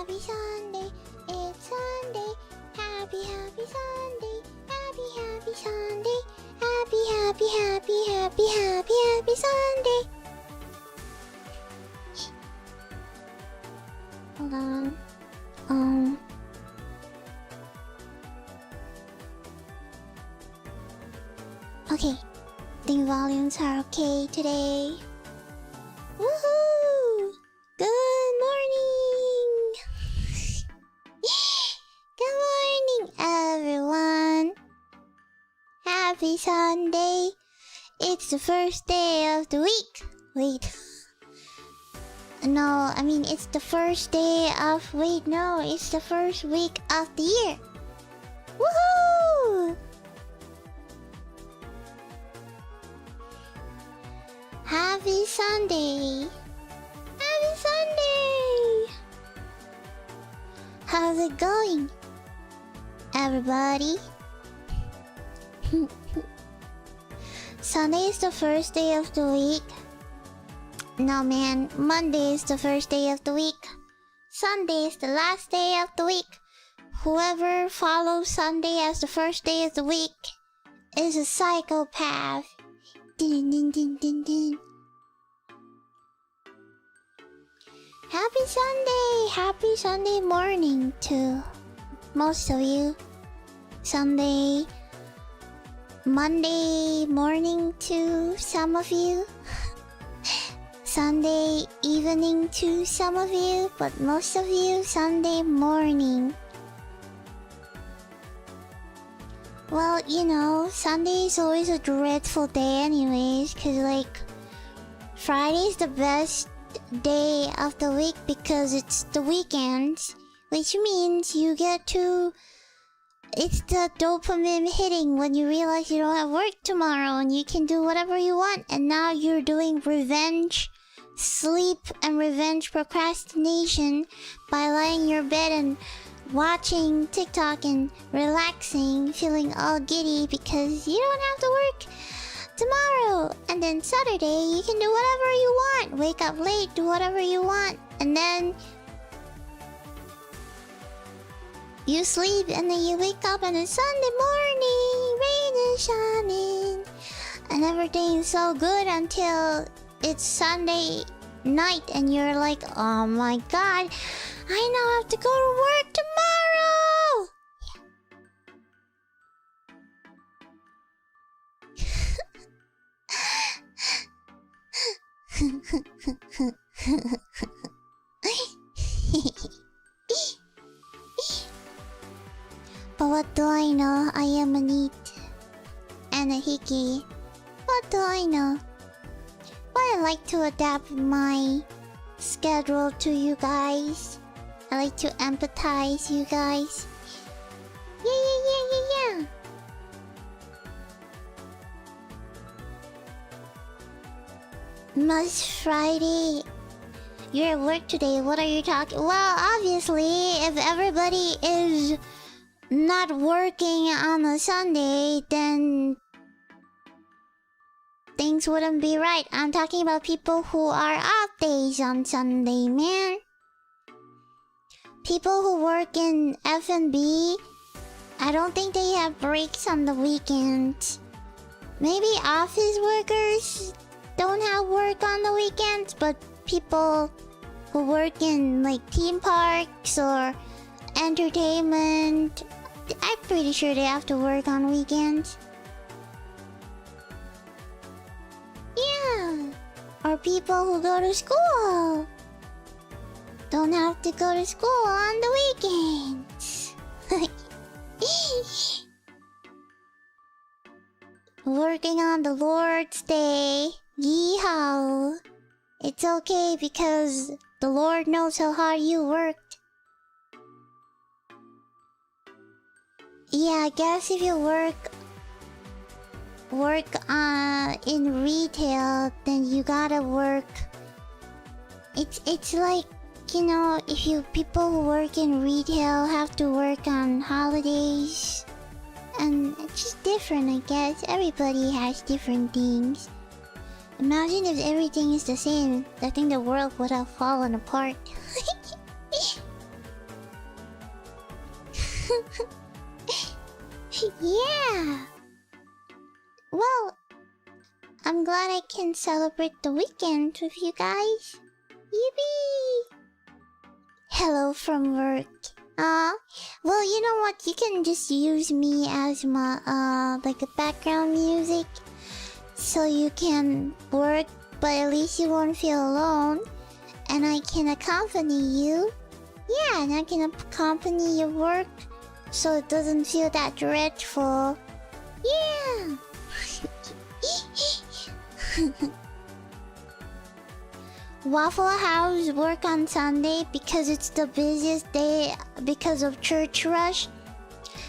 happy Sunday. It's Sunday. Happy, happy Sunday. Happy, happy Sunday. Happy, happy, happy, happy, happy, happy Sunday. Hold on. Okay. I think volumes are okay today. Woohoo! Good morning! Good morning, everyone! Happy Sunday! It's the first day of the week! Wait. No, I mean, it's the first day of... Wait, no, it's the first week of the year! Woohoo! Happy Sunday! Happy Sunday! How's it going, everybody? Sunday is the first day of the week. No man, Monday is the first day of the week. Sunday is the last day of the week. Whoever follows Sunday as the first day of the week is a psychopath. Din, din, din, din, din. Happy Sunday! Happy Sunday morning to most of you. Sunday, Monday morning to some of you. Sunday evening to some of you, but most of you, Sunday morning. Well, you know, Sunday is always a dreadful day anyways, cause like, Friday is the best day of the week because it's the weekend, which means you get to... It's the dopamine hitting when you realize you don't have work tomorrow and you can do whatever you want, and now you're doing revenge sleep and revenge procrastination by lying in your bed and watching TikTok and relaxing, feeling all giddy because you don't have to work tomorrow. And then Saturday, you can do whatever you want. Wake up late, do whatever you want. And then you sleep and then you wake up and it's Sunday morning, rain is shining. And everything is so good until it's Sunday night and you're like, oh my god, I now have to go to work tomorrow! But what do I know? I am a neat and a hickey. What do I know? But I like to adapt my schedule to you guys. I like to empathize you guys. Yeah. Must Friday. You're at work today. What are you talking? Well, obviously, if everybody is not working on a Sunday, then things wouldn't be right. I'm talking about people who are off days on Sunday, man. People who work in F&B, I don't think they have breaks on the weekends. Maybe office workers don't have work on the weekends, but people who work in like theme parks or entertainment, I'm pretty sure they have to work on weekends. Yeah. Or people who go to school don't have to go to school on the weekends. Working on the Lord's Day. Yeehaw. It's okay because the Lord knows how hard you worked. Yeah, I guess if you work in retail, then you gotta work. It's like, you know, if you people who work in retail have to work on holidays, and it's just different, I guess. Everybody has different things. Imagine if everything is the same. I think the world would have fallen apart. Yeah. Well, I'm glad I can celebrate the weekend with you guys. Yippee! Hello from work. Well, you know what? You can just use me as my, like a background music. So you can work, but at least you won't feel alone. And I can accompany you. Yeah, and I can accompany your work. So it doesn't feel that dreadful. Yeah! Waffle House work on Sunday because it's the busiest day because of church rush.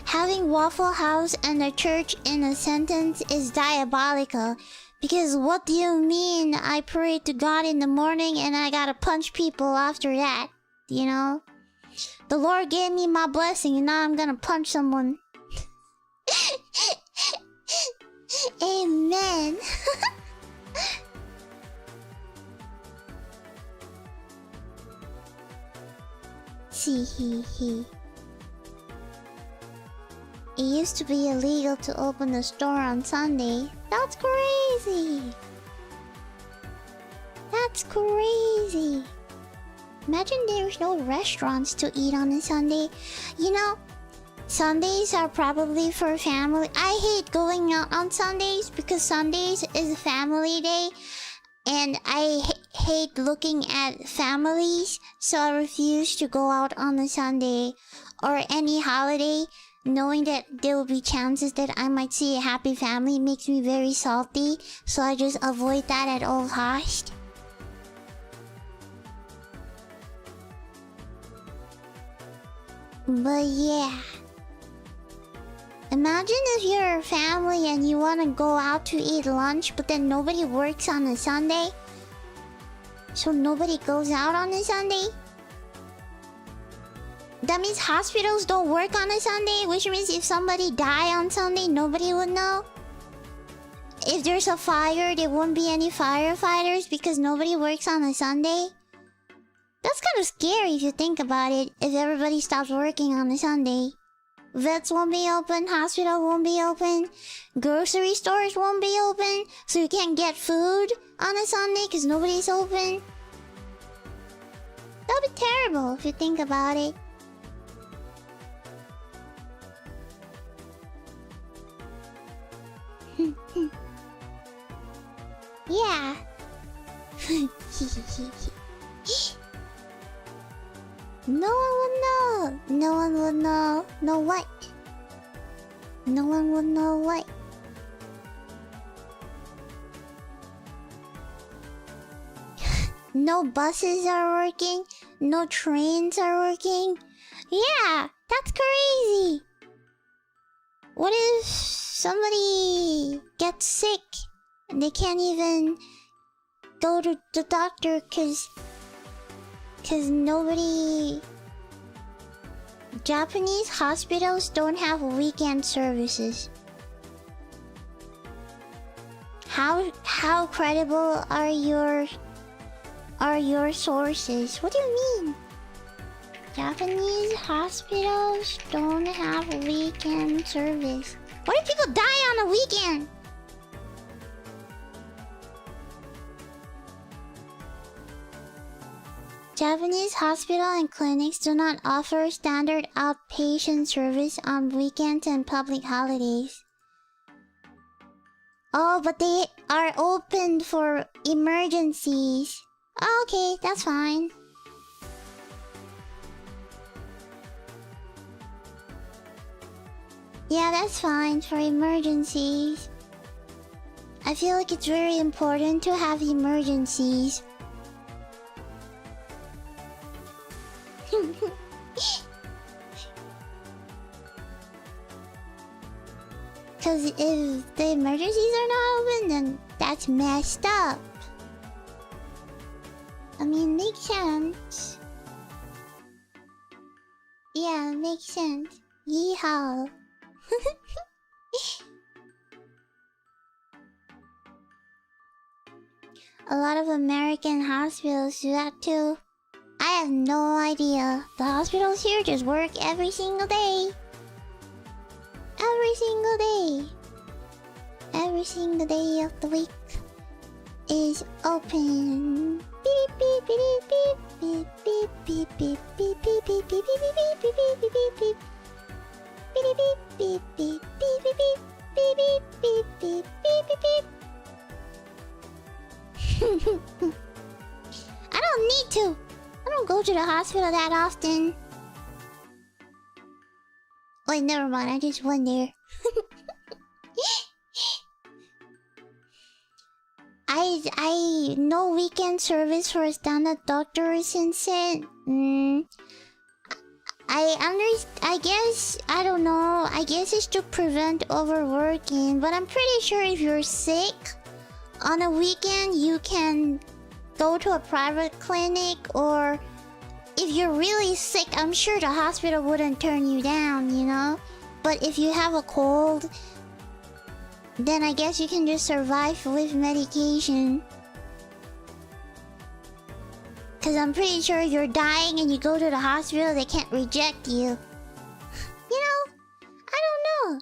Having Waffle House and a church in a sentence is diabolical. Because what do you mean I pray to God in the morning and I gotta punch people after that? You know? The Lord gave me my blessing and now I'm gonna punch someone. Amen. See he. It used to be illegal to open a store on Sunday. That's crazy. That's crazy. Imagine there's no restaurants to eat on a Sunday. You know, Sundays are probably for family. I hate going out on Sundays because Sundays is a family day. And I hate looking at families. So I refuse to go out on a Sunday or any holiday. Knowing that there will be chances that I might see a happy family makes me very salty. So I just avoid that at all costs. But yeah. Imagine if you're a family and you want to go out to eat lunch, but then nobody works on a Sunday. So nobody goes out on a Sunday. That means hospitals don't work on a Sunday, which means if somebody die on Sunday, nobody would know. If there's a fire, there won't be any firefighters because nobody works on a Sunday. That's kind of scary if you think about it, if everybody stops working on a Sunday. Vets won't be open, hospital won't be open, grocery stores won't be open, so you can't get food on a Sunday because nobody's open. That'll be terrible if you think about it. Yeah. No one would know. No one would know. Know what? No one would know what? No buses are working. No trains are working. Yeah, that's crazy. What if somebody gets sick and they can't even go to the doctor because nobody... Japanese hospitals don't have weekend services. How credible are your sources? What do you mean? Japanese hospitals don't have weekend service. What if people die on a weekend? Japanese hospital and clinics do not offer standard outpatient service on weekends and public holidays. Oh, but they are open for emergencies. Oh, okay, that's fine. Yeah, that's fine for emergencies. I feel like it's very important to have emergencies. Because if the emergencies are not open, then that's messed up. I mean, makes sense. Yeah, makes sense. Yeehaw. A lot of American hospitals do that too. I have no idea. The hospitals here just work every single day. every single day. Every single day of the week is open. Beep beep beep beep beep beep beep beep beep beep beep beep beep beep beep beep beep beep. Beep beep beep beep beep beep beep beep beep beep beep beep. I don't need to. I don't go to the hospital that often. Wait, never mind. I just went there. I no weekend service for standard doctors and said. I guess I don't know. I guess it's to prevent overworking. But I'm pretty sure if you're sick on a weekend, you can go to a private clinic, or if you're really sick, I'm sure the hospital wouldn't turn you down, you know? But if you have a cold, then I guess you can just survive with medication. Cause I'm pretty sure if you're dying and you go to the hospital, they can't reject you. You know? I don't know.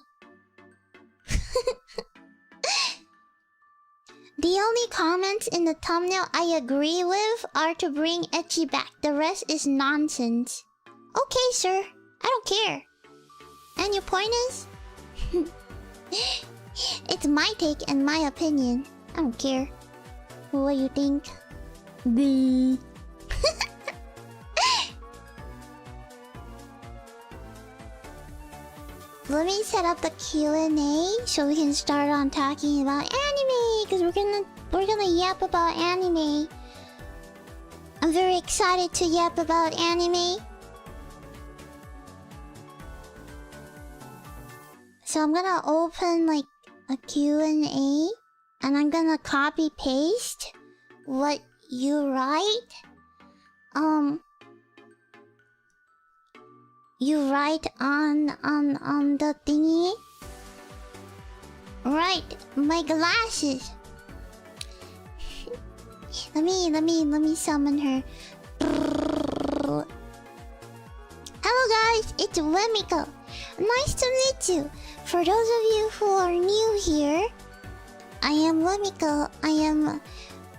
The only comments in the thumbnail I agree with are to bring Ecchi back. The rest is nonsense. Okay, sir. I don't care. And your point is? It's my take and my opinion. I don't care what you think. The Let me set up the Q&A so we can start on talking about anime, because we're gonna yap about anime. I'm very excited to yap about anime. So I'm gonna open like a Q&A and I'm gonna copy paste what you write. You write on the thingy. Right, my glasses. let me summon her. Hello guys, it's Wemiko. Nice to meet you. For those of you who are new here, I am Wemiko. I am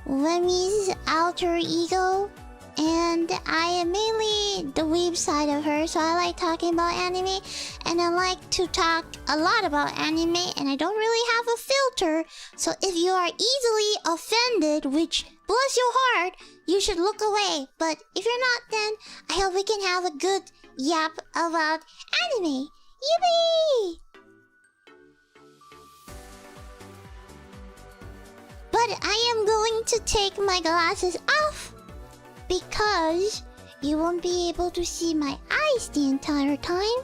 Wemi's alter ego. And I am mainly the weeb side of her, so I like talking about anime. And I like to talk a lot about anime, and I don't really have a filter. So if you are easily offended, which bless your heart, you should look away. But if you're not, then I hope we can have a good yap about anime. Yippee! But I am going to take my glasses off, because you won't be able to see my eyes the entire time.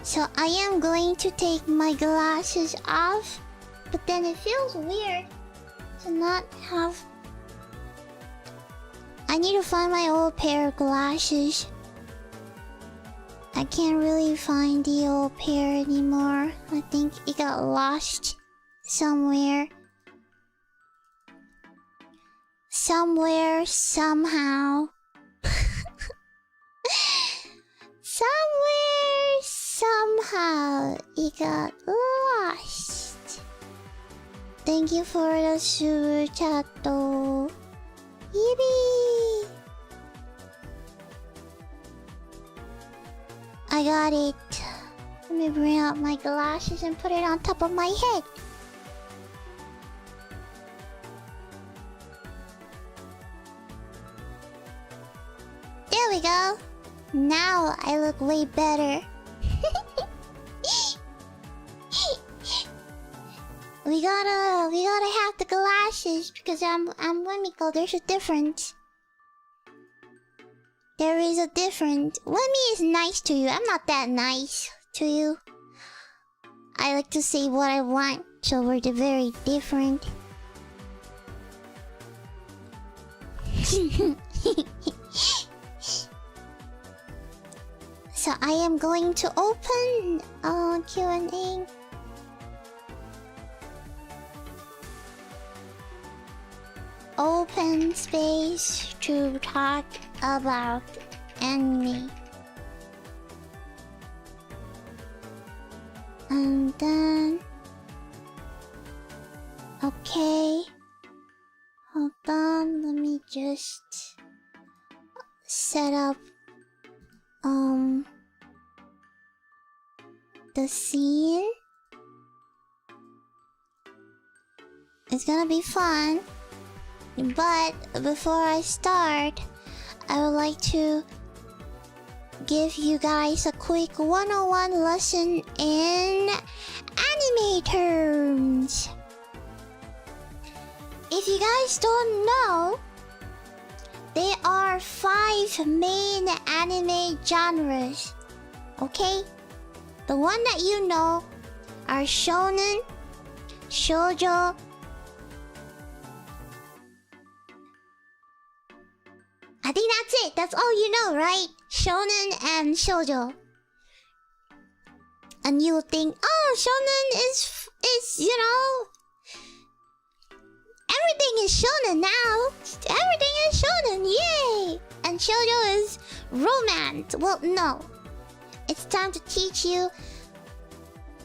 So I am going to take my glasses off. But then it feels weird to not have... I need to find my old pair of glasses. I can't really find the old pair anymore. I think it got lost somewhere. Somewhere, somehow. Somewhere, somehow, it got lost. Thank you for the super chat though. Yippee! I got it. Let me bring out my glasses and put it on top of my head. There we go. Now I look way better. We gotta have the glasses because I'm Wemiko. There's a difference. There is a difference. Wemi is nice to you. I'm not that nice to you. I like to say what I want, so we're very different. So I am going to open Q&A. Open space to talk about anime. And then... Okay. Hold on, let me just... set up... the scene. It's gonna be fun. But before I start, I would like to give you guys a quick 101 lesson in anime terms. If you guys don't know, there are 5 main anime genres. Okay? The one that you know are shonen, shoujo, I think that's it. That's all you know, right? Shonen and shoujo. And you would think, oh, shonen is you know, everything is shonen now. Everything is shonen, yay! And shoujo is romance. Well, no. It's time to teach you,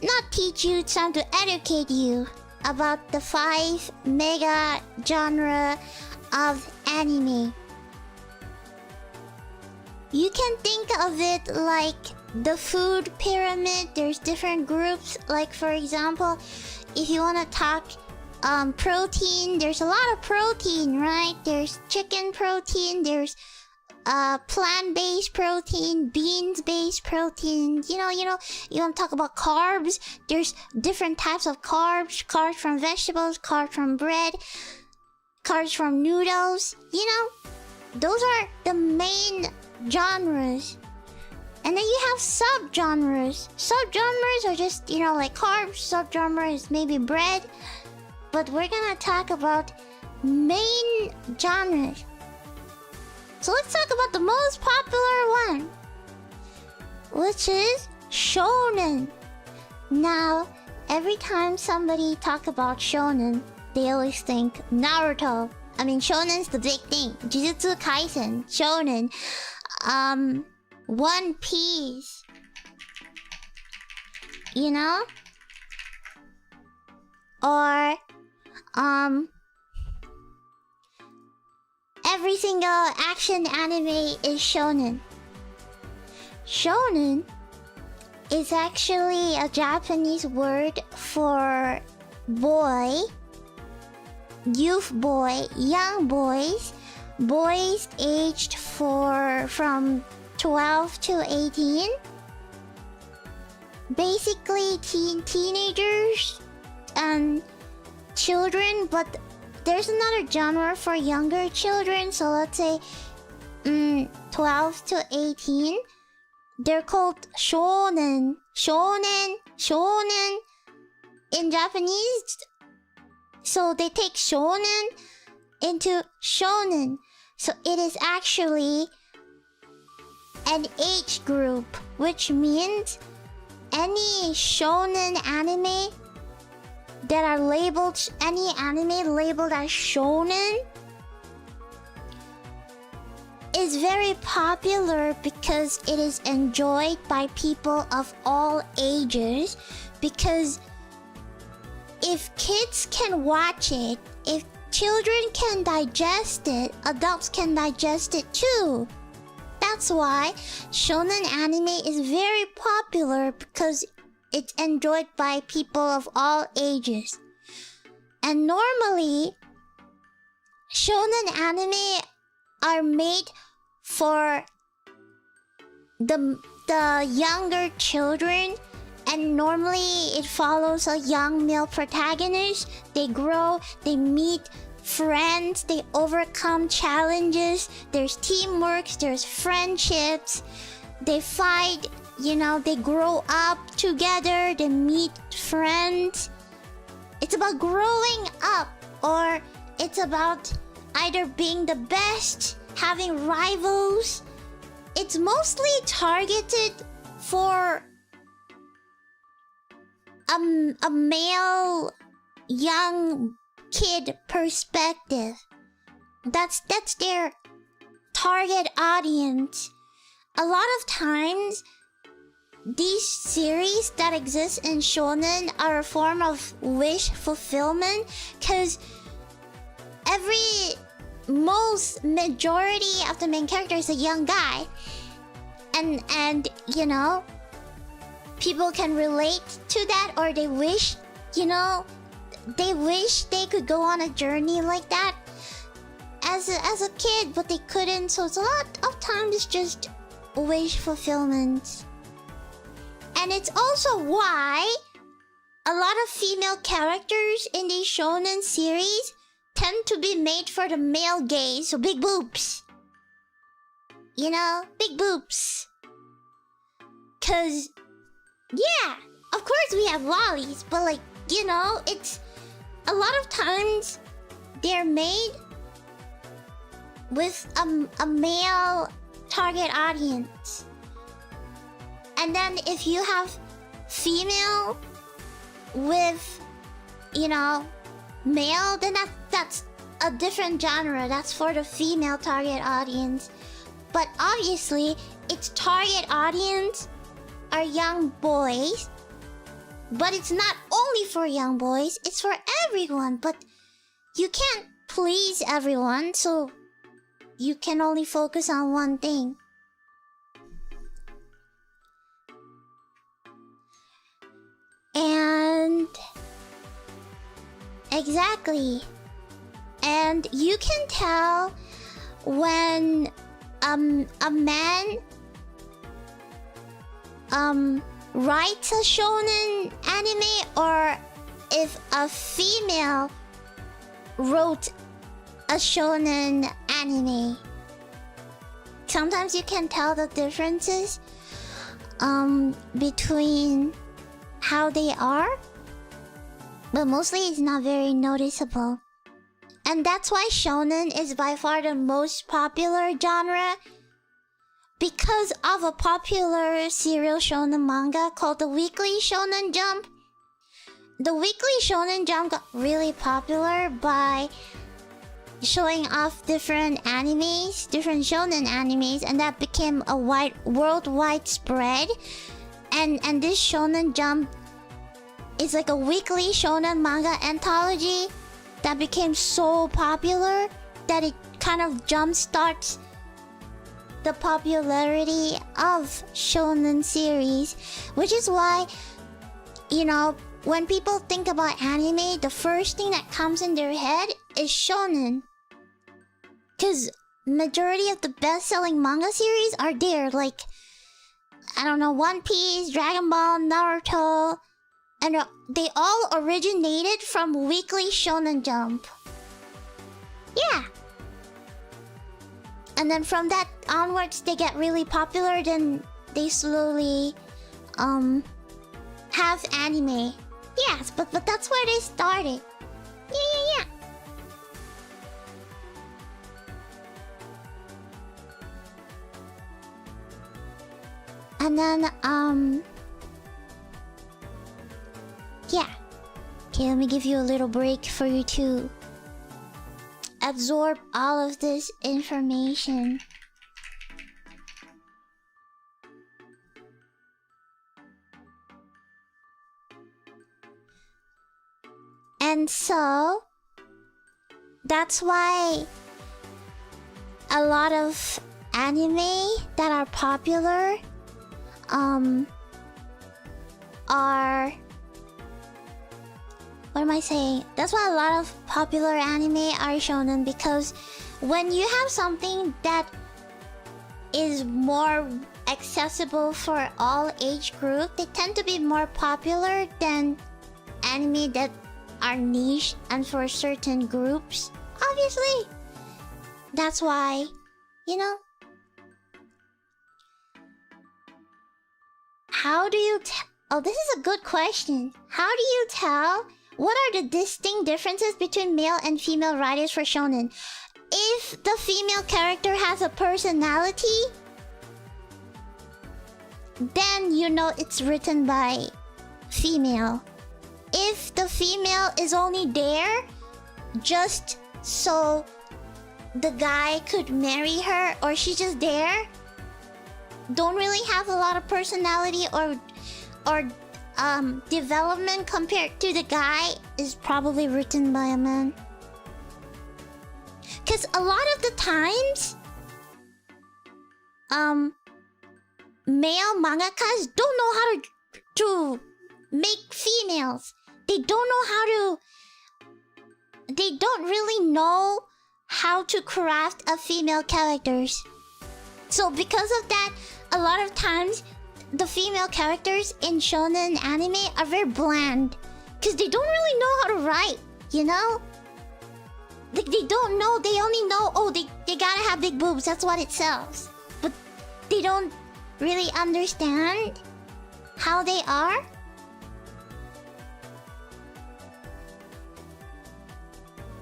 not teach you, it's time to educate you about the 5 mega genre of anime. You can think of it like the food pyramid. There's different groups. Like for example, if you want to talk protein, there's a lot of protein, right? There's chicken protein, there's plant-based protein, beans-based protein. You want to talk about carbs. There's different types of carbs. Carbs from vegetables, carbs from bread, carbs from noodles. You know, those are the main genres. And then you have sub-genres. Sub-genres are just, like carbs. Sub-genre is maybe bread. But we're gonna talk about main genres. So let's talk about the most popular one, which is shonen. Now, every time somebody talk about shonen, they always think Naruto. I mean, shonen's the big thing. Jujutsu Kaisen, shonen. One Piece. You know? Or, every single action anime is shonen. Shonen is actually a Japanese word for boy, youth boy, young boys, boys aged from 12 to 18. Basically teenagers and children, but there's another genre for younger children, so let's say 12 to 18. They're called shonen. Shonen in Japanese. So they take shonen into shonen. So it is actually an age group, which means any shonen anime that are labeled, any anime labeled as shonen is very popular because it is enjoyed by people of all ages. Because if kids can watch it, if children can digest it, adults can digest it too. That's why shonen anime is very popular, because it's enjoyed by people of all ages. And normally, shonen anime are made for the younger children, and normally it follows a young male protagonist. They grow, they meet friends, they overcome challenges, there's teamwork, there's friendships, they fight, they grow up together, they meet friends. It's about growing up, or it's about either being the best, having rivals. It's mostly targeted for a male young kid perspective. That's their target audience. A lot of times these series that exist in shonen are a form of wish fulfillment, because majority of the main character is a young guy, and you know, people can relate to that, or they wish, you know, they wish they could go on a journey like that as a kid, but they couldn't. So it's a lot of times just wish fulfillment. And it's also why a lot of female characters in these shonen series tend to be made for the male gaze, so big boobs. You know, big boobs. Cause, yeah, of course we have lollies, but like, you know, it's a lot of times they're made with a male target audience. And then if you have female with, you know, male, then that's a different genre. That's for the female target audience. But obviously, its target audience are young boys. But it's not only for young boys, it's for everyone. But you can't please everyone, so you can only focus on one thing. And exactly. And you can tell when a man writes a shonen anime, or if a female wrote a shonen anime. Sometimes you can tell the differences between how they are, but mostly it's not very noticeable. And that's why shonen is by far the most popular genre, because of a popular serial shonen manga called the Weekly Shonen Jump. The Weekly Shonen Jump got really popular by showing off different animes, different shonen animes, and that became a worldwide spread. And this Shonen Jump is like a weekly shonen manga anthology that became so popular that it kind of jumpstarts the popularity of shonen series, which is why, you know, when people think about anime, the first thing that comes in their head is shonen. Because majority of the best-selling manga series are there, like, I don't know, One Piece, Dragon Ball, Naruto, and they all originated from Weekly Shonen Jump. Yeah. And then from that onwards, they get really popular, then they slowly have anime. Yes, but that's where they started. Yeah. And then, yeah. Okay, let me give you a little break for you to absorb all of this information. And so, that's why a lot of anime that are popular are... What am I saying? That's why a lot of popular anime are shonen, because when you have something that is more accessible for all age group, they tend to be more popular than anime that are niche and for certain groups. Obviously. That's why, you know. How do you tell? Oh, this is a good question. How do you tell? What are the distinct differences between male and female writers for shonen? If the female character has a personality, then you know it's written by female. If the female is only there just so the guy could marry her, or she's just there don't really have a lot of personality or development compared to the guy is probably written by a man. Cause a lot of the times, male mangakas don't know how to make females. They don't know how to. They don't really know how to craft a female characters. So because of that, a lot of times the female characters in shonen anime are very bland. Cause they don't really know how to write, you know? Like they don't know, they only know, oh, they gotta have big boobs, that's what it sells. But they don't really understand how they are.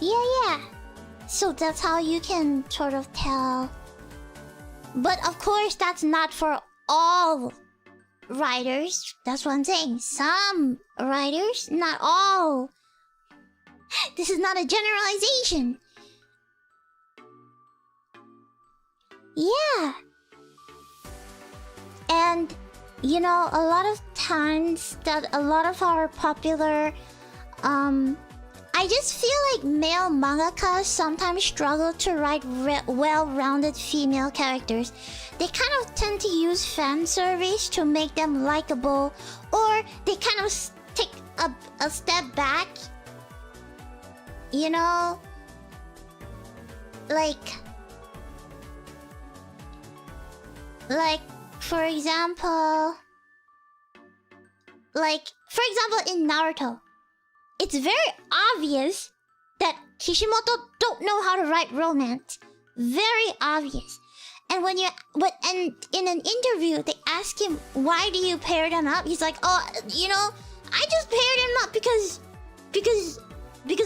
Yeah. So that's how you can sort of tell. But of course, that's not for all writers. That's what I'm saying. Some writers, not all. This is not a generalization. Yeah. And, you know, a lot of times that a lot of our popular... I just feel like male mangakas sometimes struggle to write well-rounded female characters. They kind of tend to use fan service to make them likable, or they kind of take a step back. You know? Like, for example... in Naruto. It's very obvious that Kishimoto don't know how to write romance. Very obvious. And and in an interview, they ask him, why do you pair them up? He's like, oh, you know, I just paired them up because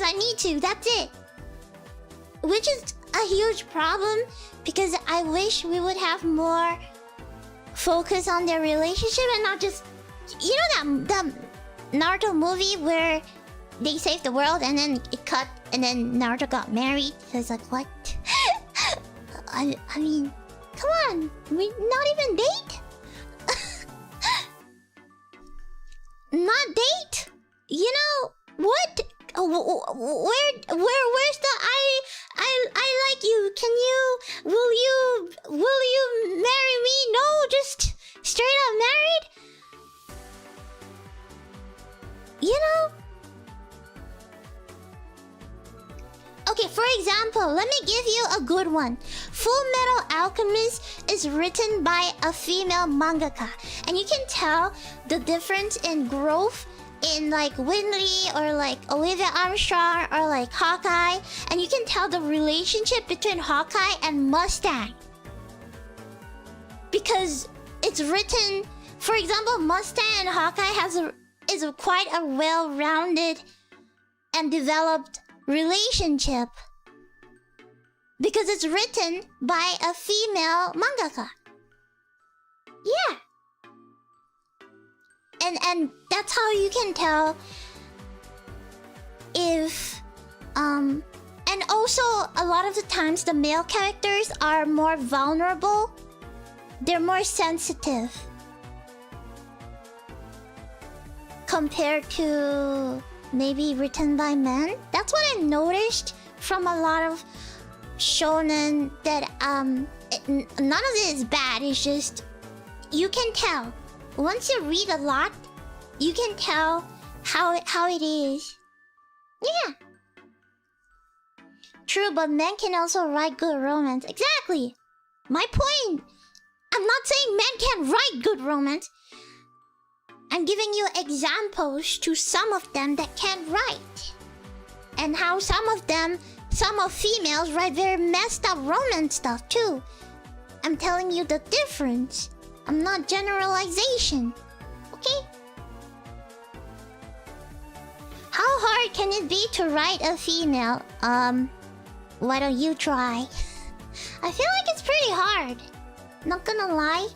I need to. That's it. Which is a huge problem because I wish we would have more focus on their relationship and not just, you know, that Naruto movie where they saved the world and then it cut and then Naruto got married. So it's like, what? I mean, come on, we not even date? Not date? You know what? Where's the I like you? Will you marry me? No, just straight up married. You know? Okay, for example, let me give you a good one. Full Metal Alchemist is written by a female mangaka. And you can tell the difference in growth in like Winry or like Olivia Armstrong or like Hawkeye. And you can tell the relationship between Hawkeye and Mustang. Because it's written... For example, Mustang and Hawkeye is quite a well-rounded and developed relationship because it's written by a female mangaka. Yeah. And that's how you can tell if and also a lot of the times the male characters are more vulnerable. They're more sensitive compared to maybe written by men. That's what I noticed from a lot of shonen that none of it is bad. It's just you can tell once you read a lot, you can tell how it is. Yeah. True, but men can also write good romance. Exactly. My point. I'm not saying men can't write good romance. I'm giving you examples to some of them that can't write. And how some of females write very messed up romance stuff too. I'm telling you the difference. I'm not generalization. Okay? How hard can it be to write a female? Why don't you try? I feel like it's pretty hard. Not gonna lie.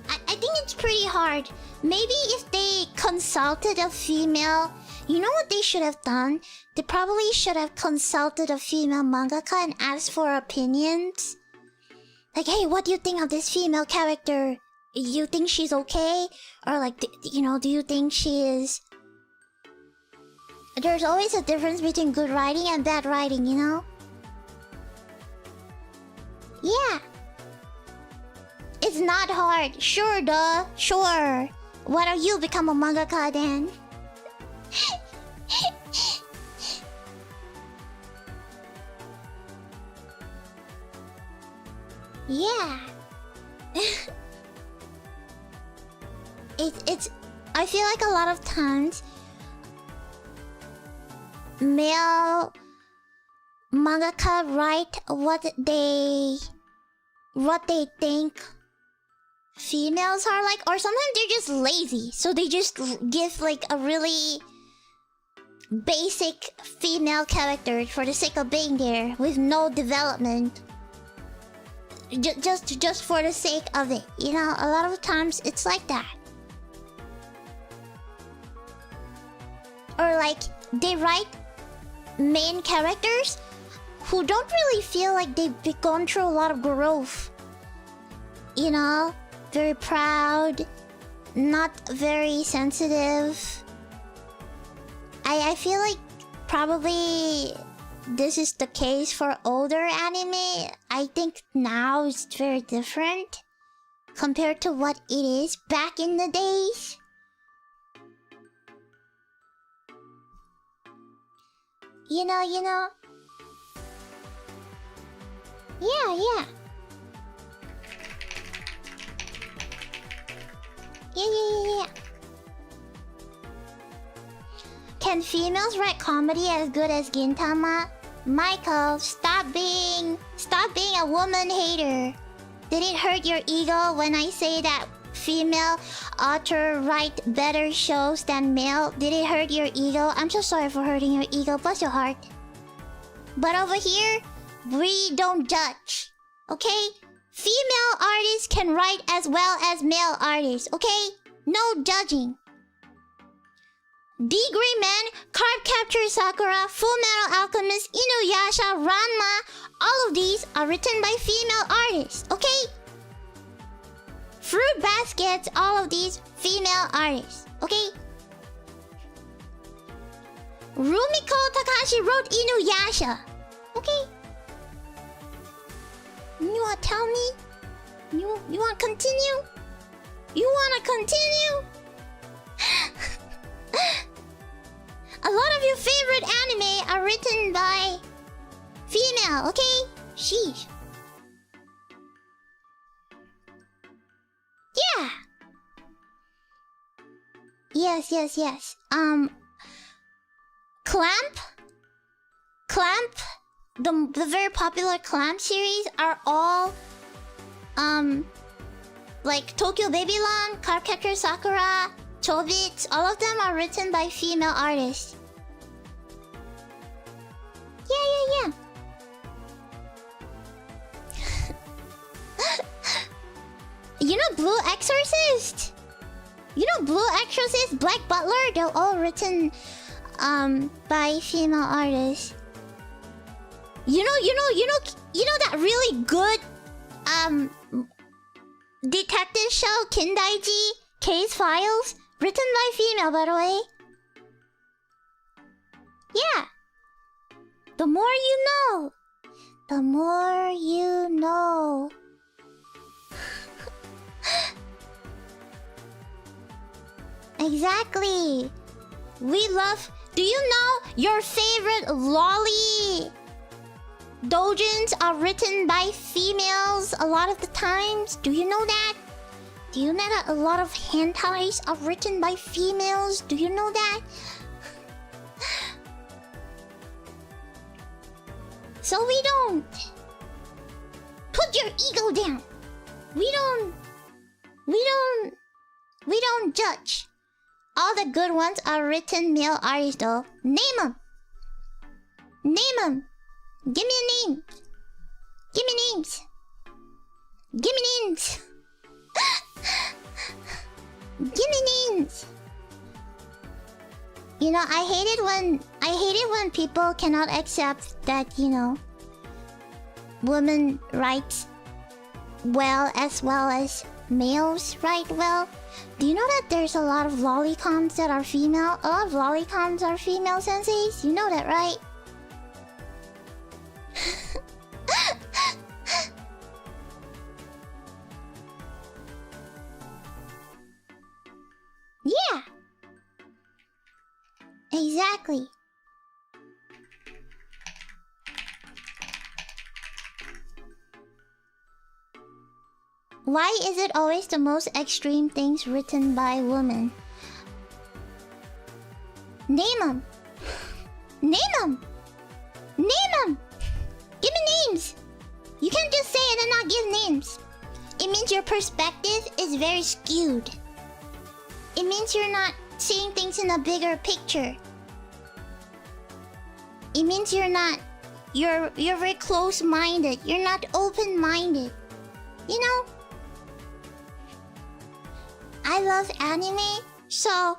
I think it's pretty hard. Maybe if they consulted a female... You know what they should have done? They probably should have consulted a female mangaka and asked for opinions. Like, hey, what do you think of this female character? You think she's okay? Or like, you know, do you think she is... There's always a difference between good writing and bad writing, you know? Yeah. It's not hard. Sure, duh. Sure. Why don't you become a mangaka then? Yeah. It's... I feel like a lot of times... male... mangaka write what they think females are like, or sometimes they're just lazy, so they just give like a really basic female character for the sake of being there with no development, just for the sake of it, you know. A lot of times it's like that. Or like they write main characters who don't really feel like they've gone through a lot of growth. You know? Very proud. Not very sensitive. I feel like probably this is the case for older anime. I think now it's very different compared to what it is back in the days. You know. Yeah. Yeah. Can females write comedy as good as Gintama? Michael, stop being a woman hater. Did it hurt your ego when I say that female author write better shows than male? Did it hurt your ego? I'm so sorry for hurting your ego. Bless your heart. But over here, we don't judge. Okay? Female artists can write as well as male artists. Okay? No judging. Degree Men, Card Capture Sakura, Full Metal Alchemist, Inuyasha, Ranma, all of these are written by female artists, okay? Fruit Baskets, all of these female artists, okay? Rumiko Takahashi wrote Inuyasha, okay? You wanna tell me? You wanna continue? You wanna continue? A lot of your favorite anime are written by female, okay? Sheesh. Yeah. Yes. Clamp, the very popular Clamp series are all like Tokyo Babylon, Cardcaptor Sakura, Chobits, all of them are written by female artists. Yeah. You know Blue Exorcist? Black Butler, they're all written by female artists. You know that really good detective show Kindaiji Case Files? Written by female, by the way. Yeah. The more you know. The more you know. Exactly. We love... Do you know your favorite lolly doujins are written by females a lot of the times? Do you know that? Do you know that a lot of hentais are written by females? Do you know that? So we don't... Put your ego down. We don't judge. All the good ones are written male artists though. Name them. Give me a name. Give me names. You know, I hate it when people cannot accept that, you know, women rights well as males write well. Do you know that there's a lot of lolicons that are female? A lot of lolicons are female senseis? You know that, right? Yeah! Exactly. Why is it always the most extreme things written by women? Name them! Name them! Name them! Give me names! You can't just say it and not give names. It means your perspective is very skewed. It means you're not seeing things in a bigger picture. It means you're very close-minded. You're not open-minded. You know? I love anime, so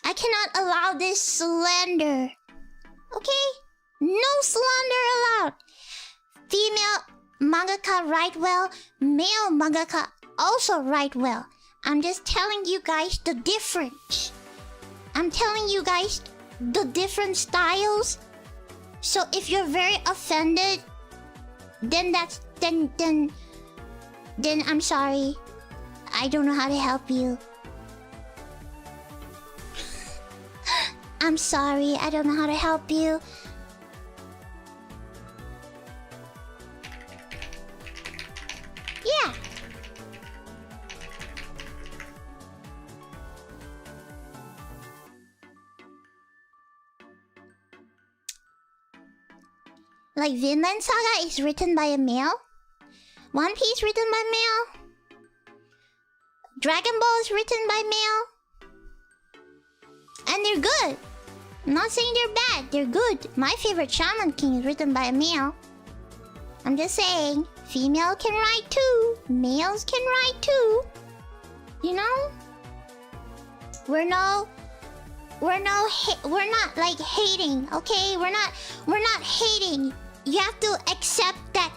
I cannot allow this slander. Okay? No slander allowed. Female mangaka write well, male mangaka also write well. I'm just telling you guys the difference. I'm telling you guys the different styles. So if you're very offended, then I'm sorry. I don't know how to help you. I'm sorry, I don't know how to help you. Yeah. Like Vinland Saga is written by a male. One Piece written by male. Dragon Ball is written by male. And they're good. I'm not saying they're bad, they're good. My favorite Shaman King is written by a male. I'm just saying, female can write too. Males can write too. You know? We're not like hating, okay? We're not hating. You have to accept that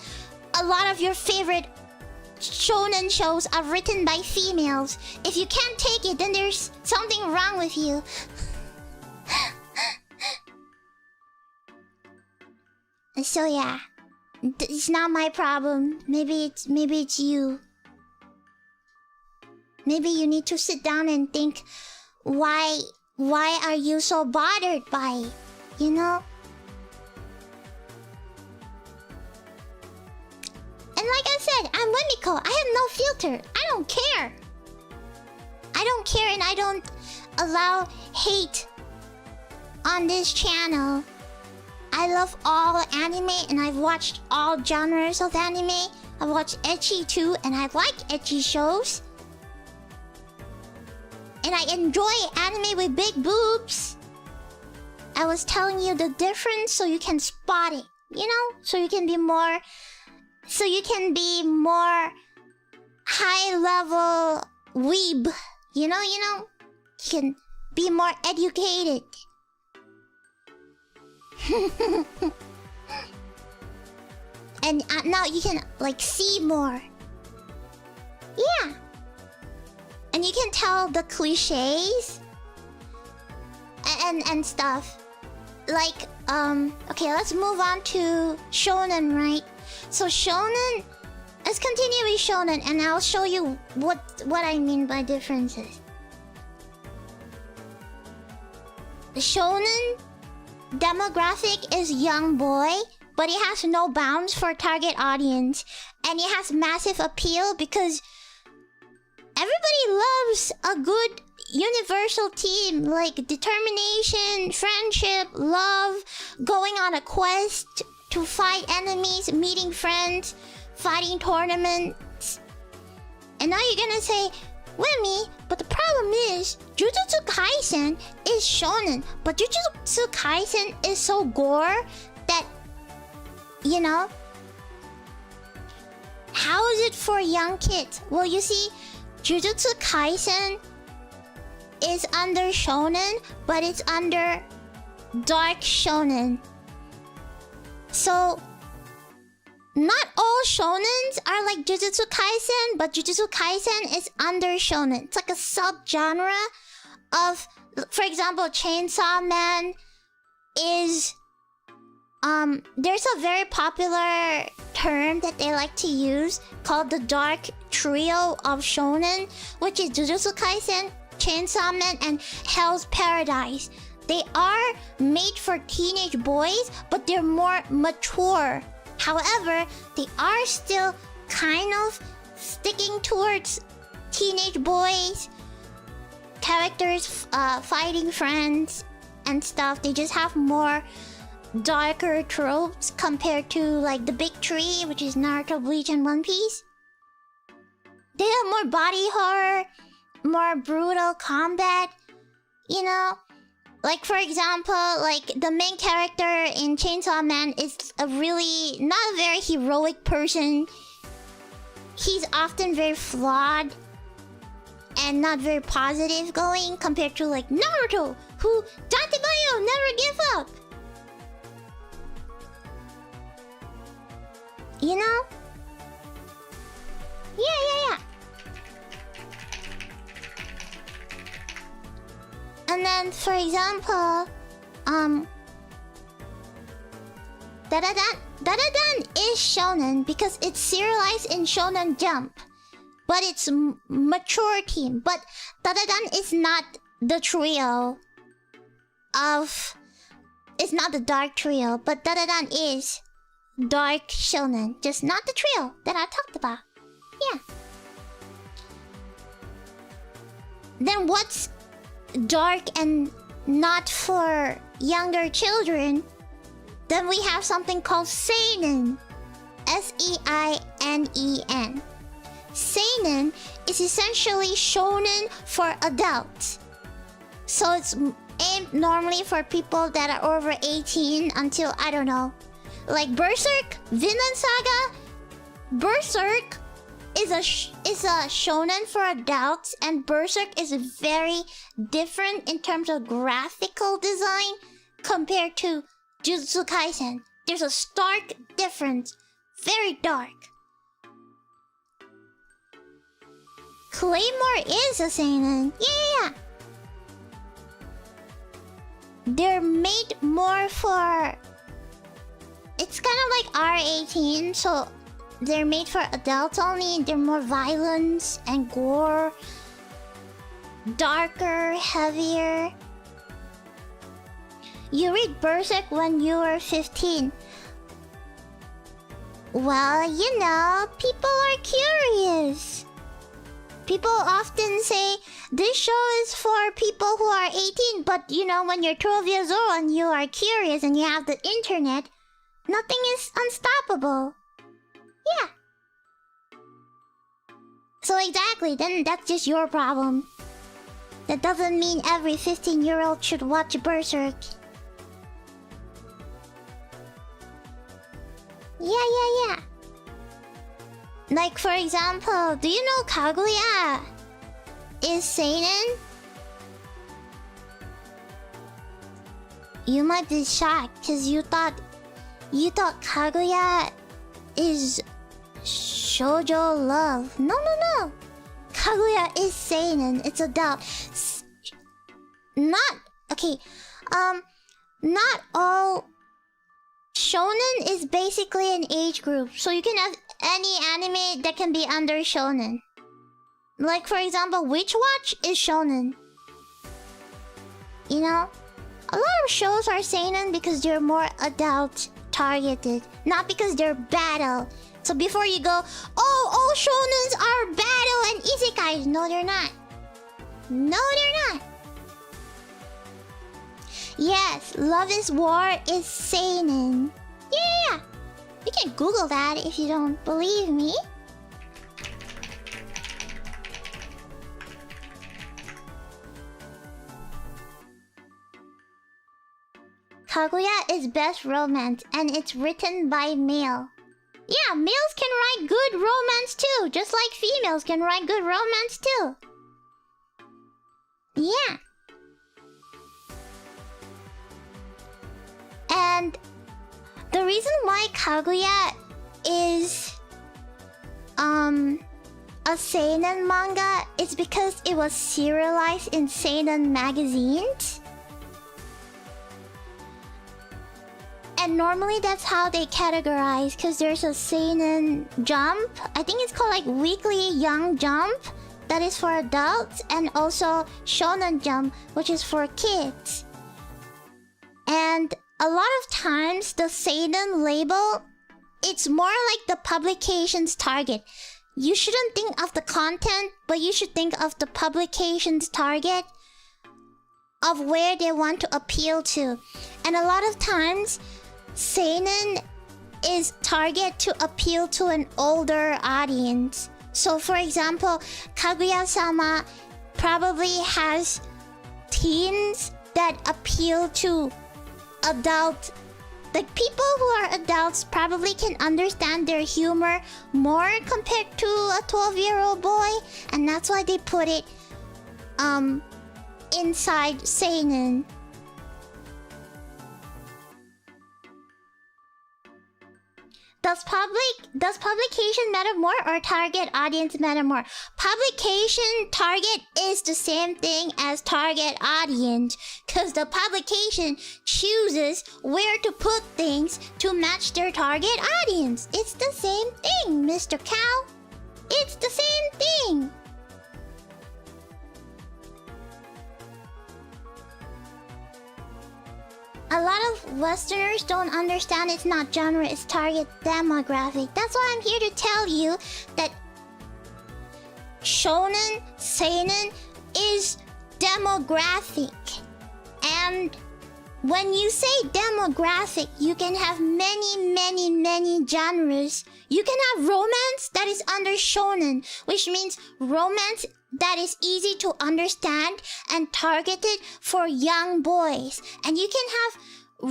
a lot of your favorite shonen shows are written by females. If you can't take it, then there's something wrong with you. So yeah, it's not my problem. Maybe it's you. Maybe you need to sit down and think, why are you so bothered by it? You know? And like I said, I'm Wemiko. I have no filter. I don't care. I don't care, and I don't allow hate on this channel. I love all anime, and I've watched all genres of anime. I've watched ecchi too, and I like ecchi shows. And I enjoy anime with big boobs. I was telling you the difference so you can spot it, you know? So you can be more high level weeb. You know? You can be more educated. And now you can like see more. Yeah. And you can tell the cliches and stuff. Like, okay, let's move on to shonen, right? So shonen, let's continue with shonen, and I'll show you what I mean by differences. The shonen demographic is young boy, but it has no bounds for target audience, and it has massive appeal because everybody loves a good universal theme like determination, friendship, love, going on a quest to fight enemies, meeting friends, fighting tournaments. And now you're gonna say, Wemmy, but the problem is Jujutsu Kaisen is shonen, but Jujutsu Kaisen is so gore that, you know, how is it for young kids? Well, you see, Jujutsu Kaisen is under shonen, but it's under dark shonen. So not all shonens are like Jujutsu Kaisen, but Jujutsu Kaisen is under shonen. It's like a subgenre of, for example, Chainsaw Man is there's a very popular term that they like to use called the dark trio of shonen, which is Jujutsu Kaisen, Chainsaw Man, and Hell's Paradise. They are made for teenage boys, but they're more mature. However, they are still kind of sticking towards teenage boys, characters fighting friends and stuff. They just have more darker tropes compared to like the big three, which is Naruto, Bleach, and One Piece. They have more body horror, more brutal combat, you know? Like, for example, like the main character in Chainsaw Man is a really not a very heroic person. He's often very flawed and not very positive going compared to like Naruto, who Tatebayo never give up. You know? Yeah. And then, for example, Dadadan is shonen because it's serialized in Shonen Jump, but it's mature teen. But Dadadan is not the trio of... It's not the dark trio, but Dadadan is dark shonen, just not the trio that I talked about. Yeah. Then what's dark and not for younger children? Then we have something called seinen. S-E-I-N-E-N. Seinen is essentially shonen for adults. So it's aimed normally for people that are over 18 until, I don't know, like Berserk, Vinland Saga. Berserk is a shonen for adults, and Berserk is very different in terms of graphical design compared to Jujutsu Kaisen. There's a stark difference. Very dark. Claymore is a seinen. Yeah. They're made more for... It's kind of like R18, so they're made for adults only. They're more violence and gore. Darker, heavier. You read Berserk when you were 15. Well, you know, people are curious. People often say, this show is for people who are 18, but you know, when you're 12 years old and you are curious and you have the internet, nothing is unstoppable. Yeah. So exactly, then that's just your problem. That doesn't mean every 15-year-old should watch Berserk. Yeah. Like, for example, do you know Kaguya is seinen? You might be shocked because you thought Kaguya is shoujo love. No. Kaguya is seinen. It's adult. Not all shonen is basically an age group, so you can have any anime that can be under shonen. Like, for example, Witch Watch is shonen. You know, a lot of shows are seinen because they're more adult targeted, not because they're battle. So before you go, oh, all shonens are battle and isekais. No, they're not. Yes, Love is War is seinen. Yeah. You can Google that if you don't believe me. Kaguya is best romance, and it's written by male. Yeah, males can write good romance too, just like females can write good romance too. Yeah. And the reason why Kaguya is a seinen manga, it's because it was serialized in seinen magazines. And normally that's how they categorize, because there's a seinen jump. I think it's called like Weekly Young Jump, that is for adults, and also shonen jump, which is for kids. And a lot of times the seinen label, it's more like the publication's target. You shouldn't think of the content, but you should think of the publication's target of where they want to appeal to. And a lot of times, seinen is target to appeal to an older audience. So for example, Kaguya-sama probably has teens that appeal to adult. Like, people who are adults probably can understand their humor more compared to a 12-year-old boy. And that's why they put it inside seinen. Does publication matter more or target audience matter more? Publication target is the same thing as target audience, because the publication chooses where to put things to match their target audience. It's the same thing, Mr. Cow. It's the same thing. A lot of Westerners don't understand it's not genre, it's target demographic. That's why I'm here to tell you that shonen, seinen is demographic. And when you say demographic, you can have many genres. You can have romance that is under shonen, which means romance that is easy to understand and targeted for young boys. And you can have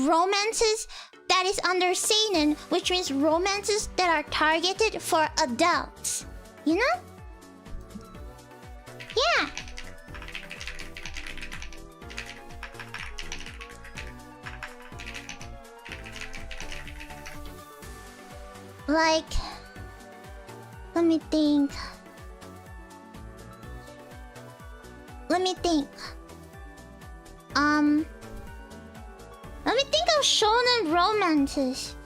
romances that is under seinen, which means romances that are targeted for adults. You know? Yeah. Like, let me think. Let me think of shonen romances.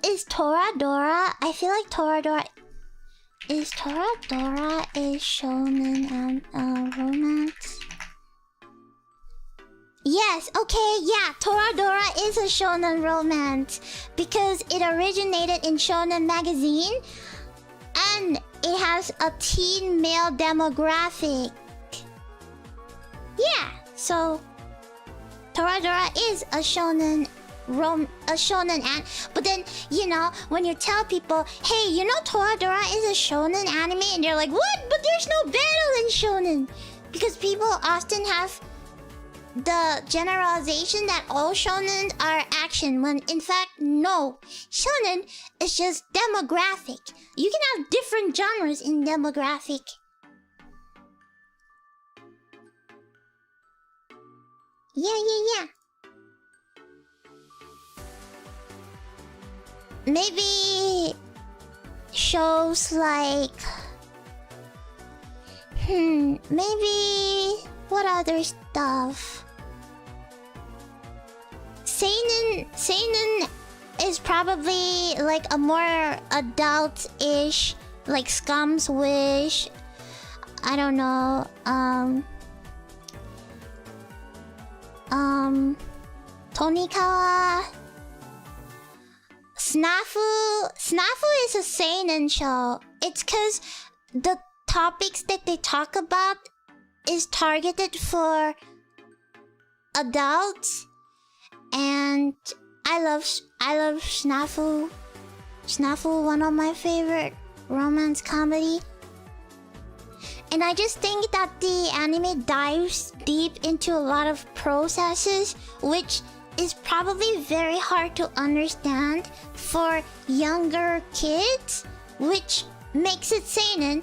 Is Toradora? I feel like Toradora is shonen romance. Yes, okay, yeah, Toradora is a shonen romance because it originated in Shonen magazine and it has a teen male demographic. Yeah, so Toradora is a shonen but then, you know, when you tell people, hey, you know Toradora is a shonen anime, and they're like, what? But there's no battle in shonen. Because people often have the generalization that all shonen are action, when in fact, no. Shonen is just demographic. You can have different genres in demographic. Yeah. Maybe shows like... maybe... what other stuff? Seinen is probably like a more adult-ish, like Scum's Wish. I don't know. Tonikawa. Snafu is a seinen show. It's cause the topics that they talk about is targeted for adults, and I love Snafu. Snafu, one of my favorite romance comedy. And I just think that the anime dives deep into a lot of processes, which is probably very hard to understand for younger kids, which makes it seinen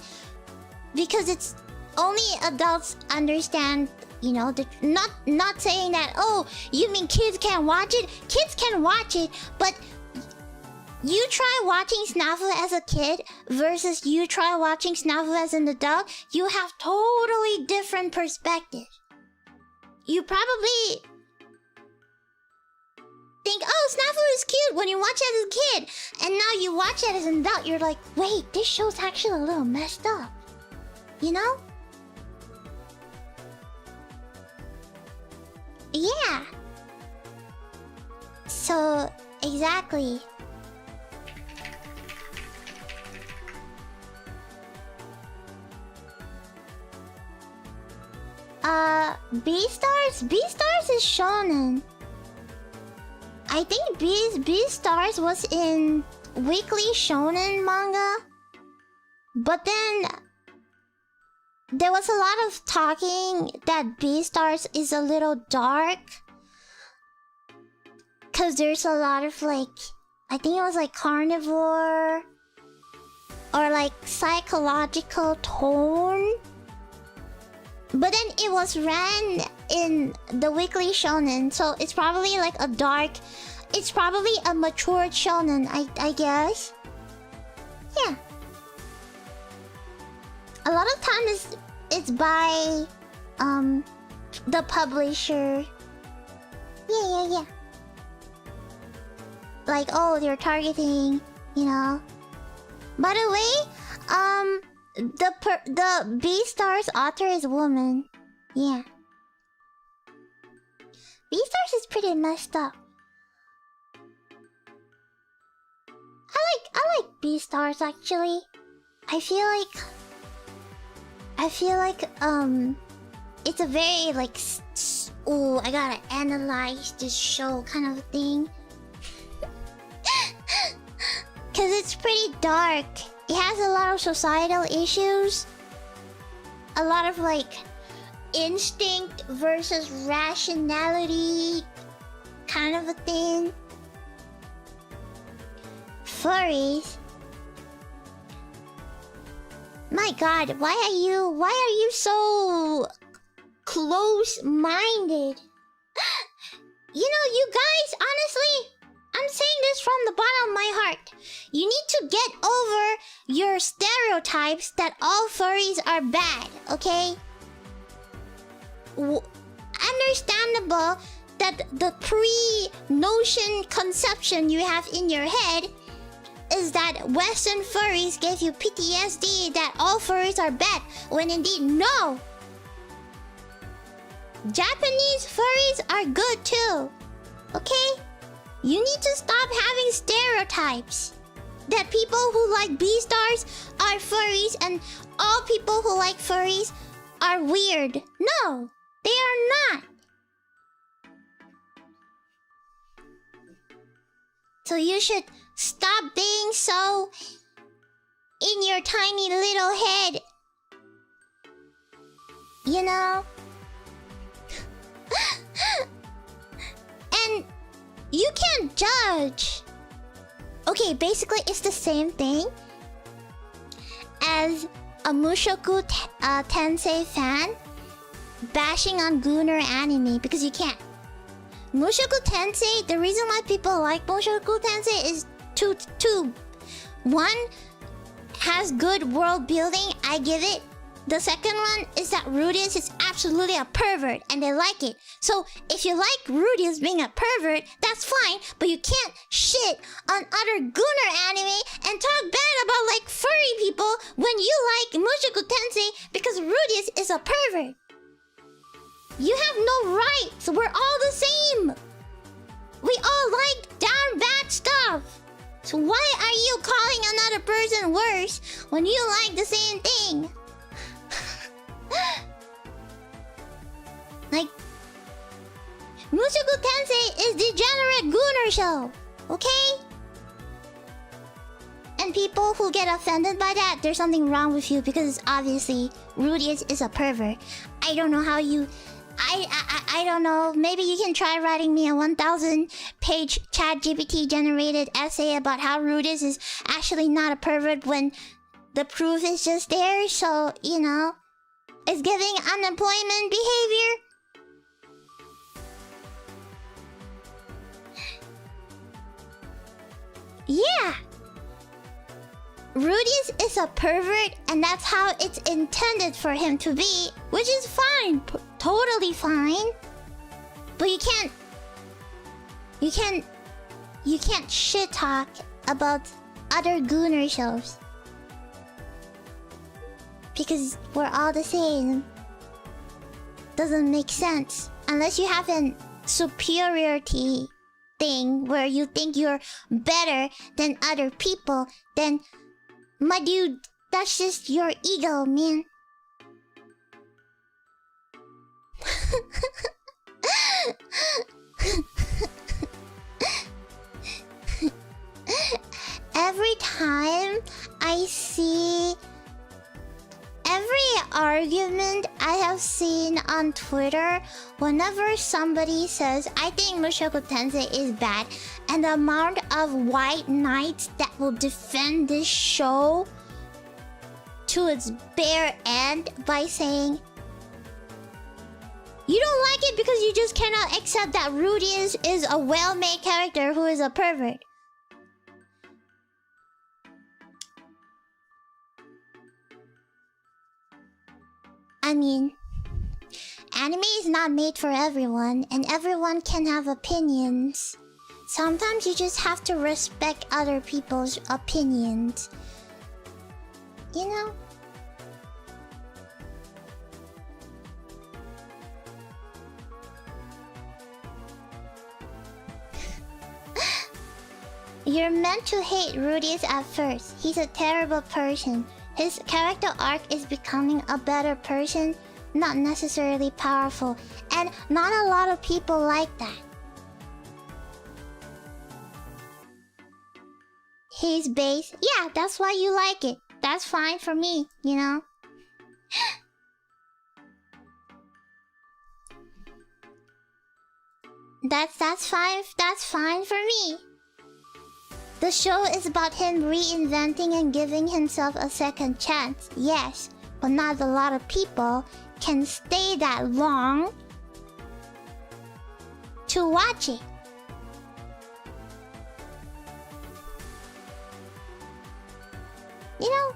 because it's only adults understand You know, not saying that, oh, you mean kids can't watch it? Kids can watch it, but you try watching Snafu as a kid versus you try watching Snafu as an adult, you have totally different perspectives. You probably think, oh, Snafu is cute when you watch it as a kid, and now you watch it as an adult, you're like, wait, this show's actually a little messed up. You know? Yeah. So, exactly. Beastars? Beastars is shonen. I think Beastars was in weekly shonen manga. But then there was a lot of talking that Beastars is a little dark. Cause there's a lot of like, I think it was like carnivore or like psychological tone. But then it was ran in the weekly shonen, so it's probably like a dark, it's probably a matured shonen, I guess. Yeah. A lot of times it's by the publisher. Yeah. Like, oh, they're targeting, you know. By the way, the Beastars author is a woman. Yeah. Beastars is pretty messed up. I like Beastars actually. I feel like it's a very like ooh, I gotta analyze this show kind of a thing. Cause it's pretty dark. It has a lot of societal issues. A lot of like instinct versus rationality kind of a thing. Furries. My god, why are you so close-minded? You know, you guys, honestly, I'm saying this from the bottom of my heart. You need to get over your stereotypes that all furries are bad, okay? Understandable that the pre-notion conception you have in your head is that Western furries gave you PTSD that all furries are bad, when indeed, no! Japanese furries are good too, okay? You need to stop having stereotypes that people who like Beastars are furries and all people who like furries are weird. No, they are not. So you should stop being so in your tiny little head. You know? And you can't judge. Okay, basically it's the same thing as a Mushoku Tensei fan bashing on Gunner anime, because you can't. Mushoku Tensei, the reason why people like Mushoku Tensei is two. One, has good world building, I give it. The second one is that Rudius is absolutely a pervert and they like it. So if you like Rudius being a pervert, that's fine, but you can't shit on other Gunner anime and talk bad about like furry people when you like Mushoku Tensei because Rudius is a pervert. You have no rights. We're all the same. We all like damn bad stuff. So why are you calling another person worse when you like the same thing? Like, Mushoku Tensei is degenerate Gunner show, okay? And people who get offended by that, there's something wrong with you because obviously Rudius is a pervert. I don't know how you... I don't know. Maybe you can try writing me a 1,000-page ChatGPT generated essay about how Rudius is actually not a pervert when the proof is just there. So, you know, it's giving unemployment behavior. Yeah! Rudius is a pervert, and that's how it's intended for him to be, which is fine, totally fine. But you can't shit talk about other Gooner shows. Because we're all the same. Doesn't make sense. Unless you have an superiority thing where you think you're better than other people, then, my dude, that's just your ego, man. Every time I see every argument I have seen on Twitter, whenever somebody says, I think Mushoku Tensei is bad, and the amount of white knights that will defend this show to its bare end by saying, you don't like it because you just cannot accept that Rudius is a well-made character who is a pervert. I mean, anime is not made for everyone, and everyone can have opinions. Sometimes you just have to respect other people's opinions. You know? You're meant to hate Rudius at first. He's a terrible person. His character arc is becoming a better person, not necessarily powerful. And not a lot of people like that. He's base. Yeah, that's why you like it. That's fine for me, you know? That's fine for me. The show is about him reinventing and giving himself a second chance, yes, but not a lot of people can stay that long to watch it. You know?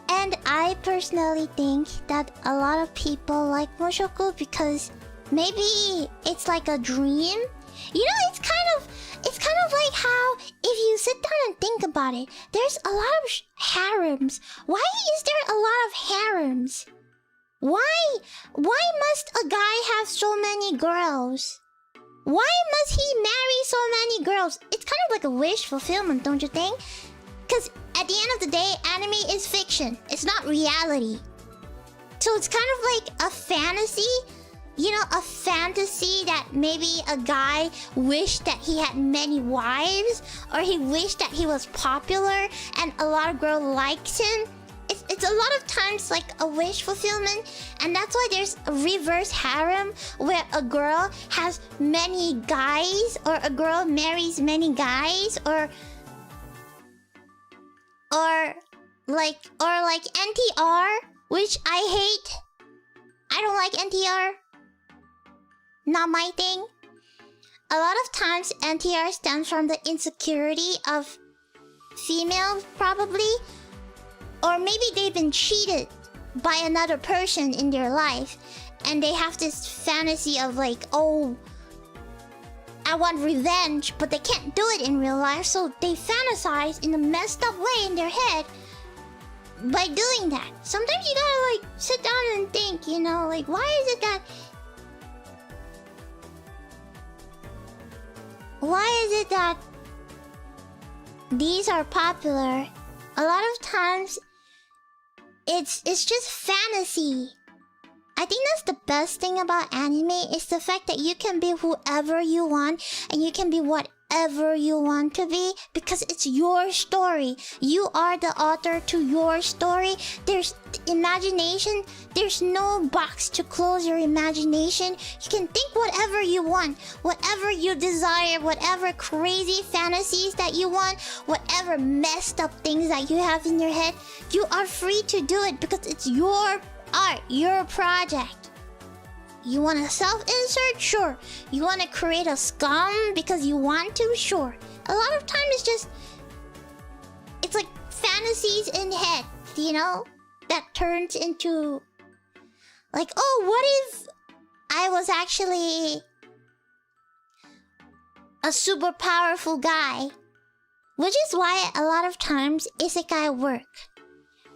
And I personally think that a lot of people like Mushoku because maybe it's like a dream. You know, it's kind of like how if you sit down and think about it, there's a lot of harems. Why is there a lot of harems? Why must a guy have so many girls? Why must he marry so many girls? It's kind of like a wish fulfillment, don't you think? Because at the end of the day, anime is fiction. It's not reality. So it's kind of like a fantasy. You know, a fantasy that maybe a guy wished that he had many wives, or he wished that he was popular and a lot of girls liked him. It's a lot of times like a wish fulfillment, and that's why there's a reverse harem where a girl has many guys, or a girl marries many guys, or like NTR, which I hate. I don't like NTR. Not my thing. A lot of times NTR stems from the insecurity of females, probably. Or maybe they've been cheated by another person in their life, and they have this fantasy of like, oh, I want revenge, but they can't do it in real life, so they fantasize in a messed up way in their head by doing that. Sometimes you gotta like sit down and think, you know, like, why is it that these are popular? A lot of times it's just fantasy. I think that's the best thing about anime is the fact that you can be whoever you want and you can be whatever you want to be because it's your story. You are the author to your story. There's imagination. There's no box to close your imagination. You can think whatever you want, whatever you desire, whatever crazy fantasies that you want, whatever messed up things that you have in your head. You are free to do it because it's your art, your project. You want to self-insert? Sure. You want to create a scum because you want to? Sure. A lot of time it's just... It's like fantasies in head, you know? That turns into... Like, oh, what if I was actually... a super powerful guy? Which is why a lot of times isekai work.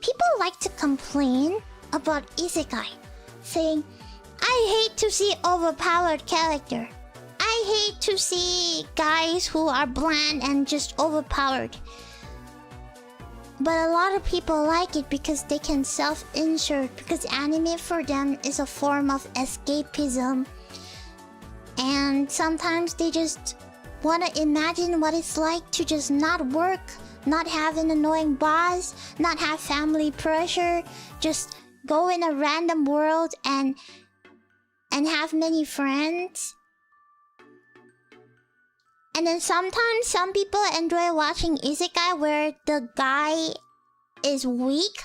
People like to complain about isekai, saying, I hate to see overpowered character. I hate to see guys who are bland and just overpowered. But a lot of people like it because they can self-insert, because anime for them is a form of escapism. And sometimes they just want to imagine what it's like to just not work, not have an annoying boss, not have family pressure, just go in a random world and have many friends. And then sometimes some people enjoy watching isekai where the guy is weak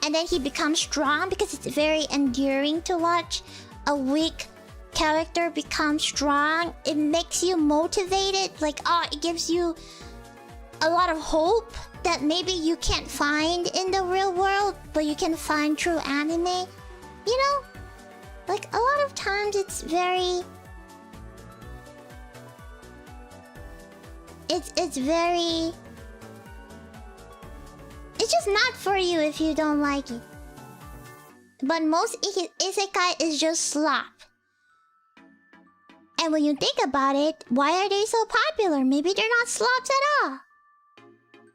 and then he becomes strong because it's very endearing to watch a weak character become strong. It makes you motivated, like, oh, it gives you a lot of hope that maybe you can't find in the real world, but you can find through anime. You know? Like, a lot of times it's very... It's very... It's just not for you if you don't like it. But most isekai is just slop. And when you think about it, why are they so popular? Maybe they're not slops at all.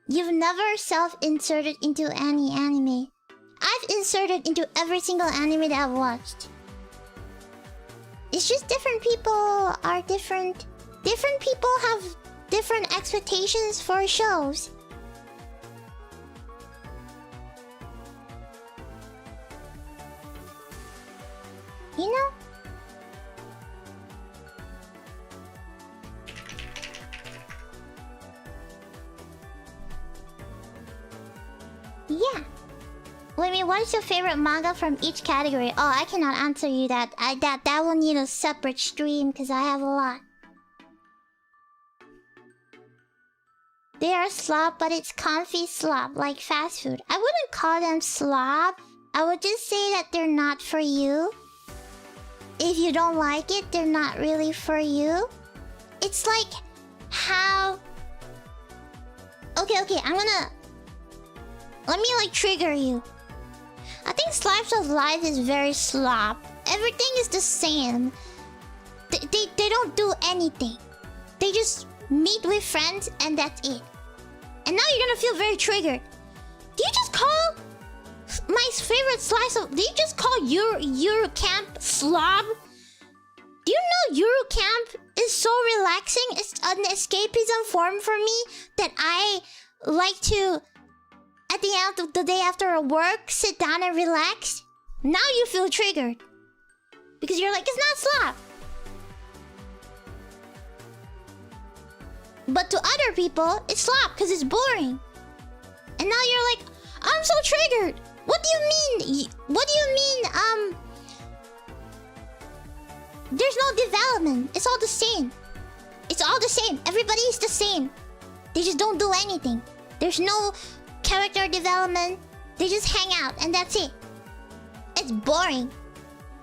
You've never self-inserted into any anime. I've inserted into every single anime that I've watched. It's just different people are different. Different people have different expectations for shows. You know? Yeah. Wait, what is your favorite manga from each category? Oh, I cannot answer you that. That will need a separate stream because I have a lot. They are slop, but it's comfy slop, like fast food. I wouldn't call them slop. I would just say that they're not for you. If you don't like it, they're not really for you. It's like how... Okay, I'm gonna... Let me like trigger you. I think Slice of Life is very slop. Everything is the same. They don't do anything. They just meet with friends and that's it. And now you're gonna feel very triggered. Do you just call my favorite slice of... Do you just call Eurocamp slob? Do you know Eurocamp is so relaxing? It's an escapism form for me that I like to... At the end of the day after work, sit down and relax. Now you feel triggered. Because you're like, it's not slop. But to other people, it's slop because it's boring. And now you're like, I'm so triggered. What do you mean? What do you mean, there's no development. It's all the same. It's all the same. Everybody is the same. They just don't do anything. There's no character development. They just hang out and that's it. It's boring.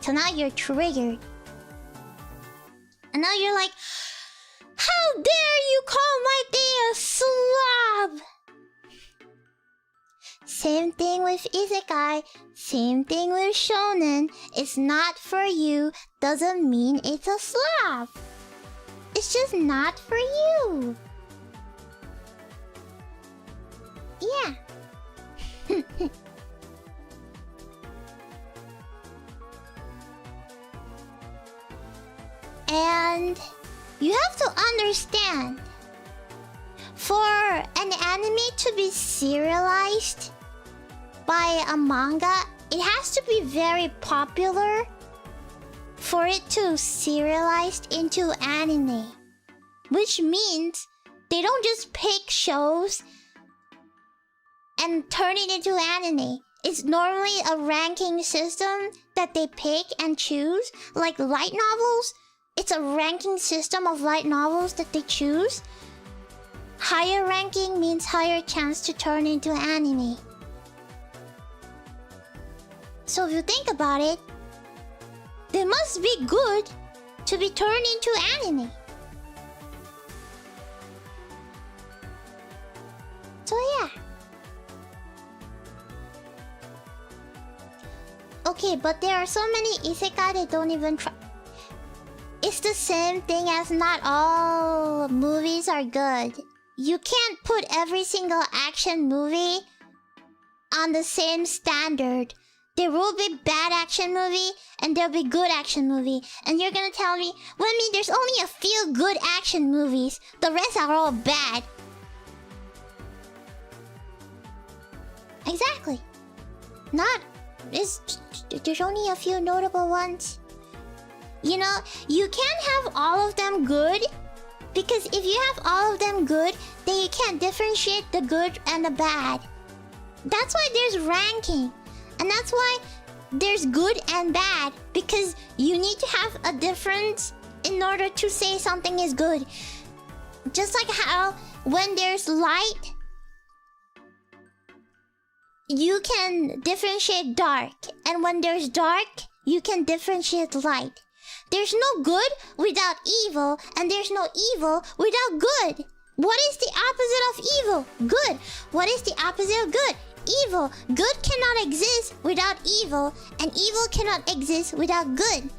So now you're triggered. And now you're like, how dare you call my thing a slob? Same thing with isekai. Same thing with shonen. It's not for you doesn't mean it's a slob. It's just not for you. Yeah. And you have to understand, for an anime to be serialized by a manga, it has to be very popular for it to serialized into anime. Which means they don't just pick shows and turn it into anime. It's normally a ranking system that they pick and choose, like light novels. It's a ranking system of light novels that they choose. Higher ranking means higher chance to turn into anime. So if you think about it, they must be good to be turned into anime. So yeah. Okay, but there are so many isekai that don't even try. It's the same thing as not all movies are good. You can't put every single action movie on the same standard. There will be bad action movie and there'll be good action movie. And you're gonna tell me, Wemmy, there's only a few good action movies. The rest are all bad. Exactly. There's only a few notable ones. You know, you can't have all of them good. Because if you have all of them good, then you can't differentiate the good and the bad. That's why there's ranking. And that's why there's good and bad. Because you need to have a difference in order to say something is good. Just like how when there's light, you can differentiate dark. And when there's dark, you can differentiate light. There's no good without evil, and there's no evil without good. What is the opposite of evil? Good. What is the opposite of good? Evil. Good cannot exist without evil, and evil cannot exist without good.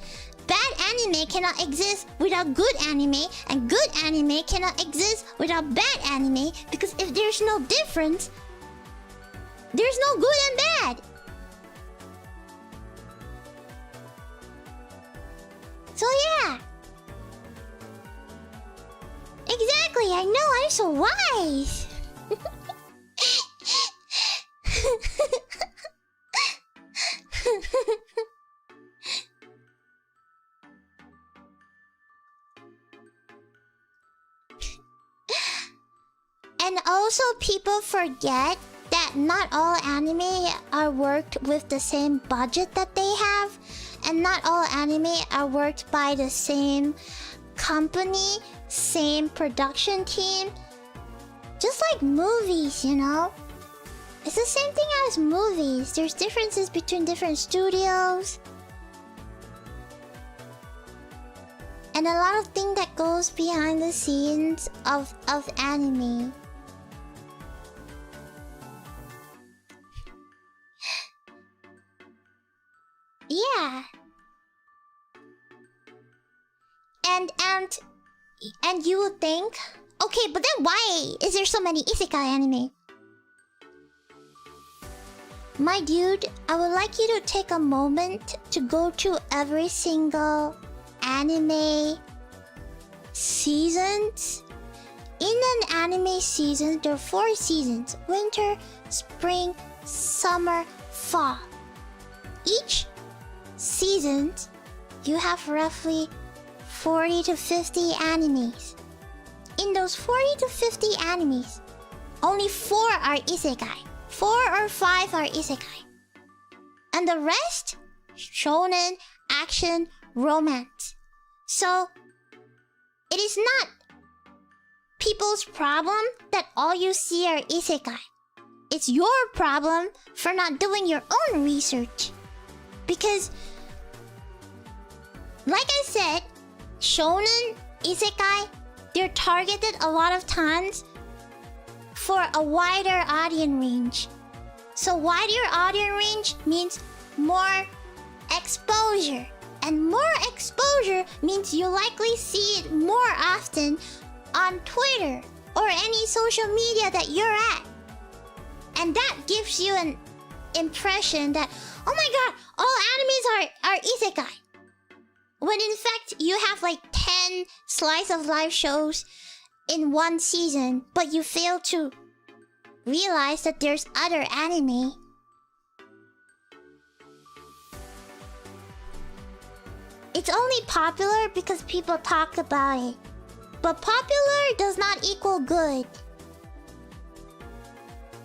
Bad anime cannot exist without good anime, and good anime cannot exist without bad anime, because if there's no difference, there's no good and bad. So yeah. Exactly, I know, I'm so wise. And also people forget that not all anime are worked with the same budget that they have. And not all anime are worked by the same company, same production team. Just like movies, you know? It's the same thing as movies. There's differences between different studios. And a lot of things that goes behind the scenes of anime. Yeah. And you would think, okay, but then why is there so many isekai anime? My dude, I would like you to take a moment to go to every single anime seasons. In an anime season, there are 4 seasons: winter, spring, summer, fall. Each season, you have roughly 40 to 50 animes. In those 40 to 50 animes, only 4 are isekai. 4 or 5 are isekai. And the rest, shonen, action, romance. So, it is not people's problem that all you see are isekai. It's your problem for not doing your own research. Because, like I said, shonen, isekai, they're targeted a lot of times for a wider audience range. So wider audience range means more exposure. And more exposure means you likely see it more often on Twitter or any social media that you're at. And that gives you an impression that, oh my god, all animes are isekai. When in fact, you have like 10 slice of life shows in one season, but you fail to realize that there's other anime. It's only popular because people talk about it. But popular does not equal good.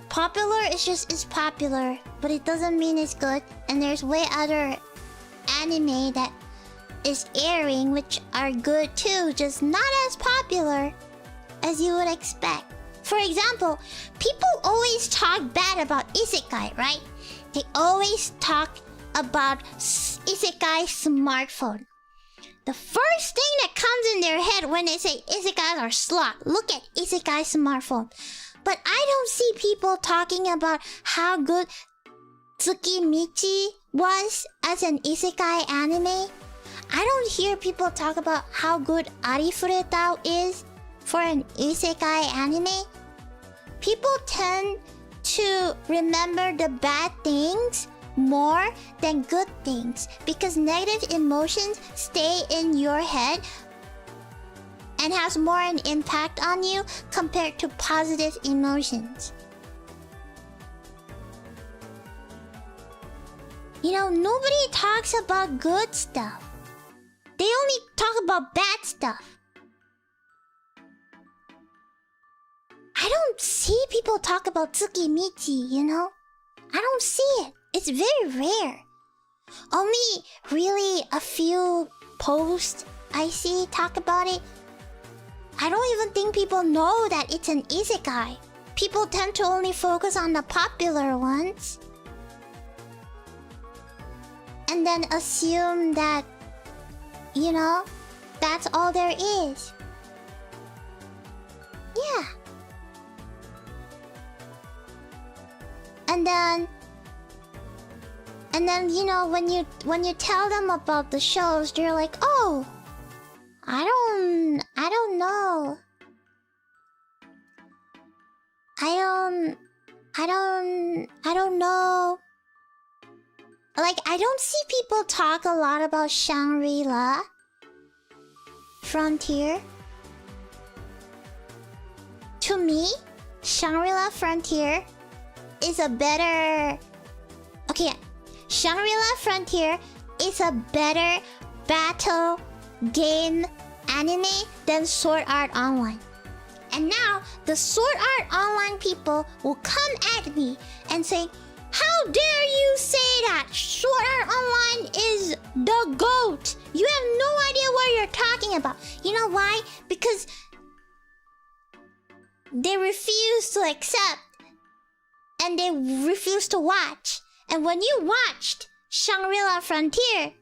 Popular is popular, but it doesn't mean it's good. And there's way other anime that is airing, which are good too, just not as popular as you would expect. For example, people always talk bad about isekai, right? They always talk about isekai smartphone. The first thing that comes in their head when they say isekais are slot, look at isekai smartphone. But I don't see people talking about how good Tsukimichi was as an isekai anime. I don't hear people talk about how good Arifureta is for an isekai anime. People tend to remember the bad things more than good things because negative emotions stay in your head and has more an impact on you compared to positive emotions. You know, nobody talks about good stuff. They only talk about bad stuff. I don't see people talk about Tsukimichi, you know? I don't see it. It's very rare. Only really a few posts I see talk about it. I don't even think people know that it's an isekai. People tend to only focus on the popular ones. And then assume that, you know, that's all there is. Yeah. And then you know, when you tell them about the shows, they're like, "Oh, I don't know. I don't know." Like, I don't see people talk a lot about Shangri-La Frontier. To me, Shangri-La Frontier is a better... Okay, Shangri-La Frontier is a better battle game anime than Sword Art Online. And now, the Sword Art Online people will come at me and say, "How dare you say that? Sword Art Online is the GOAT. You have no idea what you're talking about." You know why? Because they refuse to accept and they refuse to watch. And when you watched Shangri-La Frontier,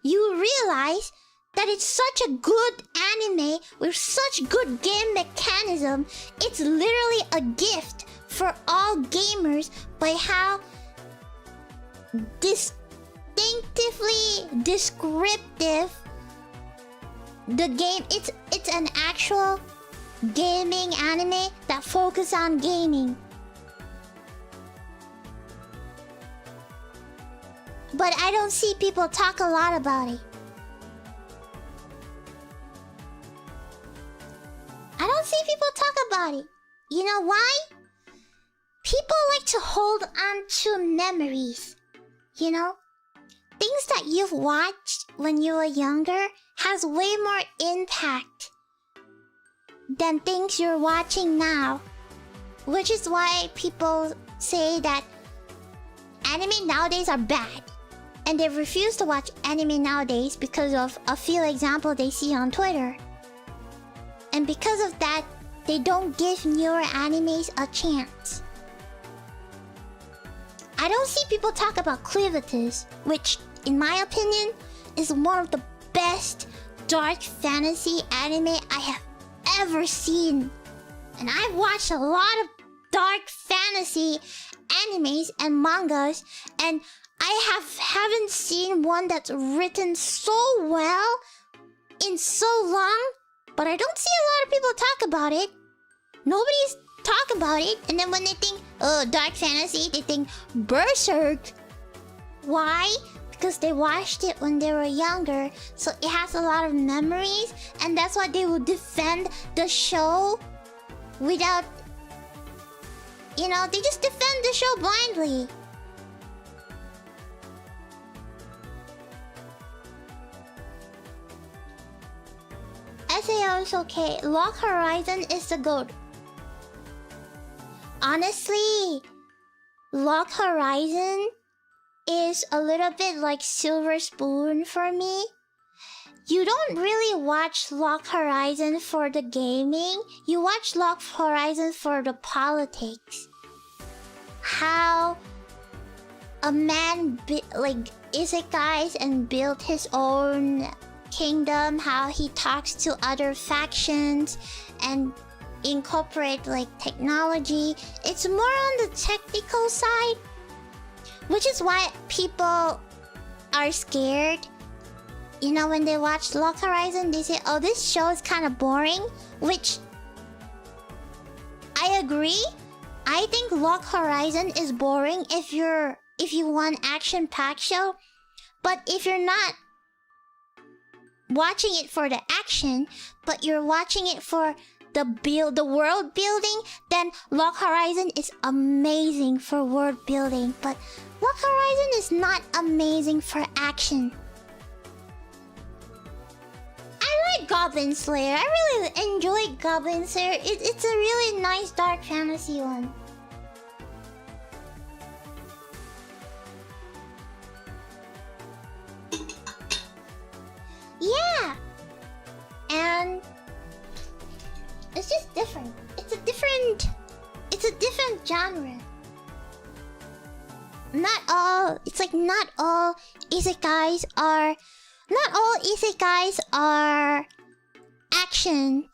you realize that it's such a good anime with such good game mechanism. It's literally a gift for all gamers by how distinctively descriptive the game. It's an actual gaming anime that focuses on gaming. But I don't see people talk a lot about it. I don't see people talk about it. You know why? People like to hold on to memories. You know? Things that you've watched when you were younger has way more impact than things you're watching now. Which is why people say that anime nowadays are bad. And they refuse to watch anime nowadays because of a few examples they see on Twitter. And because of that, they don't give newer animes a chance. I don't see people talk about Clivitus, which, in my opinion, is one of the best dark fantasy anime I have ever seen. And I've watched a lot of dark fantasy animes and mangas, and I haven't seen one that's written so well in so long, but I don't see a lot of people talk about it. Nobody's talk about it, and then when they think, oh, dark fantasy, they think Berserk. Why? Because they watched it when they were younger, so it has a lot of memories, and that's why they will defend the show without... You know, they just defend the show blindly. SAO is okay. Lock Horizon is the GOAT. Honestly, Lock Horizon is a little bit like Silver Spoon for me. you don't really watch Lock Horizon for the gaming. You watch Lock Horizon for the politics. How a man isekais and built his own kingdom, how he talks to other factions and incorporate like technology. It's more on the technical side, which is why people are scared. You know, when they watch Lock Horizon, they say, oh, this show is kind of boring, which I agree. I think Lock Horizon is boring if you want action-packed show, but if you're not watching it for the action, but you're watching it for the world building, then Lock Horizon is amazing for world building. But Lock Horizon is not amazing for action. I like Goblin Slayer. I really enjoy Goblin Slayer. It's a really nice dark fantasy one. Yeah, and it's just different. It's a different genre. Not all isekais are action.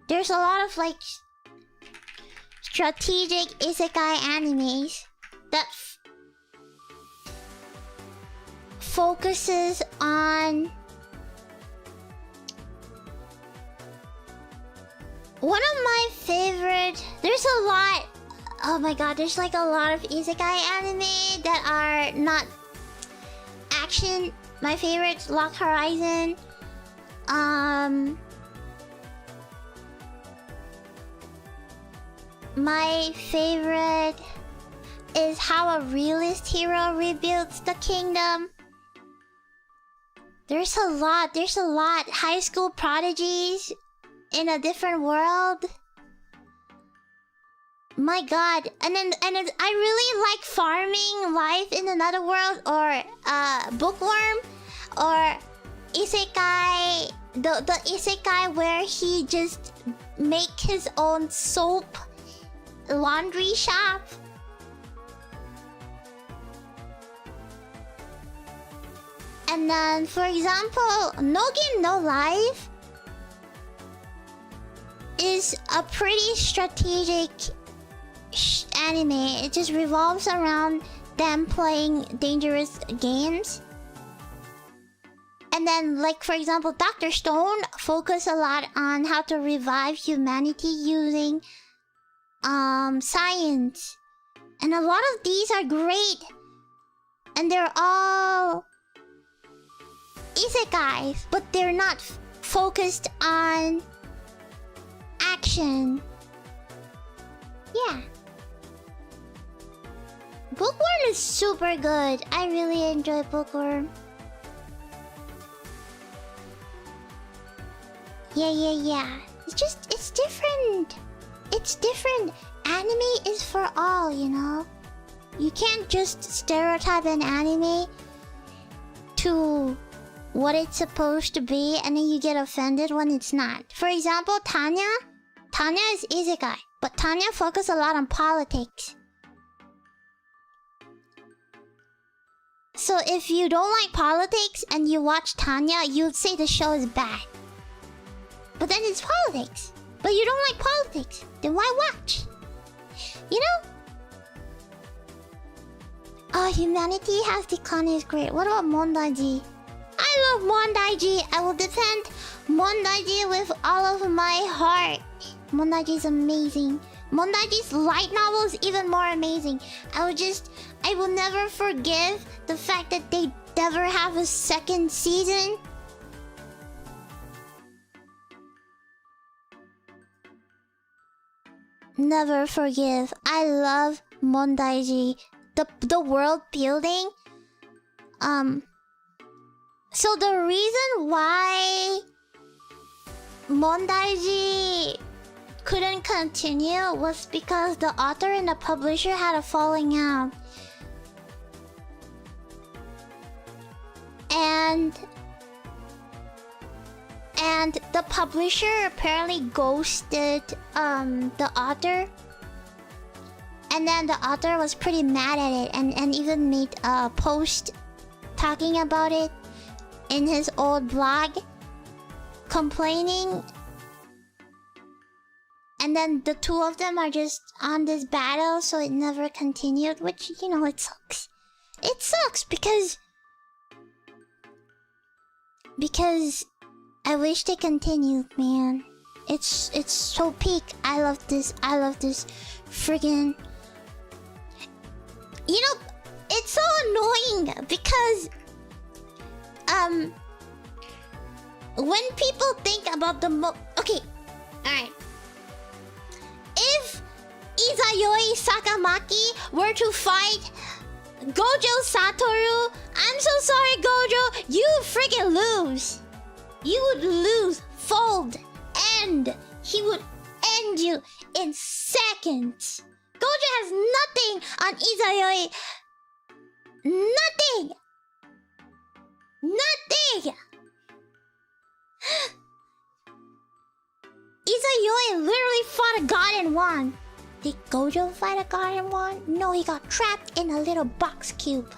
There's a lot of like strategic isekai animes that focuses on one of my favorite. There's a lot. Oh my god, there's like a lot of isekai anime that are not action. My favorite's Lock Horizon. My favorite is how a realist hero rebuilds the kingdom. There's a lot. High school prodigies in a different world. My god. And I really like farming life in another world, or bookworm, or isekai, the isekai where he just make his own soap laundry shop. And then, for example, No Game No Life is a pretty strategic anime. It just revolves around them playing dangerous games. And then, like, for example, Dr. Stone focus a lot on how to revive humanity using science. And a lot of these are great. And they're all isekais, but they're not focused on action. Yeah. Bookworm is super good. I really enjoy Bookworm. Yeah. It's different. It's different. Anime is for all, you know? You can't just stereotype an anime to what it's supposed to be and then you get offended when it's not. For example, Tanya is isekai, but Tanya focuses a lot on politics. So if you don't like politics and you watch Tanya, you'd say the show is bad. But then it's politics. But you don't like politics. Then why watch? You know? Oh, humanity has declined is great. What about Mondaiji? I love Mondaiji. I will defend Mondaiji with all of my heart. Mondaiji is amazing. Mondaiji's light novel is even more amazing. I will never forgive the fact that they never have a second season. Never forgive. I love Mondaiji. The world building. So the reason why Mondaiji couldn't continue was because the author and the publisher had a falling out. And And the publisher apparently ghosted the author. And then the author was pretty mad at it and even made a post talking about it in his old blog, complaining. And then the two of them are just on this battle, so it never continued, which, you know, it sucks. It sucks because I wish they continued, man. It's so peak. I love this friggin'... You know, it's so annoying because when people think about the okay, alright. If Izayoi Sakamaki were to fight Gojo Satoru, I'm so sorry, Gojo, you would freaking lose. You would lose, fold, end. He would end you in seconds. Gojo has nothing on Izayoi. Nothing. Nothing. Izayoi literally fought a god and won. Did Gojo fight a god and won? No, he got trapped in a little box cube.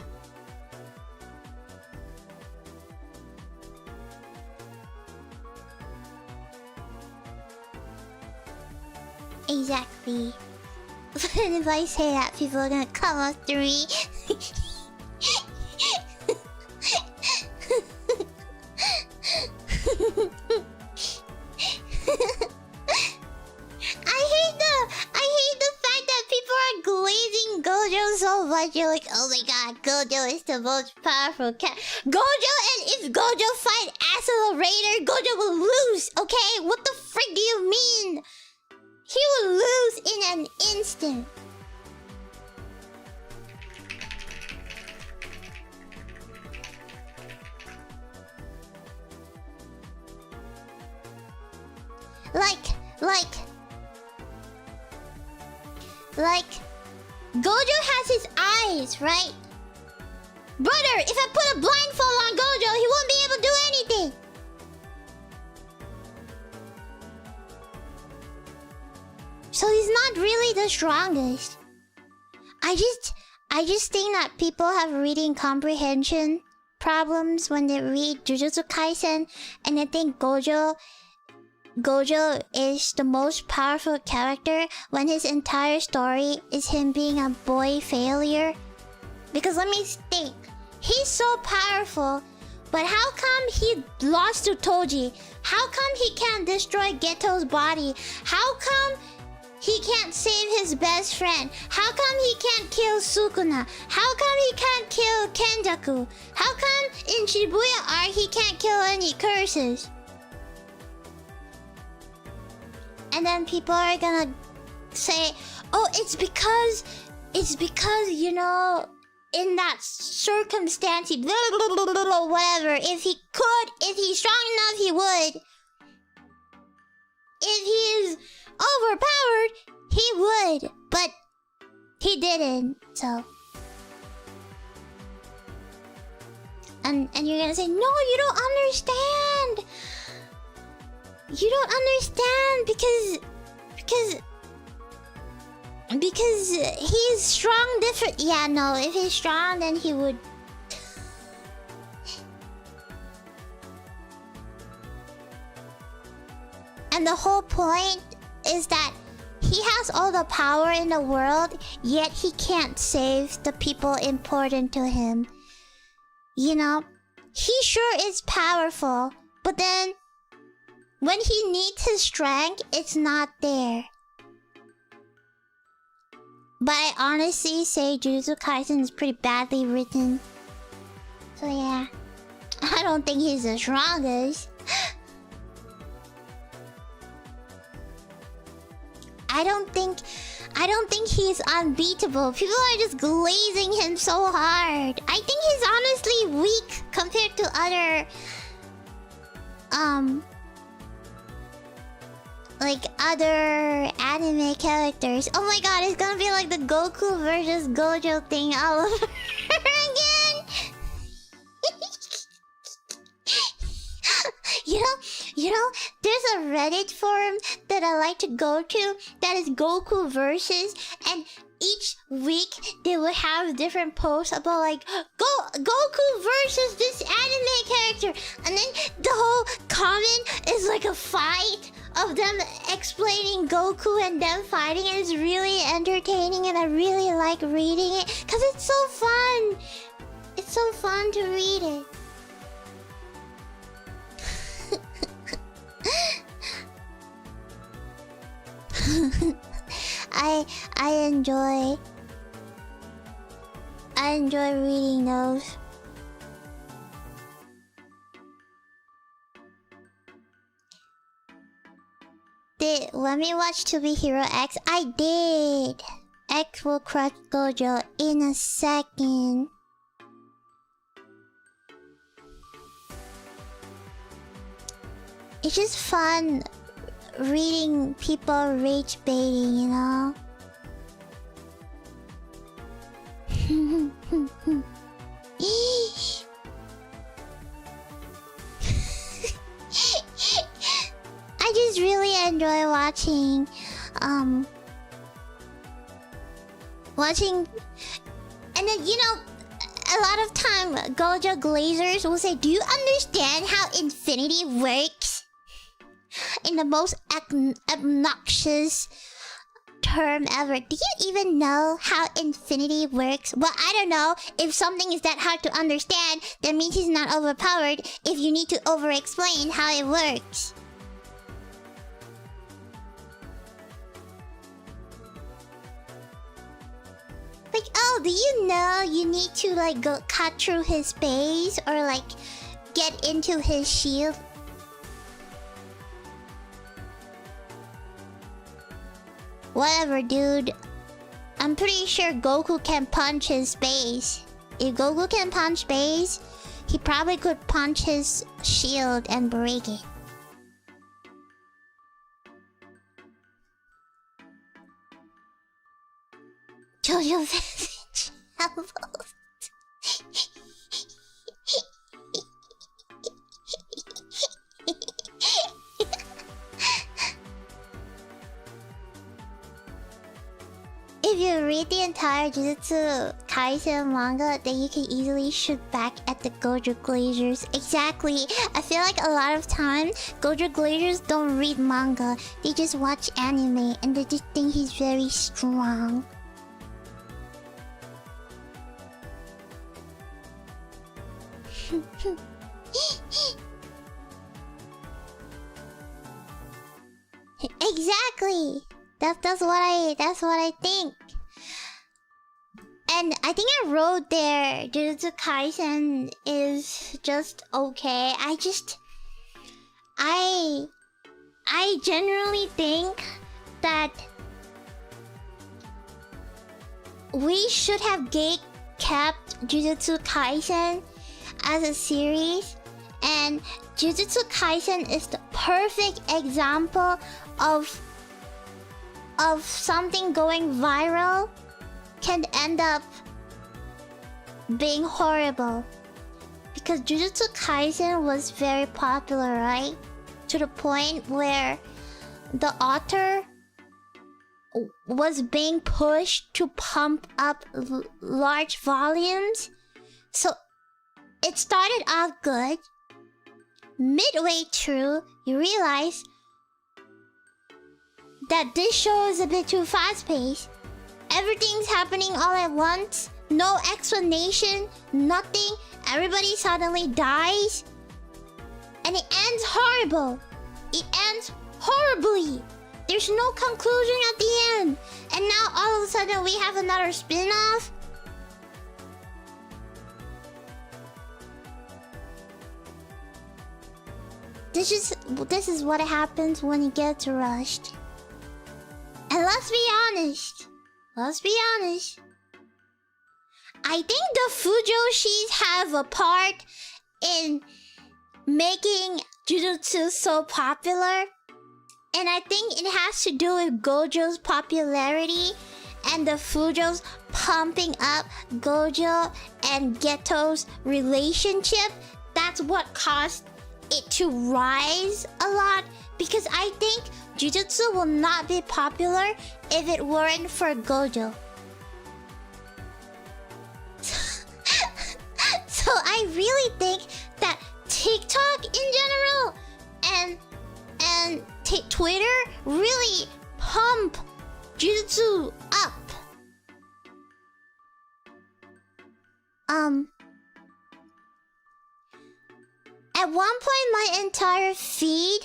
Exactly. If I say that, people are gonna come after me. I hate the fact that people are glazing Gojo so much. You're like, oh my god, Gojo is the most powerful cat. Gojo, and if Gojo fight Accelerator, Gojo will lose, okay? What the frick do you mean? He will lose in an instant. Like, Gojo has his eyes, right? Brother, if I put a blindfold on Gojo, he won't be able to do anything. So he's not really the strongest. I just think that people have reading comprehension problems when they read Jujutsu Kaisen, and I think Gojo is the most powerful character when his entire story is him being a boy failure. Because let me think, he's so powerful, but how come he lost to Toji? How come he can't destroy Geto's body? How come he can't save his best friend? How come he can't kill Sukuna? How come he can't kill Kenjaku? How come in Shibuya Arc he can't kill any curses? And then people are gonna say, oh, it's because, you know, in that circumstance, he blah, blah, blah, blah, blah, whatever. If he could, if he's strong enough, he would. If he is overpowered, he would. But he didn't, so. And you're gonna say, no, you don't understand. You don't understand because he's strong different. Yeah, no, if he's strong, then he would. And the whole point is that he has all the power in the world, yet he can't save the people important to him. You know, he sure is powerful, but then when he needs his strength, it's not there. But I honestly say Jujutsu Kaisen is pretty badly written. So yeah, I don't think he's the strongest. I don't think he's unbeatable. People are just glazing him so hard. I think he's honestly weak compared to other like other anime characters. Oh my god, it's gonna be like the Goku versus Gojo thing all over again. You You know, there's a Reddit forum that I like to go to that is Goku versus, and each week they would have different posts about like Goku versus this anime character, and then the whole comment is like a fight of them explaining Goku and them fighting, and it's really entertaining, and I really like reading it because it's so fun. It's so fun to read it. I enjoy reading those. Let me watch To Be Hero X. I did. X will crush Gojo in a second. It's just fun reading people rage baiting, you know? I just really enjoy watching and then, you know, a lot of time Gojo Glazers will say, do you understand how infinity works? In the most obnoxious term ever. Do you even know how infinity works? Well, I don't know. If something is that hard to understand, that means he's not overpowered if you need to over-explain how it works. Like, oh, do you know you need to like go cut through his base or like get into his shield? Whatever, dude. I'm pretty sure Goku can punch his base. If Goku can punch base, he probably could punch his shield and break it. Jojo Visage elbows. If you read the entire Jujutsu Kaisen manga, then you can easily shoot back at the Gojo Glazers. Exactly. I feel like a lot of times Gojo Glazers don't read manga. They just watch anime and they just think he's very strong. Exactly. That's what I think. And I think I wrote there Jujutsu Kaisen is just okay. I generally think that we should have kept Jujutsu Kaisen as a series, and Jujutsu Kaisen is the perfect example of something going viral can end up being horrible. Because Jujutsu Kaisen was very popular, right? To the point where the author was being pushed to pump up large volumes. So it started out good. Midway through, you realize that this show is a bit too fast-paced. Everything's happening all at once. No explanation, nothing. Everybody suddenly dies. And it ends horrible. It ends horribly. There's no conclusion at the end. And now all of a sudden we have another spin-off. This is what happens when it gets rushed. And let's be honest. I think the Fujoshis have a part in making Jujutsu so popular. And I think it has to do with Gojo's popularity and the Fujos pumping up Gojo and Geto's relationship. That's what caused it to rise a lot, because I think Jujutsu will not be popular if it weren't for Gojo. So I really think that TikTok in general and Twitter really pump Jujutsu up. At one point my entire feed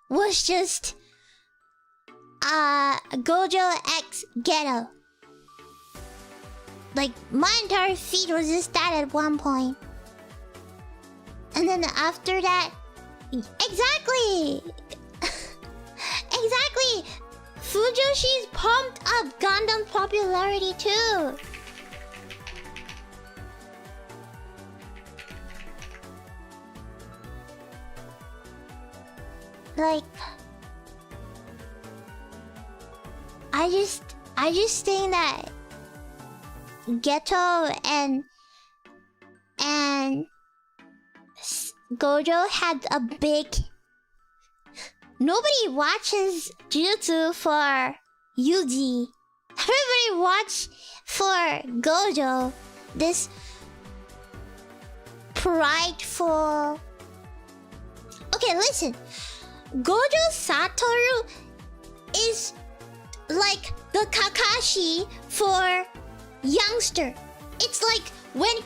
was just Gojo X Ghetto. Like, my entire feed was just that at one point. And then after that... Exactly! Exactly! Fujoshi's pumped up Gundam popularity too! Like... I just think that Ghetto and Gojo had a big... Nobody watches Jujutsu for Yuji. Everybody watch for Gojo. This prideful... Okay, listen. Gojo Satoru is like the Kakashi for youngster. It's like when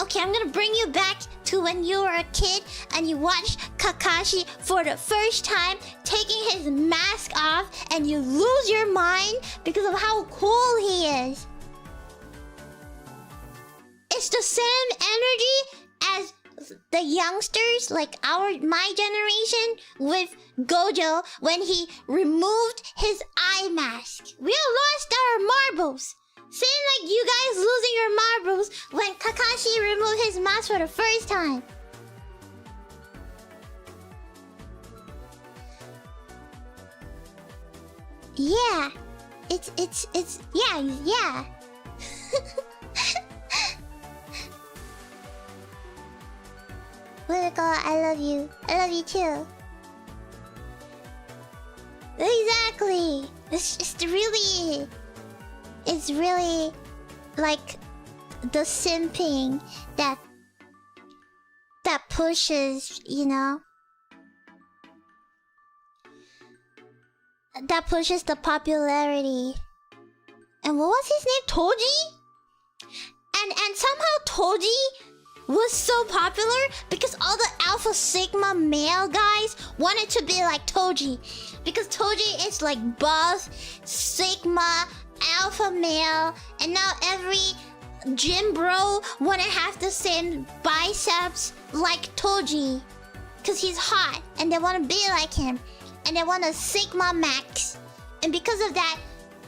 okay, I'm gonna bring you back to when you were a kid and you watched Kakashi for the first time taking his mask off and you lose your mind because of how cool he is. It's the same energy as the youngsters, like my generation, with Gojo when he removed his eye mask. We all lost our marbles. Same like you guys losing your marbles when Kakashi removed his mask for the first time. Yeah. It's yeah. Wemiko, I love you. I love you too. Exactly. It's really like the simping that pushes, you know? That pushes the popularity. And what was his name? Toji? And somehow Toji was so popular because all the Alpha Sigma male guys wanted to be like Toji. Because Toji is like buff, Sigma, Alpha male, and now every gym bro wanna have the same biceps like Toji. Cause he's hot and they wanna be like him. And they want a Sigma max. And because of that,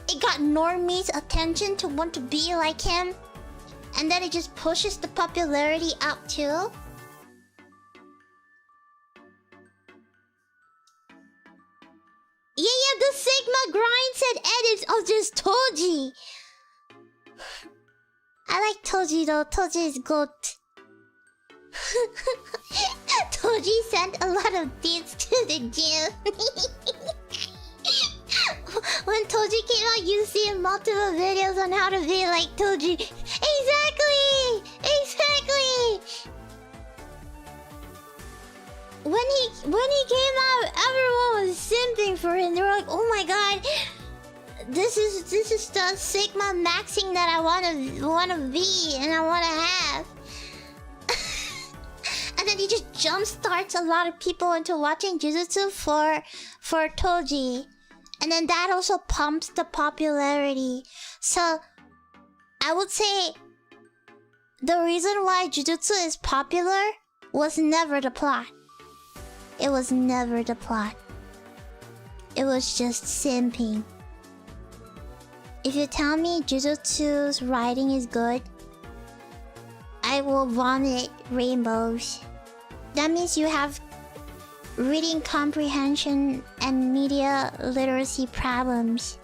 it got normies' attention to want to be like him. And then it just pushes the popularity up too. Yeah, the Sigma grinds and edits of just Toji. I like Toji though. Toji is good. Toji sent a lot of deeds to the gym. When Toji came out, you see multiple videos on how to be like Toji. Exactly! When he came out, everyone was simping for him. They were like, "Oh my god, this is the Sigma maxing that I wanna be and I wanna have." And then he just jumpstarts a lot of people into watching Jujutsu for Toji. And then that also pumps the popularity. So, I would say the reason why Jujutsu is popular was never the plot. It was never the plot. It was just simping. If you tell me Jujutsu's writing is good, I will vomit rainbows. That means you have reading comprehension and media literacy problems.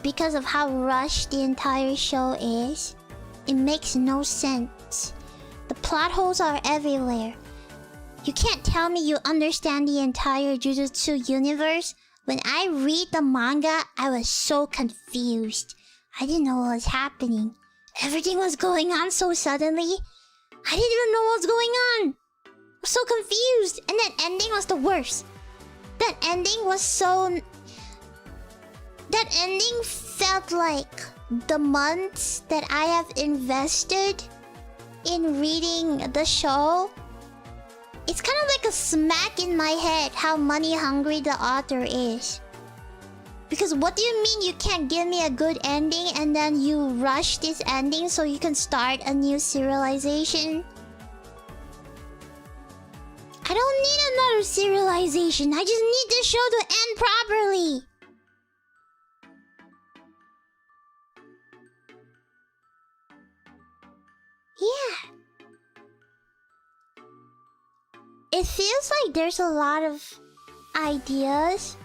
Because of how rushed the entire show is, it makes no sense. The plot holes are everywhere. You can't tell me you understand the entire Jujutsu universe. When I read the manga, I was so confused. I didn't know what was happening. Everything was going on so suddenly. I didn't even know what was going on. I was so confused. And that ending was the worst. That ending was so... That ending felt like the months that I have invested in reading the show. It's kind of like a smack in my head how money hungry the author is. Because what do you mean you can't give me a good ending and then you rush this ending so you can start a new serialization? I don't need another serialization. I just need the show to end properly. Yeah. It feels like there's a lot of ideas,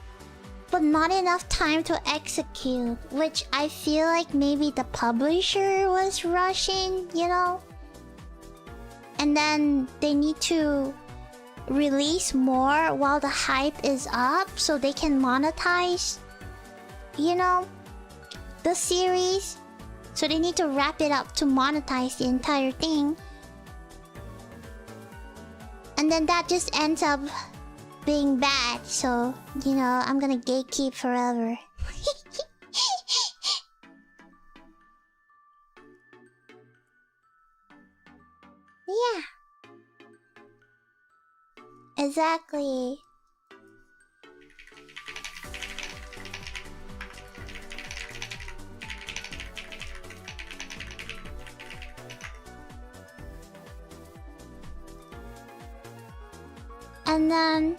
but not enough time to execute, which I feel like maybe the publisher was rushing, you know? And then they need to release more while the hype is up so they can monetize, you know, the series. So they need to wrap it up to monetize the entire thing. And then that just ends up being bad, so, you know, I'm gonna gatekeep forever. Yeah. Exactly. And then...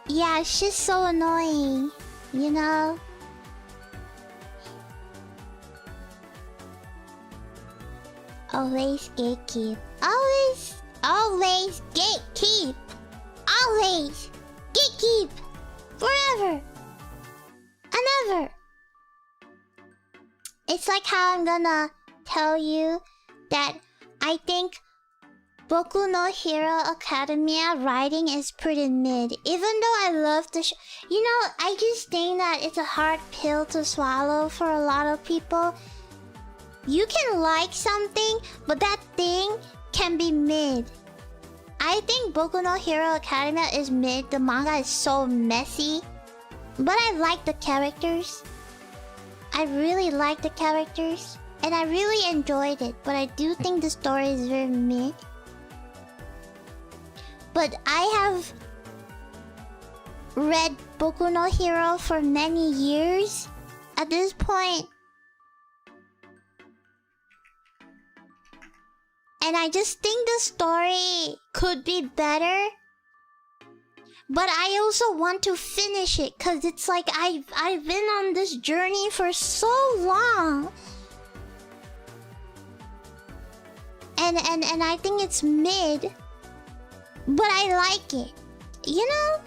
yeah, it's just so annoying, you know? Always gatekeep. Always gatekeep. Always gatekeep. Forever. And ever. It's like how I'm gonna tell you that I think Boku no Hero Academia writing is pretty mid. Even though I love the you know, I just think that it's a hard pill to swallow for a lot of people. You can like something, but that thing can be mid. I think Boku no Hero Academia is mid. The manga is so messy. But I like the characters. I really like the characters. And I really enjoyed it. But I do think the story is very mid. But I have read Boku no Hero for many years at this point. And I just think the story could be better. But I also want to finish it because it's like I've been on this journey for so long. And I think it's mid. But I like it. You know?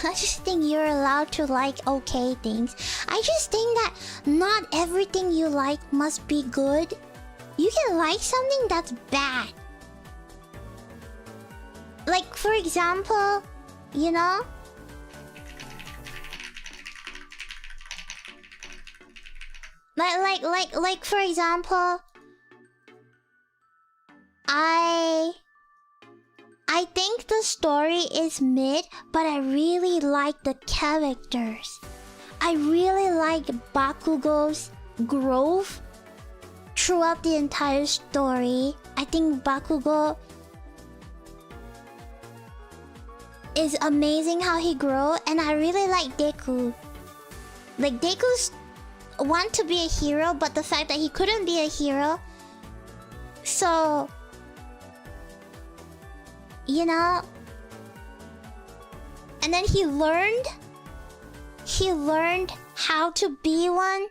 I just think you're allowed to like okay things. I just think that not everything you like must be good. You can like something that's bad. Like, for example, you know? Like for example, I think the story is mid, but I really like the characters. I really like Bakugo's growth throughout the entire story. I think Bakugo is amazing how he grows, and I really like Deku. Like, Deku's want to be a hero, but the fact that he couldn't be a hero, so... you know? And then he learned how to be one.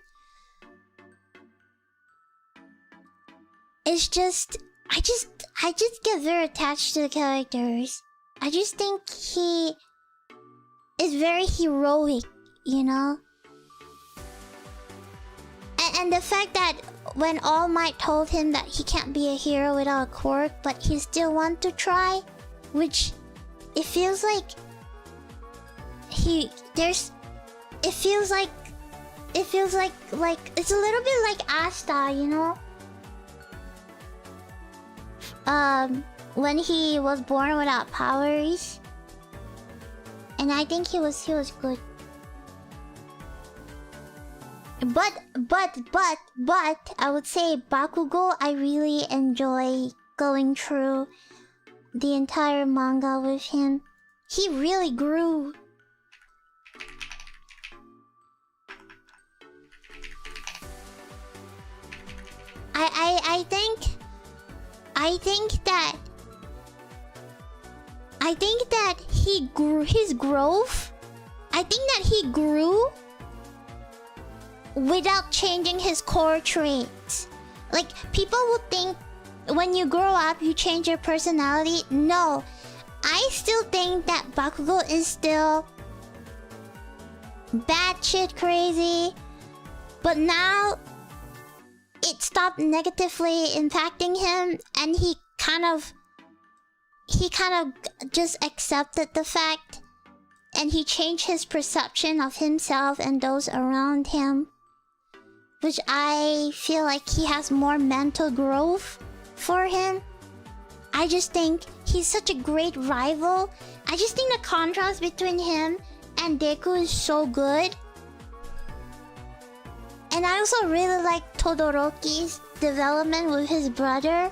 It's just... I just get very attached to the characters. I just think he is very heroic, you know? And the fact that when All Might told him that he can't be a hero without a quirk, but he still wants to try, which it feels like it feels like it's a little bit like Asta, you know? When he was born without powers. And I think he was good. But I would say Bakugo, I really enjoy going through the entire manga with him. He really grew. I think that he grew his growth. I think that he grew without changing his core traits. Like, people would think when you grow up you change your personality. No. I still think that Bakugo is still batshit crazy. But now it stopped negatively impacting him, and he kind of just accepted the fact, and he changed his perception of himself and those around him, which I feel like he has more mental growth for him. I just think he's such a great rival. I just think the contrast between him and Deku is so good. And I also really like Todoroki's development with his brother.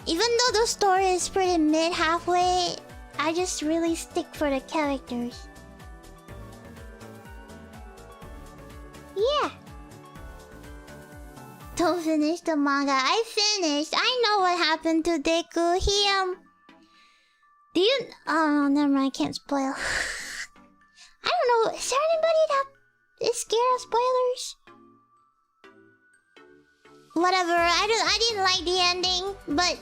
Even though the story is pretty mid-halfway, I just really stick for the characters. Yeah. Don't finish the manga. I finished. I know what happened to Deku. Do you... Oh, never mind. I can't spoil. I don't know. Is there anybody that is scared of spoilers? Whatever. I didn't like the ending, but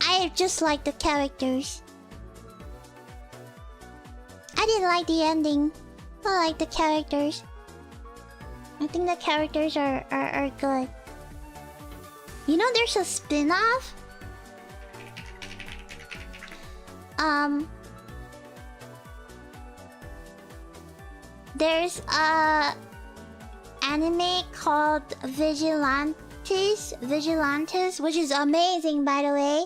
I just like the characters. I didn't like the ending. I like the characters. I think the characters are good. You know, there's a spin-off. There's a anime called Vigilantes, which is amazing, by the way.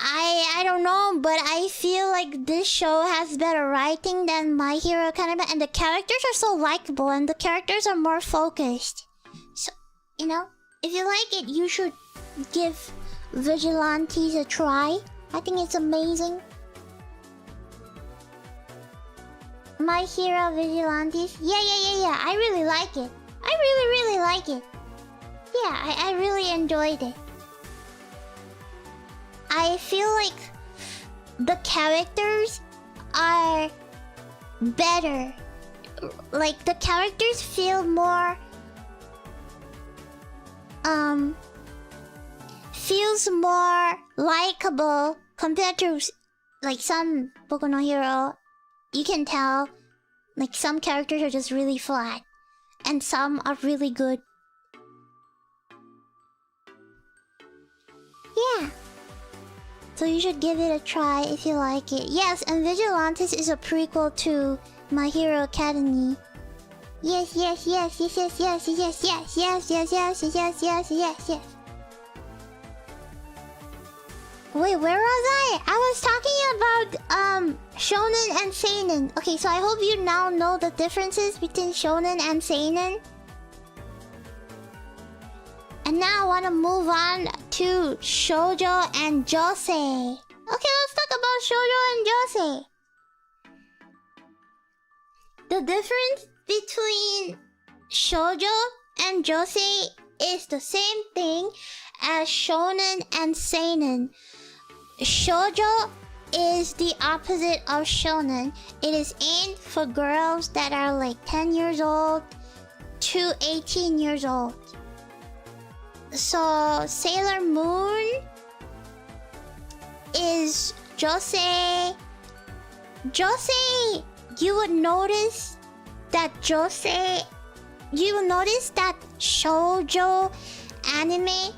I don't know, but I feel like this show has better writing than My Hero Academia, and the characters are so likable, and the characters are more focused. So, you know, if you like it, you should give Vigilantes a try. I think it's amazing. My Hero Vigilantes. Yeah. I really like it. I really like it. Yeah, I really enjoyed it. I feel like the characters are better. Like, the characters feel more... feels more likable compared to, like, some Boku no Hero. You can tell, like, some characters are just really flat, and some are really good. Yeah. So you should give it a try if you like it. Yes, and Vigilantes is a prequel to My Hero Academy. Yes. Wait, where was I? I was talking about shonen and seinen. Okay, so I hope you now know the differences between shonen and seinen. And now I want to move on to shoujo and josei. Okay, let's talk about shoujo and josei. The difference between shoujo and josei is the same thing as shonen and seinen. Shoujo is the opposite of shonen. It is aimed for girls that are like 10 years old to 18 years old. So Sailor Moon is josei. Josei, you would notice that josei you notice that shoujo anime,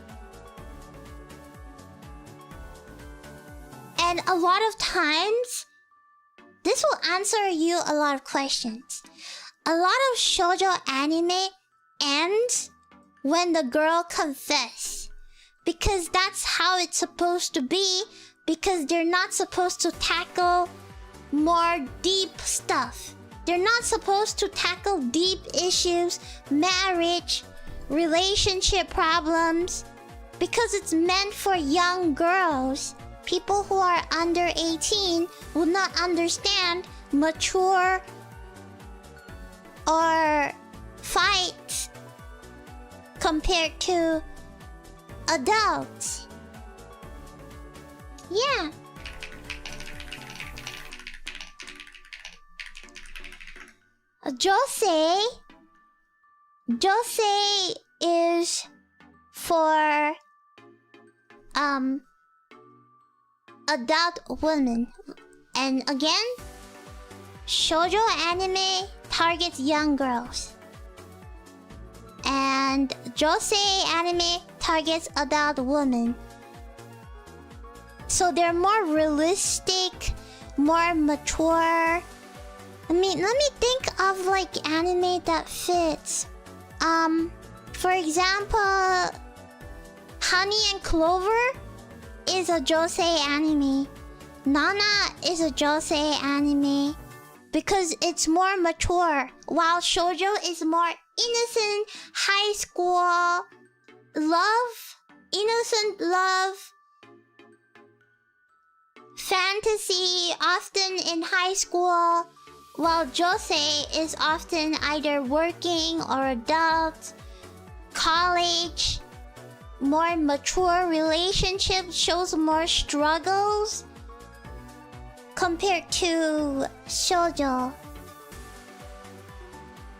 and a lot of times this will answer you a lot of questions. A lot of shoujo anime ends when the girl confesses, because that's how it's supposed to be, because they're not supposed to tackle more deep stuff. They're not supposed to tackle deep issues, marriage, relationship problems, because it's meant for young girls. People who are under 18 will not understand mature or fights compared to adults. Yeah. Josei is for adult women. And again, shoujo anime targets young girls. And josei anime targets adult women. So they're more realistic, more mature. Let me think of like anime that fits. For example, Honey and Clover is a josei anime. Nana is a josei anime because it's more mature, while shoujo is more innocent, high school love, innocent love, fantasy, often in high school, while josei is often either working or adult, college, more mature relationship, shows more struggles compared to shoujo.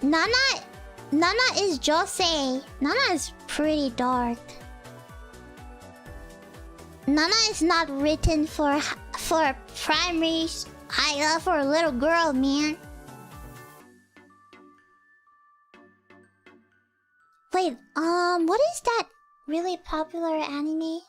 Nana is josei. Nana is pretty dark. Nana is not written for primary for a little girl, man. Wait, what is that really popular anime?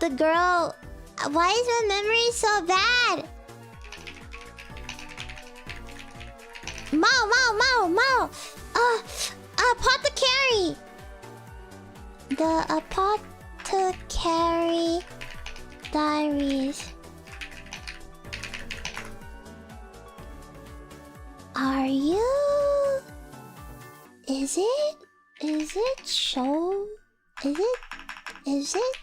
The girl. Why is my memory so bad? Mao. Apothecary. The Apothecary Diaries. Are you? Is it show? Is it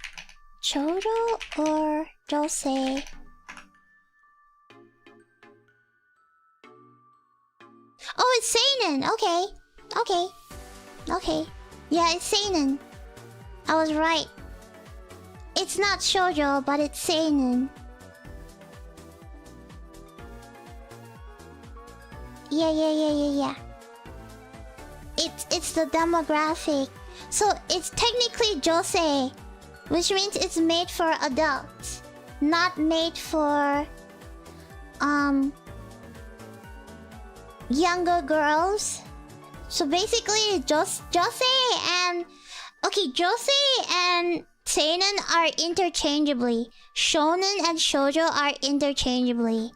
shoujo or josei? Oh, it's seinen. Okay. Yeah, it's seinen. I was right. It's not shoujo, but it's seinen. Yeah. It's the demographic. So it's technically josei, which means it's made for adults, not made for younger girls. So basically, josei and seinen are interchangeably. Shonen and shoujo are interchangeably.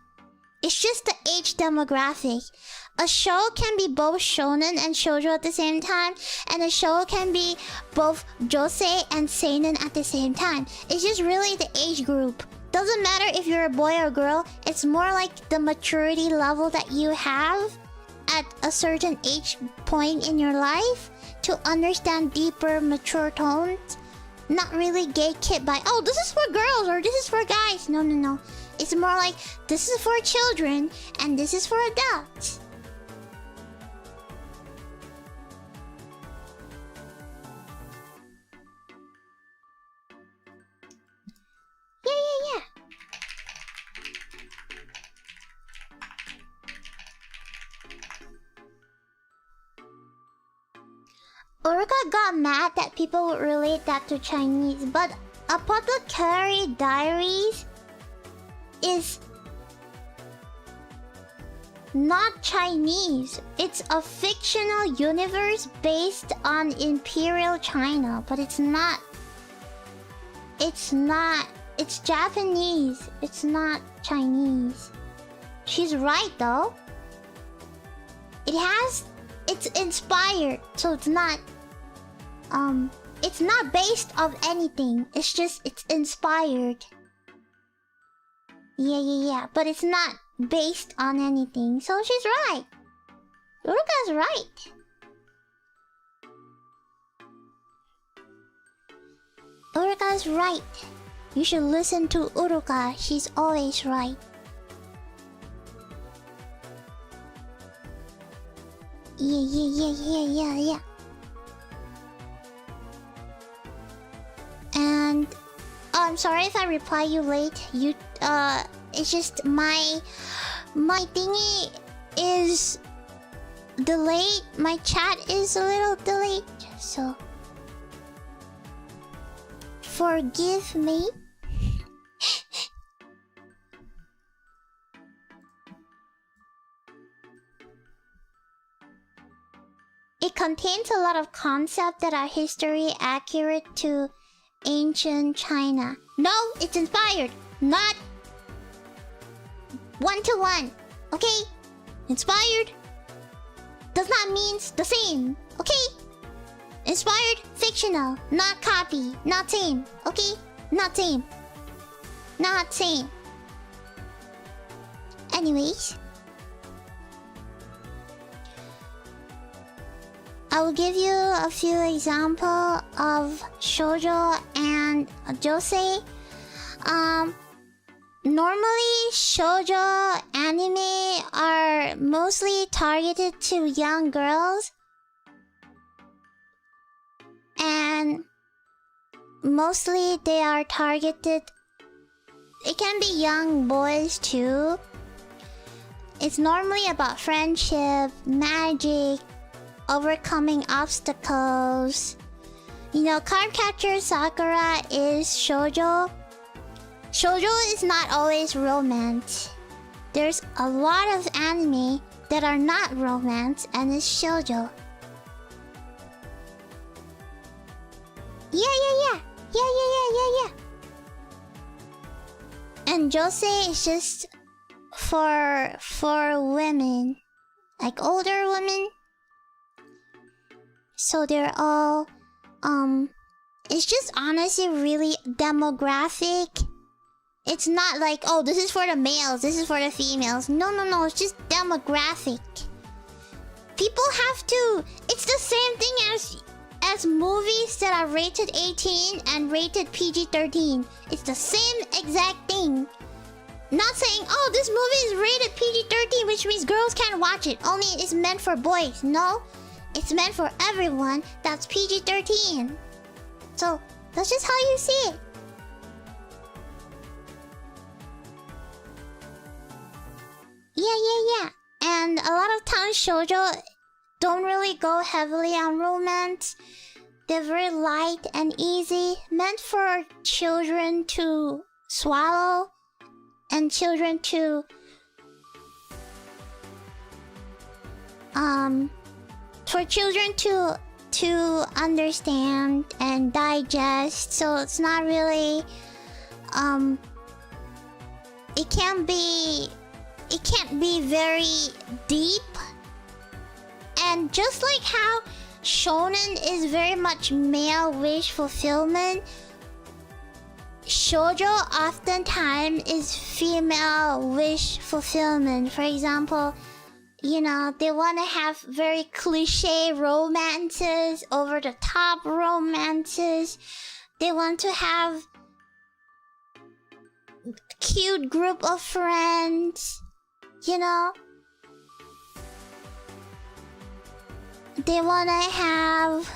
It's just the age demographic. A show can be both shonen and shoujo at the same time, and a show can be both josei and seinen at the same time. It's just really the age group. Doesn't matter if you're a boy or girl, it's more like the maturity level that you have at a certain age point in your life to understand deeper, mature tones. Not really gatekept by, oh, this is for girls or this is for guys. No. It's more like, this is for children and this is for adults. Yeah. Uruka got mad that people would relate that to Chinese, but Apothecary Diaries is not Chinese. It's a fictional universe based on Imperial China, but it's not. It's not. It's Japanese. It's not Chinese. She's right though. It's inspired, so it's not. It's not based off anything. It's inspired. Yeah. But it's not based on anything. So she's right. Uruka's right. Uruka's right. You should listen to Uruka. She's always right. Yeah. And I'm sorry if I reply you late. It's just my thingy is delayed. My chat is a little delayed, so forgive me. It contains a lot of concepts that are history accurate to ancient China. No, it's inspired, not one-to-one. Okay? Inspired does not mean the same. Okay? Inspired, fictional, not copy, not same. Okay? Not same. Not same. Anyways, I will give you a few examples of shoujo and josei. Normally, shoujo anime are mostly targeted to young girls. And mostly they are targeted... It can be young boys too. It's normally about friendship, magic, overcoming obstacles. You know, Cardcaptor Sakura is shoujo. Shoujo is not always romance. There's a lot of anime that are not romance and is shoujo. Yeah. And josei is just for women, like older women. So they're all it's just honestly really demographic. It's not like, oh, this is for the males, this is for the females. No, it's just demographic. People have to... It's the same thing as movies that are rated 18 and rated PG-13. It's the same exact thing. Not saying, oh, this movie is rated PG-13, which means girls can't watch it. Only it's meant for boys. No, it's meant for everyone. That's PG-13. So, that's just how you see it. Yeah. And a lot of times shoujo don't really go heavily on romance. They're very light and easy, meant for children to swallow and children to understand and digest. So it's not really it can't be very deep. And just like how shonen is very much male wish fulfillment, shoujo oftentimes is female wish fulfillment. For example, you know, they want to have very cliche romances, over the top romances. They want to have cute group of friends, you know. They want to have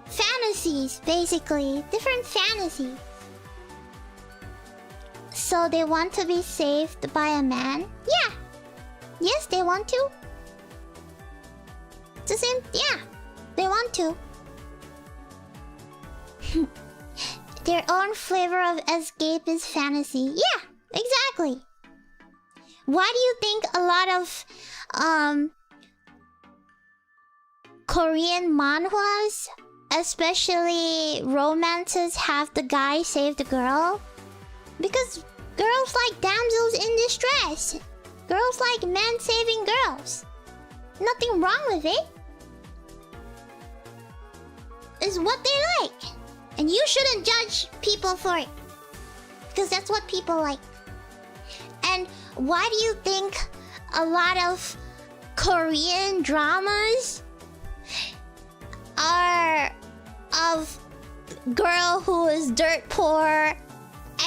fantasies, basically different fantasies. So they want to be saved by a man? Yeah. Yes, they want to. It's the same. Yeah, they want to. Their own flavor of escape is fantasy. Yeah, exactly. Why do you think a lot of Korean manhwas, especially romances, have the guy save the girl? Because girls like damsels in distress. Girls like men saving girls. Nothing wrong with it. It's what they like. And you shouldn't judge people for it. Because that's what people like. And why do you think a lot of Korean dramas are of girl who is dirt poor,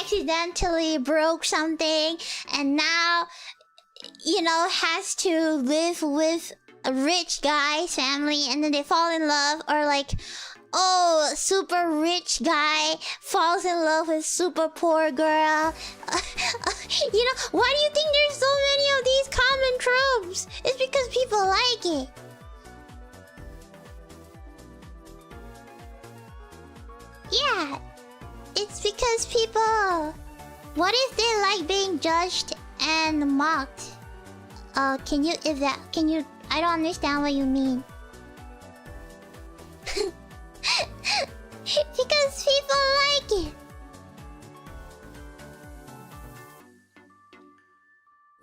accidentally broke something, and now, you know, has to live with a rich guy's family, and then they fall in love? Or like, oh, super rich guy falls in love with super poor girl. You know, why do you think there's so many of these common tropes? It's because people like it. Yeah, it's because people... What if they like being judged and mocked? Can you... I don't understand what you mean. Because people like it.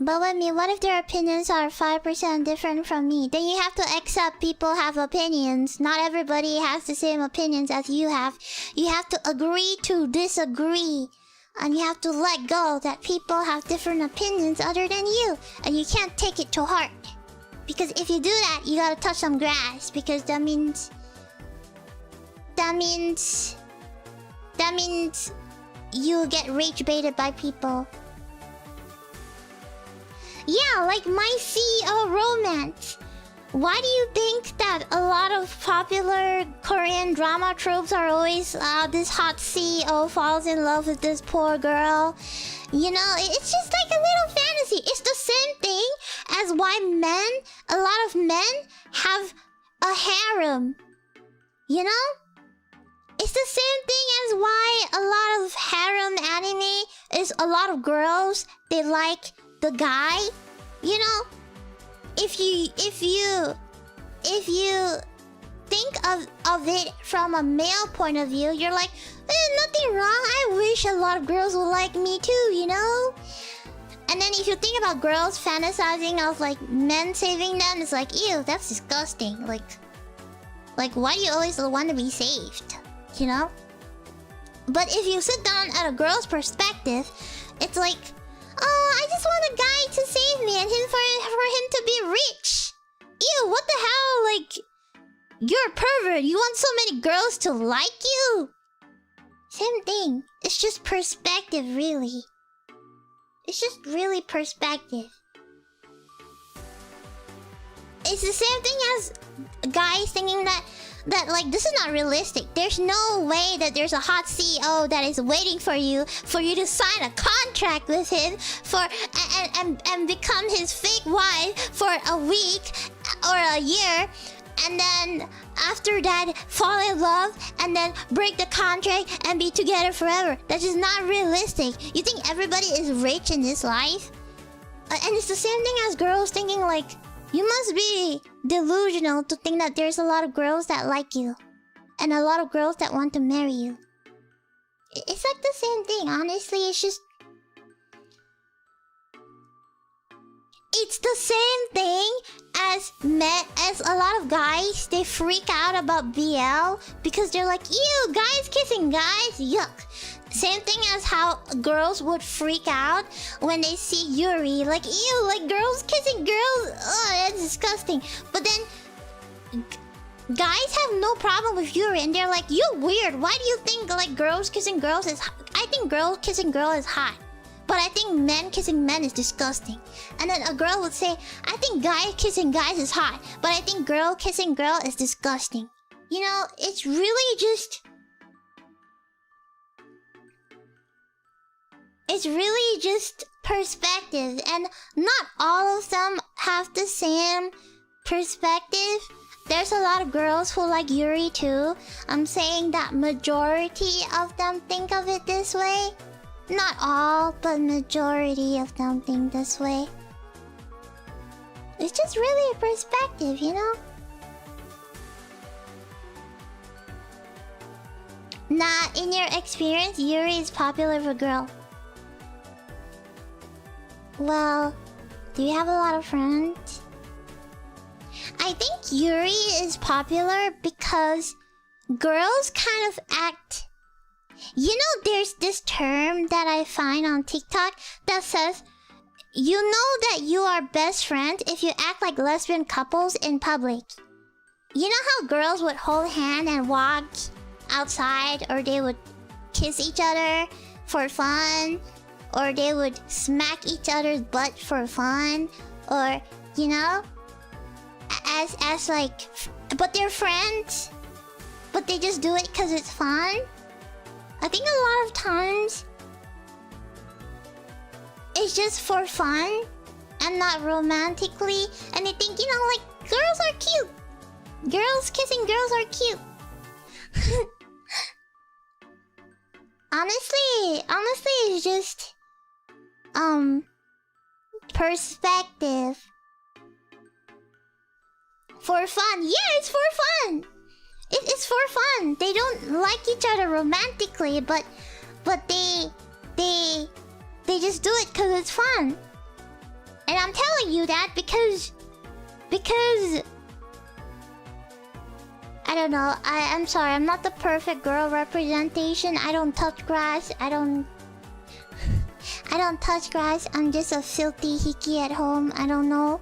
But with me, what if their opinions are 5% different from me? Then you have to accept people have opinions. Not everybody has the same opinions as you have. You have to agree to disagree. And you have to let go that people have different opinions other than you. And you can't take it to heart. Because if you do that, you gotta touch some grass. Because that means you get rage baited by people. Yeah, like my CEO romance. Why do you think that a lot of popular Korean drama tropes are always this hot CEO falls in love with this poor girl? You know, it's just like a little fantasy. It's the same thing as why a lot of men have a harem. You know? It's the same thing as why a lot of harem anime is a lot of girls, they like the guy. You know? If you think of it from a male point of view, you're like, nothing wrong. I wish a lot of girls would like me too, you know? And then if you think about girls fantasizing of like men saving them, it's like, ew, that's disgusting. Like why do you always want to be saved? You know? But if you sit down at a girl's perspective, it's like, oh, I just want a guy to save me and for him to be rich. Ew, what the hell? Like, you're a pervert. You want so many girls to like you? Same thing. It's just perspective, really. It's just really perspective. It's the same thing as guys thinking that like this is not realistic. There's no way that there's a hot CEO that is waiting for you to sign a contract with him and become his fake wife for a week or a year, and then after that fall in love and then break the contract and be together forever. That's just not realistic. You think everybody is rich in this life? And it's the same thing as girls thinking like, you must be delusional to think that there's a lot of girls that like you. And a lot of girls that want to marry you. It's like the same thing, honestly. It's just... It's the same thing as a lot of guys, they freak out about BL because they're like, ew, guys kissing guys, yuck. Same thing as how girls would freak out when they see Yuri, like, ew, like girls kissing girls, oh, that's disgusting. But then guys have no problem with Yuri and they're like, you're weird, why do you think like girls kissing girls is... I think girls kissing girl is hot. But I think men kissing men is disgusting. And then a girl would say, I think guy kissing guys is hot. But I think girl kissing girl is disgusting. You know, it's really just... it's really just perspective, and not all of them have the same perspective. There's a lot of girls who like Yuri too. I'm saying that majority of them think of it this way. Not all, but majority of them think this way. It's just really a perspective, you know? Nah, in your experience, Yuri is popular for girl. Well, do you have a lot of friends? I think Yuri is popular because girls kind of act... You know, there's this term that I find on TikTok that says, you know that you are best friends if you act like lesbian couples in public. You know how girls would hold hand and walk outside, or they would kiss each other for fun, or they would smack each other's butt for fun, or, you know, as like, but they're friends, but they just do it because it's fun. I think a lot of times it's just for fun and not romantically, and they think, you know, like, girls are cute. Girls kissing girls are cute. Honestly, it's just perspective. For fun. Yeah, it's for fun. It's for fun. They don't like each other romantically, but they just do it because it's fun. And I'm telling you that because I don't know. I'm sorry. I'm not the perfect girl representation. I don't touch grass. I don't touch grass. I'm just a filthy hickey at home. I don't know.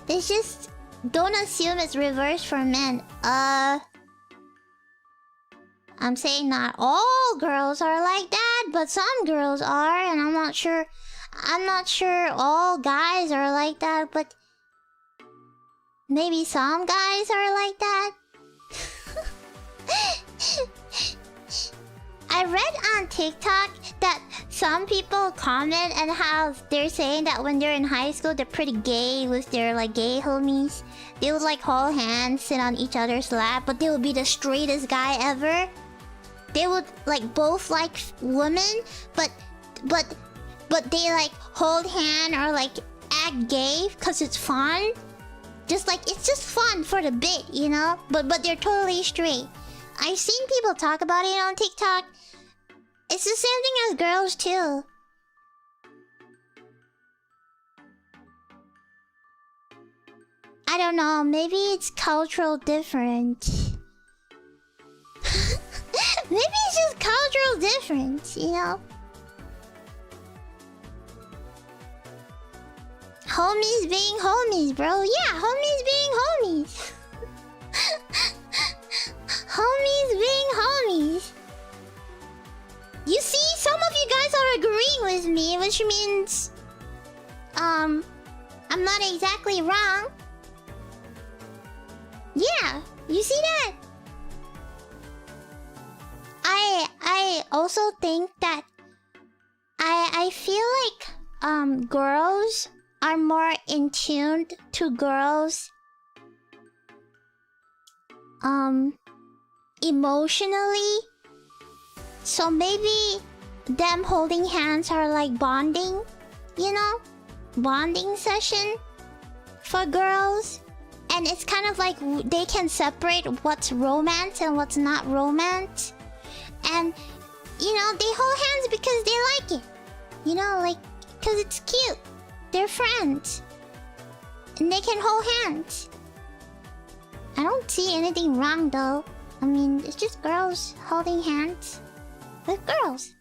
It's just, don't assume it's reversed for men. I'm saying not all girls are like that, but some girls are, and I'm not sure all guys are like that, but maybe some guys are like that. I read on TikTok that some people comment and how they're saying that when they're in high school, they're pretty gay with their like gay homies. They would like hold hands, sit on each other's lap, but they would be the straightest guy ever. They would like both like women, but they like hold hand or like act gay because it's fun. Just like, it's just fun for the bit, you know? But they're totally straight. I've seen people talk about it on TikTok. It's the same thing as girls too. I don't know, maybe it's cultural difference. Maybe it's just cultural difference, you know? Homies being homies, bro. Yeah, homies being homies. Homies being homies. You see, some of you guys are agreeing with me, which means I'm not exactly wrong. Yeah, you see that? I also think that I feel like girls are more in tune to girls emotionally. So maybe them holding hands are like bonding, you know? Bonding session for girls. And it's kind of like they can separate what's romance and what's not romance. And, you know, they hold hands because they like it. You know, like, because it's cute. They're friends. And they can hold hands. I don't see anything wrong though. I mean, it's just girls holding hands with girls.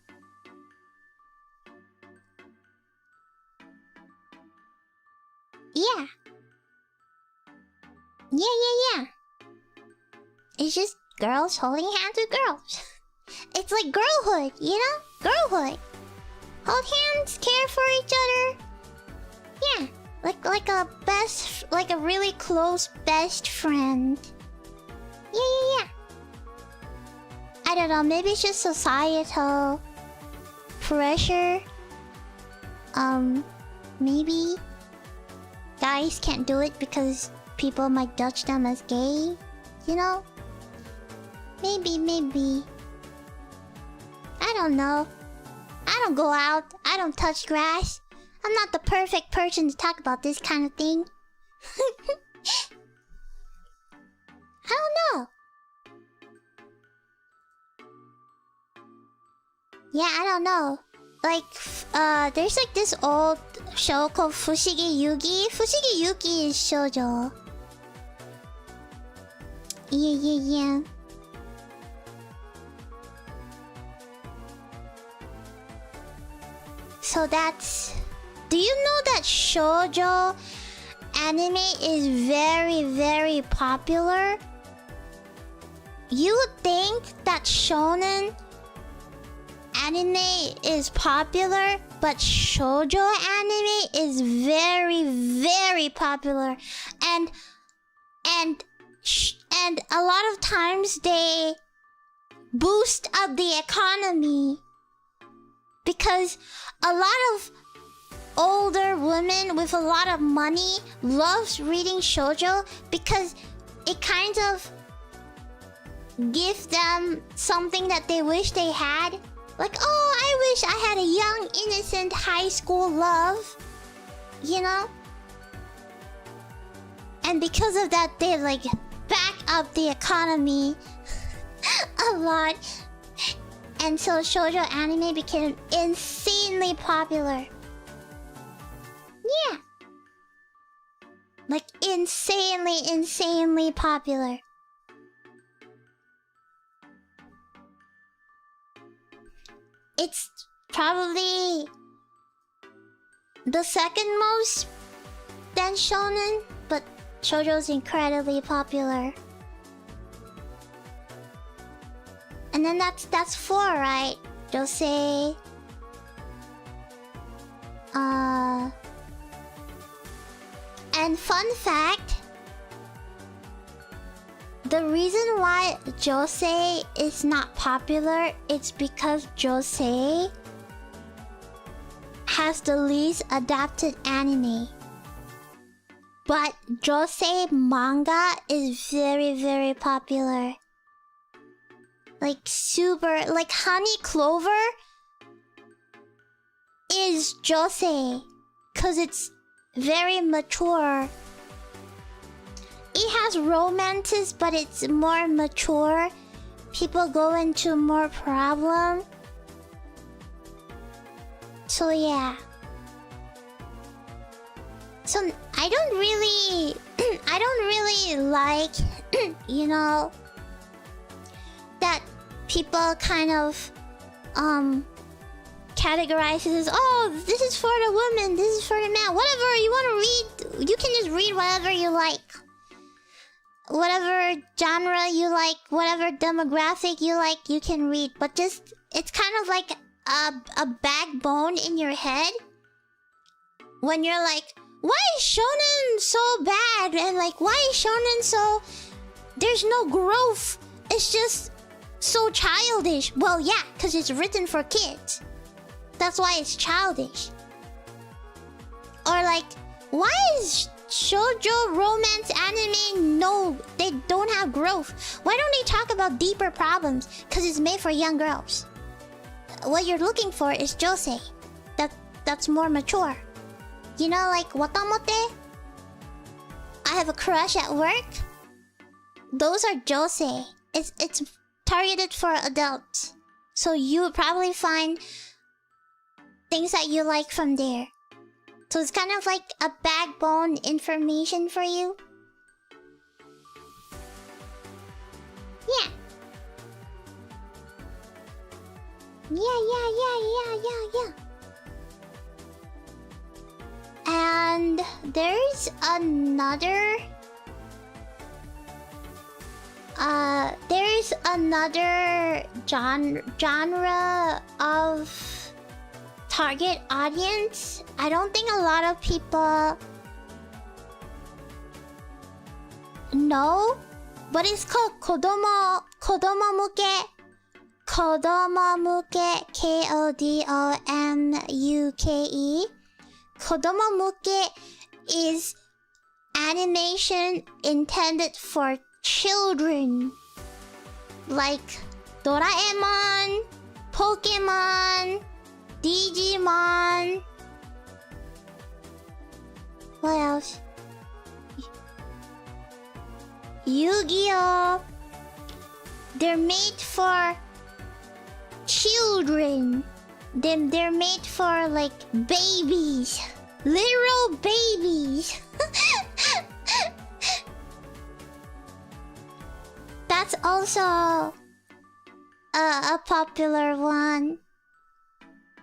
Yeah. Yeah. It's just girls holding hands with girls. It's like girlhood, you know? Girlhood. Hold hands, care for each other. Yeah. Like a really close best friend. Yeah. I don't know, maybe it's just societal pressure. Maybe guys can't do it because people might judge them as gay, you know? Maybe. I don't know. I don't go out. I don't touch grass. I'm not the perfect person to talk about this kind of thing. I don't know. Yeah, I don't know. Like, there's like this old show called Fushigi Yugi. Fushigi Yugi is shoujo. Yeah. So that's... Do you know that shoujo anime is very, very popular? You would think that shonen anime is popular, but shoujo anime is very, very popular. And a lot of times they boost up the economy because a lot of older women with a lot of money loves reading shoujo because it kind of gives them something that they wish they had. Like, oh, I wish I had a young, innocent high school love. You know? And because of that, they like back up the economy a lot. And so shoujo anime became insanely popular. Yeah. Like insanely popular. It's probably the second most than shonen, but shoujo's incredibly popular. And then that's 4, right? Josei. And fun fact, the reason why Josei is not popular is because Josei has the least adapted anime. But Josei manga is very, very popular. Like super, like Honey Clover is Josei, cause it's very mature. It has romances, but it's more mature. People go into more problem. So yeah. So I don't really like, you know, that people kind of categorize it as, oh, this is for the woman, this is for the man. Whatever you want to read, you can just read whatever you like. Whatever genre you like, whatever demographic you like, you can read. But just, it's kind of like a backbone in your head. When you're like, why is shonen so bad? And like, why is shonen so... There's no growth. It's just so childish. Well, yeah, because it's written for kids. That's why it's childish. Or like, why is shoujo romance anime, no, they don't have growth? Why don't they talk about deeper problems? Because it's made for young girls. What you're looking for is josei. That's more mature. You know, like watamote? I have a crush at work. Those are josei. It's targeted for adults. So you would probably find things that you like from there. So it's kind of like a backbone information for you. Yeah. Yeah. And there's another genre of target audience. I don't think a lot of people know, but it's called kodomo muke Kodomomuke, Kodomuke. Kodomomuke is animation intended for children. Like Doraemon, Pokemon, Digimon. What else? Yu-Gi-Oh! They're made for children. They're made for like babies. Literal babies. That's also a popular one.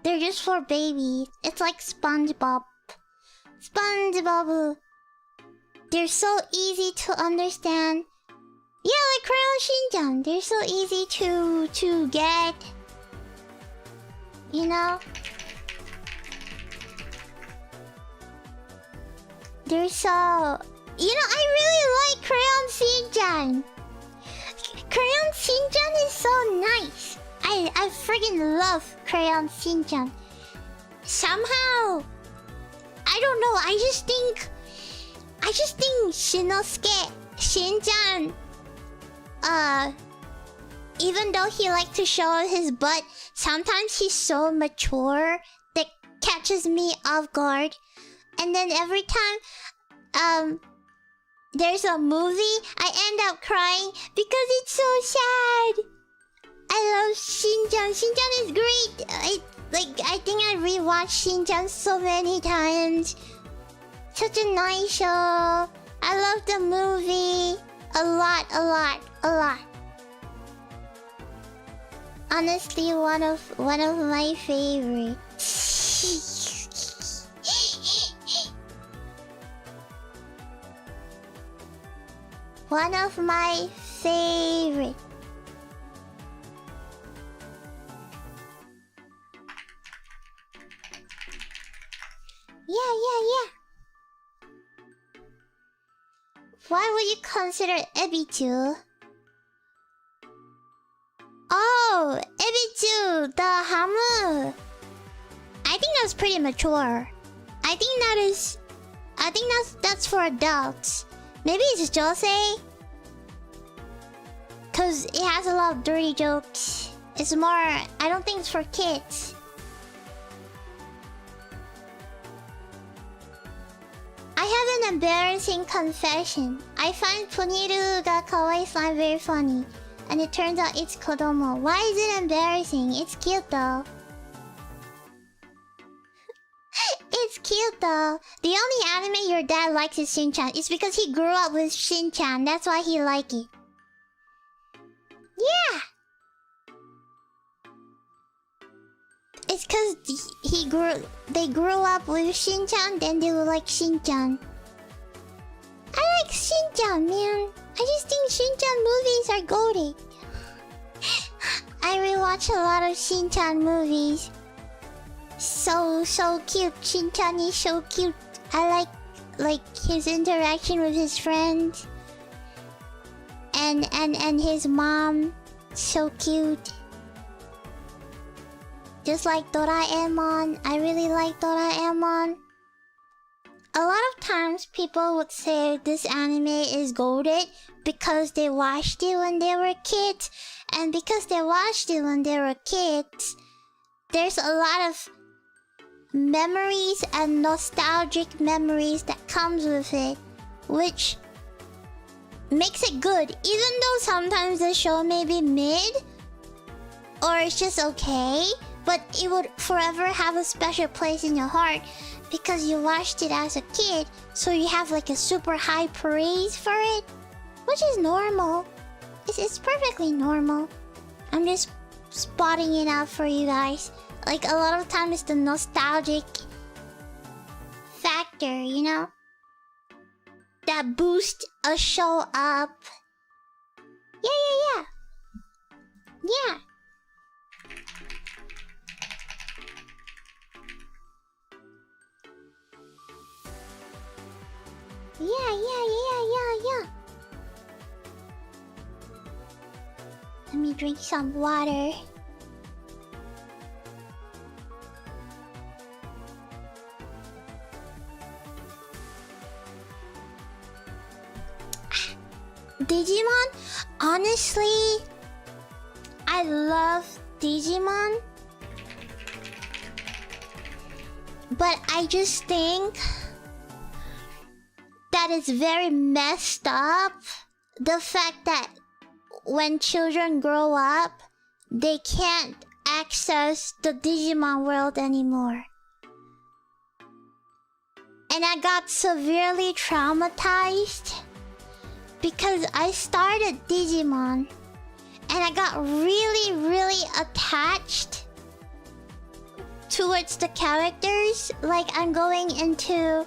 They're just for babies. It's like SpongeBob. SpongeBob. They're so easy to understand. Yeah, like Crayon Shinjan. They're so easy to get. You know? They're so... You know, I really like Crayon Shinjan. Crayon Shinjan is so nice. I friggin' love Crayon Shinjan. Somehow... I don't know, I just think Shinosuke, Shinjan, even though he likes to show his butt, sometimes he's so mature that catches me off guard. And then every time there's a movie, I end up crying because it's so sad. I love Shinjan. Shinjan is great. I think I rewatched Shinjan so many times. Such a nice show. I love the movie. A lot. Honestly, one of my favorites. One of my favorite. Yeah. Why would you consider Ebitu? Oh, Ebitu, the Hamu. I think that's pretty mature. I think that's for adults. Maybe it's Josei. Cause it has a lot of dirty jokes. It's more, I don't think it's for kids. I have an embarrassing confession. I find Puniru ga kawaii slime very funny. And it turns out it's Kodomo. Why is it embarrassing? It's cute though. It's cute though. The only anime your dad likes is Shin-chan. It's because he grew up with Shin-chan. That's why he likes it. Yeah. It's cause they grew up with Shin-chan, then they were like Shin-chan. I like Shin-chan, man. I just think Shin-chan movies are goated. I rewatch a lot of Shin-chan movies. So cute. Shin-chan is so cute. I like his interaction with his friends. And his mom. So cute. Just like Doraemon. I really like Doraemon. A lot of times people would say this anime is goated because they watched it when they were kids. And because they watched it when they were kids, there's a lot of memories and nostalgic memories that comes with it, which makes it good. Even though sometimes the show may be mid, or it's just okay, but it would forever have a special place in your heart because you watched it as a kid, so you have like a super high praise for it, which is normal. It's perfectly normal. I'm just spotting it out for you guys. Like a lot of times it's the nostalgic factor, you know? That boosts a show up. Yeah. Yeah. Let me drink some water. Digimon? Honestly, I love Digimon. But I just think that it's very messed up. The fact that when children grow up, they can't access the Digimon world anymore. And I got severely traumatized because I started Digimon and I got really, really attached towards the characters. Like I'm going into,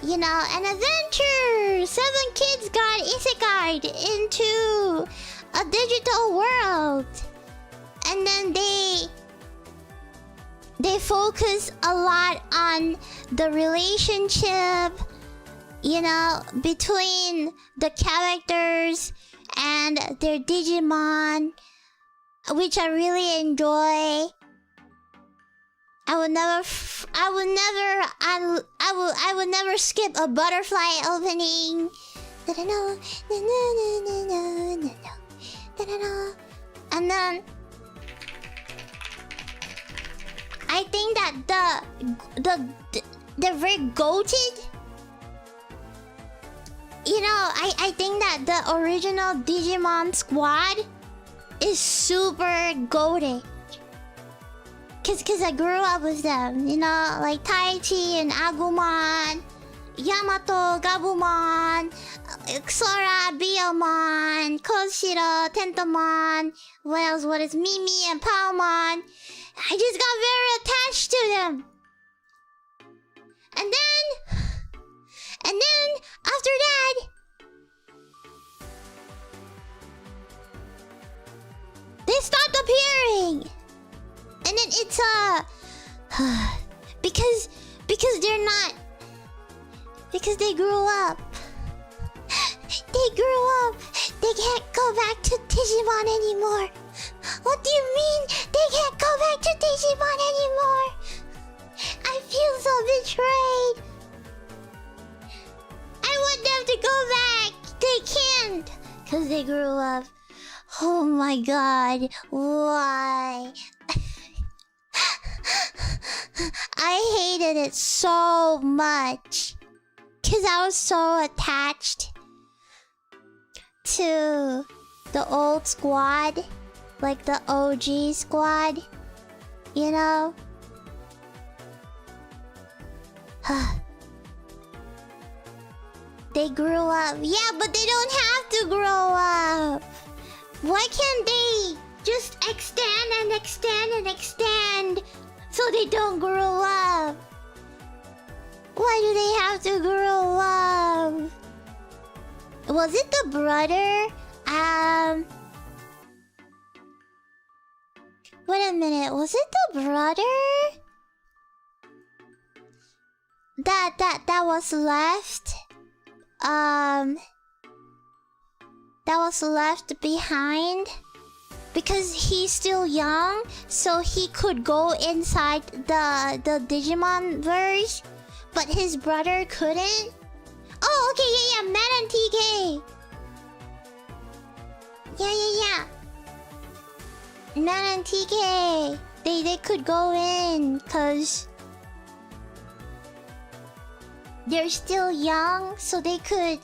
you know, an adventure. 7 kids got isekai'd into a digital world. And then they focus a lot on the relationship, you know, between the characters and their Digimon, which I really enjoy. I would never skip a butterfly opening. And then I think that they're very goated. You know, I think that the original Digimon squad is super goated. Cause I grew up with them, you know, like Taichi and Agumon, Yamato, Gabumon, Xora, Biyomon, Koshiro, Tentomon, what is Mimi and Palmon. I just got very attached to them. And then after that, they stopped appearing. And then it's because they're not, because they grew up. They grew up. They can't go back to Digimon anymore. What do you mean they can't go back to Digimon anymore? I feel so betrayed. I want them to go back. They can't. Because they grew up. Oh my god. Why? I hated it so much. Because I was so attached to the old squad. Like the OG squad. You know? They grew up. Yeah, but they don't have to grow up. Why can't they just extend and extend and extend so they don't grow up? Why do they have to grow up? Was it the brother? Wait a minute. Was it the brother that was left? That was left behind because he's still young, so he could go inside the Digimon verse, but his brother couldn't. Oh, okay, yeah, Matt and TK. Yeah. Matt and TK. They could go in because they're still young, so they could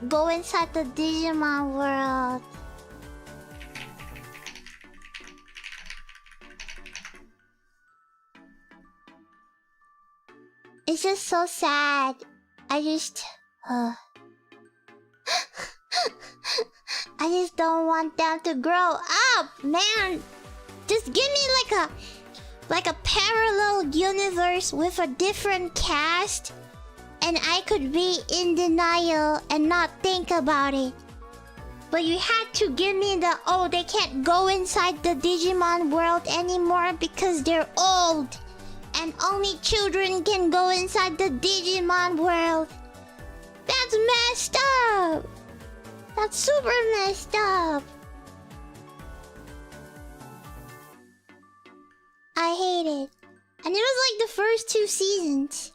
go inside the Digimon world. It's just so sad. I just don't want them to grow up, man. Just give me like a parallel universe with a different cast, and I could be in denial and not think about it. But you had to give me the, oh, they can't go inside the Digimon world anymore because they're old, and only children can go inside the Digimon world. That's messed up. That's super messed up. I hate it. And it was like the first 2 seasons.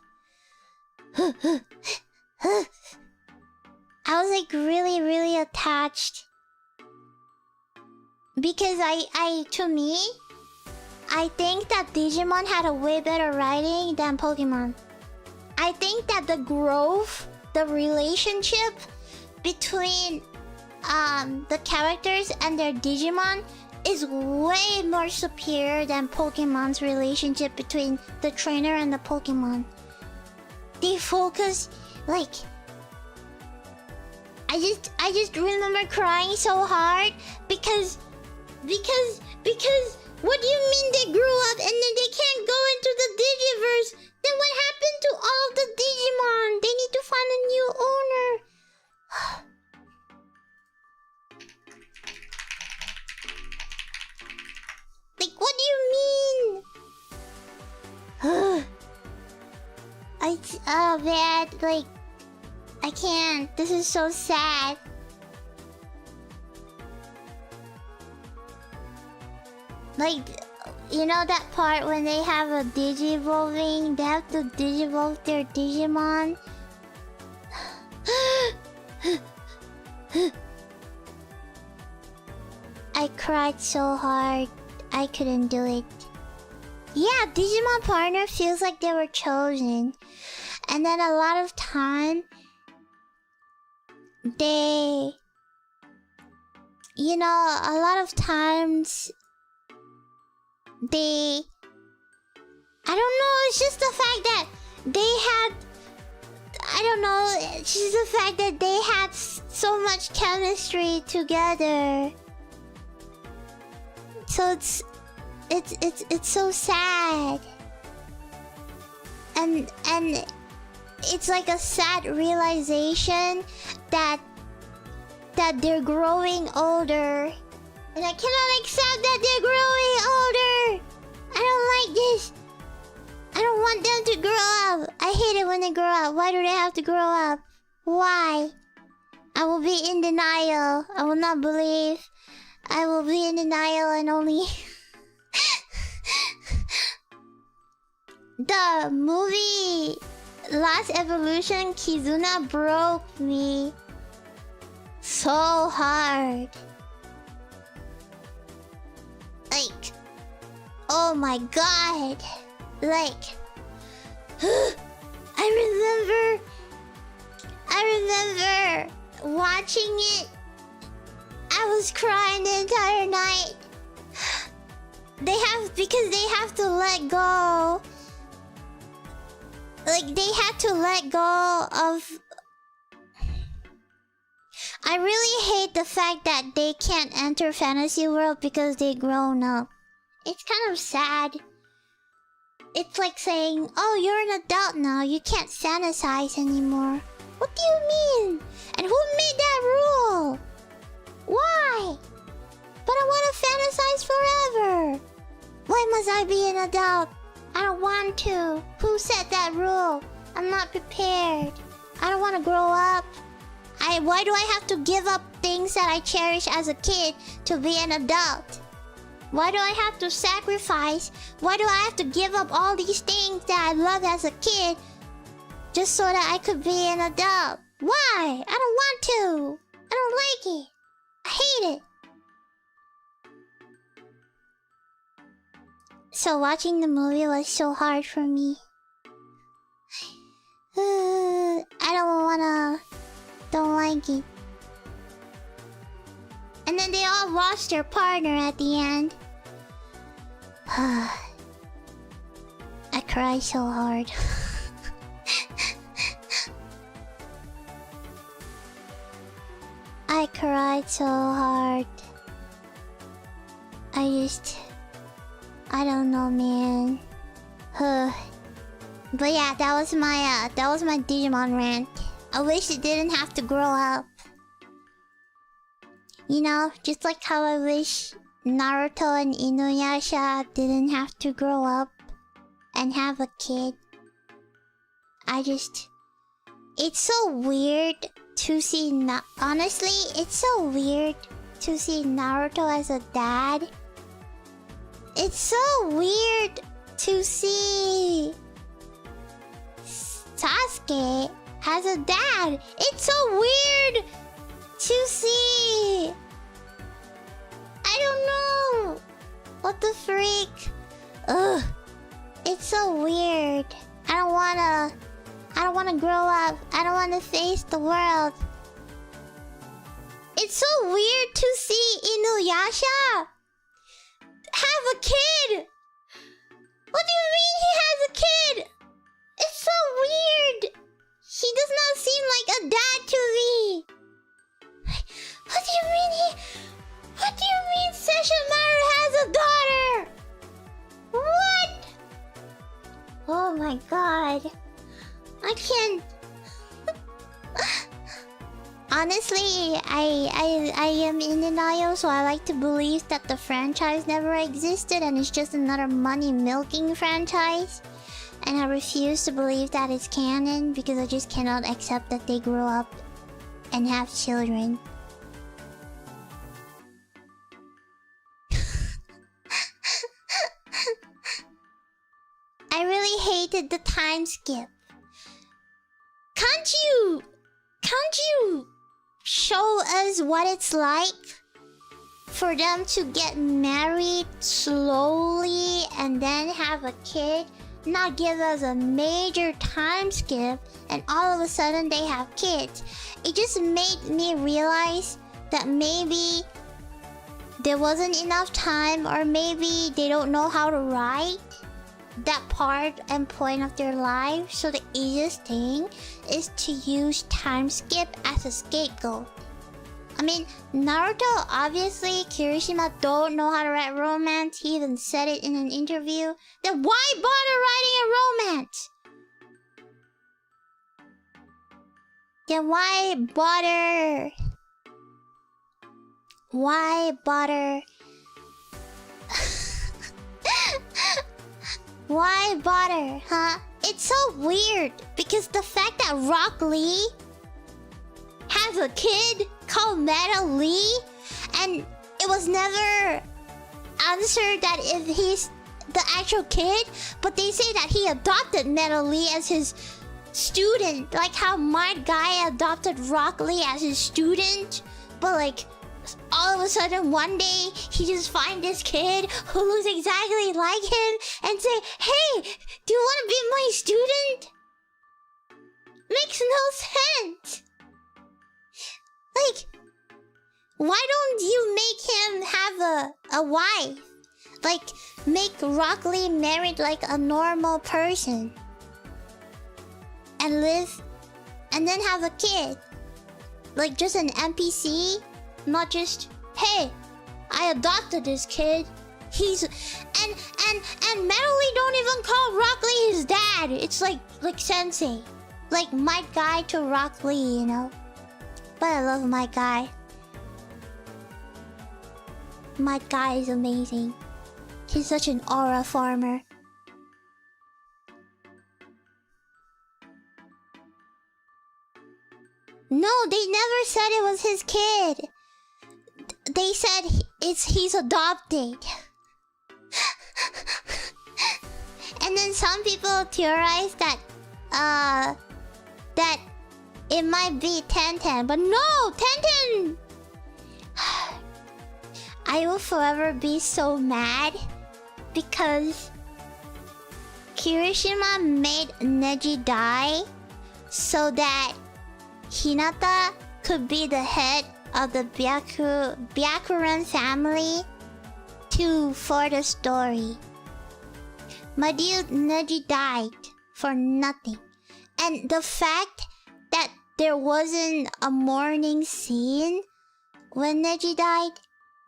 I was like really, really attached. Because to me, I think that Digimon had a way better writing than Pokemon. I think that the growth, the relationship between the characters and their Digimon is way more superior than Pokemon's relationship between the trainer and the Pokemon. They focus like I just remember crying so hard because what do you mean they grew up and then they can't go into the Digiverse? Then what happened to all the Digimon? They need to find a new owner. Like, what do you mean? Oh man, like, I can't. This is so sad. Like, you know that part when they have a Digivolving? They have to Digivolve their Digimon? I cried so hard. I couldn't do it. Yeah, Digimon partner feels like they were chosen. And then a lot of time, they... You know, a lot of times... They... I don't know, it's just the fact that they had... I don't know, it's just the fact that they had so much chemistry together. So it's so sad. And it's like a sad realization that they're growing older. And I cannot accept that they're growing older. I don't like this. I don't want them to grow up. I hate it when they grow up. Why do they have to grow up? Why? I will be in denial. I will not believe. I will be in denial and only... The movie Last Evolution, Kizuna broke me so hard. Like, oh my god. Like, I remember watching it. I was crying the entire night. Because they have to let go. Like, they had to let go of... I really hate the fact that they can't enter Fantasy World because they grown up. It's kind of sad. It's like saying, oh, you're an adult now, you can't fantasize anymore. What do you mean? And who made that rule? Why? But I want to fantasize forever. Why must I be an adult? I don't want to. Who set that rule? I'm not prepared. I don't want to grow up. Why do I have to give up things that I cherish as a kid to be an adult? Why do I have to sacrifice? Why do I have to give up all these things that I loved as a kid just so that I could be an adult? Why? I don't want to. I don't like it. I hate it. So watching the movie was so hard for me. Don't like it. And then they all lost their partner at the end. I cried so hard. I cried so hard. I don't know, man. But yeah, that was my Digimon rant. I wish it didn't have to grow up. You know, just like how I wish Naruto and Inuyasha didn't have to grow up and have a kid. It's so weird to see honestly, it's so weird to see Naruto as a dad. It's so weird to see Sasuke has a dad. It's so weird to see. I don't know. What the freak? Ugh. It's so weird. I don't wanna grow up. I don't wanna face the world. It's so weird to see Inuyasha have a kid. What do you mean he has a kid? It's so weird. He does not seem like a dad to me. What do you mean What do you mean Sesshomaru has a daughter? What? Oh my god. I can't... Honestly, I am in denial, so I like to believe that the franchise never existed and it's just another money-milking franchise. And I refuse to believe that it's canon because I just cannot accept that they grow up and have children. I really hated the time skip. Can't you show us what it's like for them to get married slowly and then have a kid? Not give us a major time skip and all of a sudden they have kids. It just made me realize that maybe there wasn't enough time, or maybe they don't know how to write that part and point of their life. So the easiest thing is to use time skip as a scapegoat. I mean, Naruto, obviously, Kirishima don't know how to write romance. He even said it in an interview. Then why bother writing a romance? Then why bother? Why bother? Why bother, huh? It's so weird because the fact that Rock Lee has a kid called Metal Lee, and it was never answered that if he's the actual kid, but they say that he adopted Metal Lee as his student, like how my guy adopted Rock Lee as his student, but like all of a sudden one day he just find this kid who looks exactly like him and say, "Hey, do you want to be my student?" Makes no sense. Like, why don't you make him have a wife? Like, make Rock Lee married like a normal person and live, and then have a kid, like just an NPC. Not just, "Hey, I adopted this kid. He's..." And Metal Lee don't even call Rock Lee his dad. It's like sensei. Like my guy to Rock Lee, you know? But I love my guy. My guy is amazing. He's such an aura farmer. No, they never said it was his kid. They said he's adopted. And then some people theorize that that it might be Tenten, but no, Tenten. I will forever be so mad because Kirishima made Neji die so that Hinata could be the head of the Byakuran family for the story. My dude Neji died for nothing. And the fact that there wasn't a mourning scene when Neji died,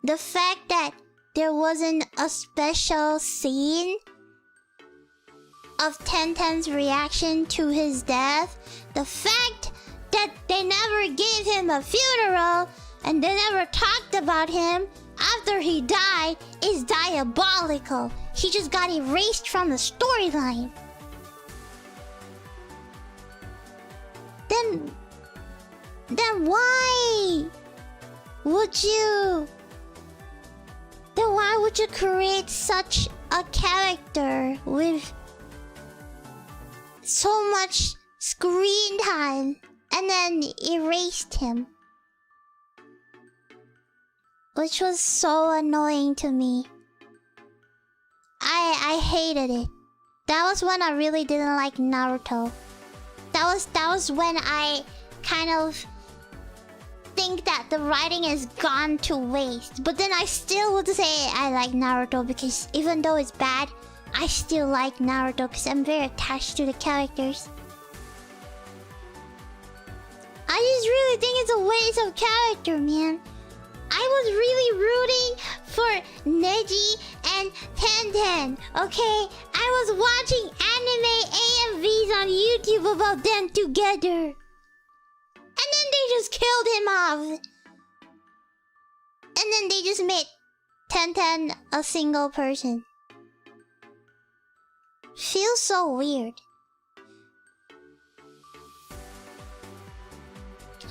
the fact that there wasn't a special scene of Tenten's reaction to his death, the fact that they never gave him a funeral and they never talked about him after he died is diabolical. He just got erased from the storyline. Then why would you... Then why would you create such a character with so much screen time and then erased him. Which was so annoying to me. I hated it. That was when I really didn't like Naruto. That was when I kind of think that the writing has gone to waste. But then I still would say I like Naruto because even though it's bad, I still like Naruto because I'm very attached to the characters. I just really think it's a waste of character, man. I was really rooting for Neji and Tenten, okay? I was watching anime AMVs on YouTube about them together. And then they just killed him off. And then they just made Tenten a single person. Feels so weird.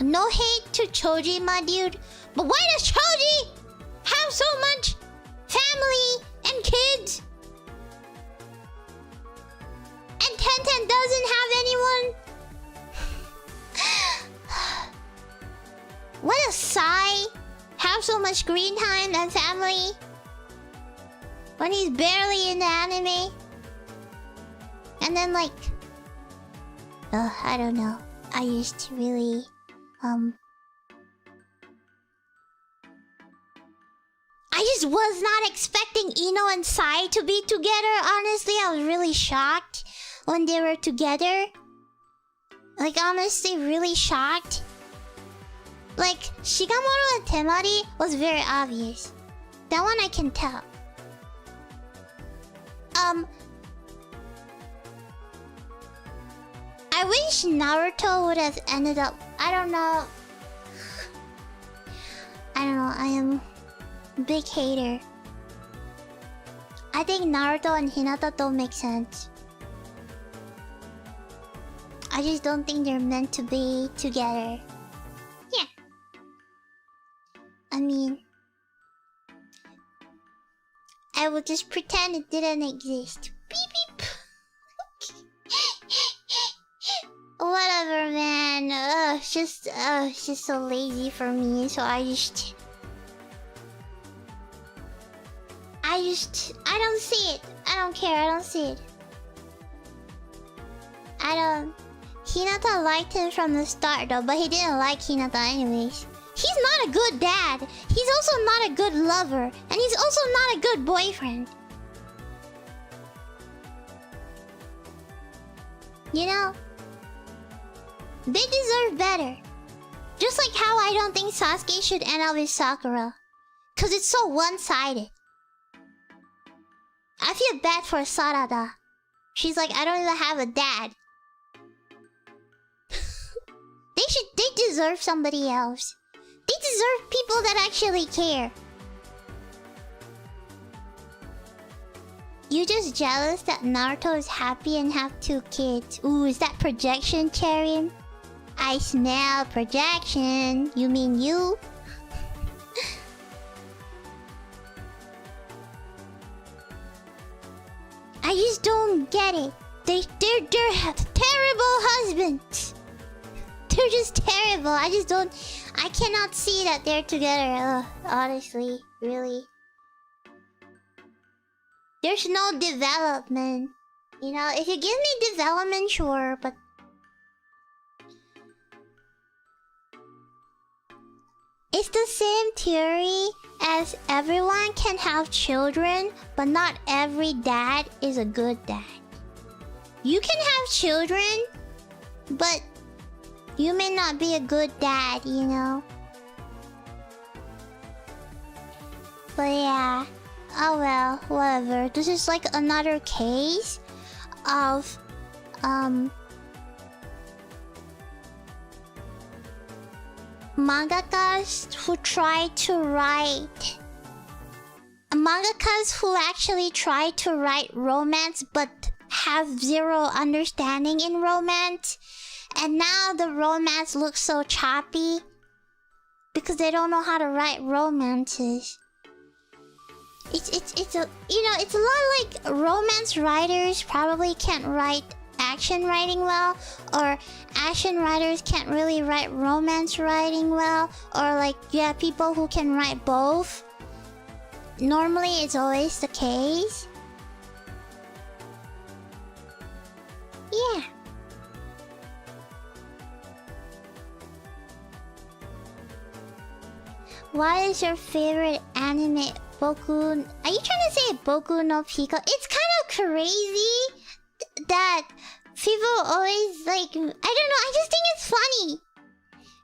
No hate to Choji, my dude. But why does Choji have so much family and kids? And Tenten doesn't have anyone? What a sigh. Have so much screen time and family when he's barely in the anime. And then like... I don't know. I used to really... I just was not expecting Ino and Sai to be together. Honestly, I was really shocked when they were together. Like, honestly, really shocked. Like, Shigamoto and Temari was very obvious. That one I can tell. I wish Naruto would have ended up... I don't know. I am a big hater. I think Naruto and Hinata don't make sense. I just don't think they're meant to be together. Yeah. I mean... I will just pretend it didn't exist. Beep beep. Whatever, man. It's just so lazy for me. So I don't see it. I don't care. I don't see it. Hinata liked him from the start though, but he didn't like Hinata anyways. He's not a good dad. He's also not a good lover. And he's also not a good boyfriend. You know? They deserve better. Just like how I don't think Sasuke should end up with Sakura. Cause it's so one-sided. I feel bad for Sarada. She's like, I don't even have a dad. They deserve somebody else. They deserve people that actually care. You just jealous that Naruto is happy and have 2 kids. Ooh, is that projection, Cherin? I smell projection. You mean you? I just don't get it. They're terrible husbands. They're just terrible. I cannot see that they're together. Honestly, really. There's no development. You know, if you give me development, sure, but... It's the same theory as everyone can have children, but not every dad is a good dad. You can have children, but you may not be a good dad, you know? But yeah. Oh well, whatever. This is like another case of... mangakas who try to write... mangakas who actually try to write romance but have zero understanding in romance. And now the romance looks so choppy because they don't know how to write romances. It's a... you know, it's a lot like romance writers probably can't write action writing well, or action writers can't really write romance writing well, or like you have people who can write both. Normally, it's always the case. Yeah. What is your favorite anime? Boku... Are you trying to say Boku no Pico? It's kind of crazy that people always like... I don't know, I just think it's funny.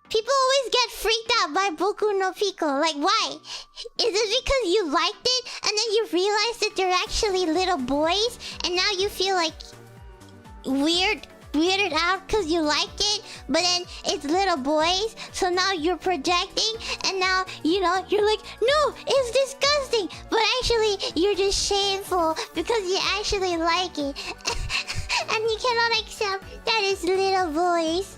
People always get freaked out by Boku no Pico. Like, why? Is it because you liked it and then you realize that they're actually little boys and now you feel like weirded out because you like it, but then it's little boys, so now you're projecting, and now, you know, you're like, no, it's disgusting, but actually, you're just shameful because you actually like it, and you cannot accept that it's little boys.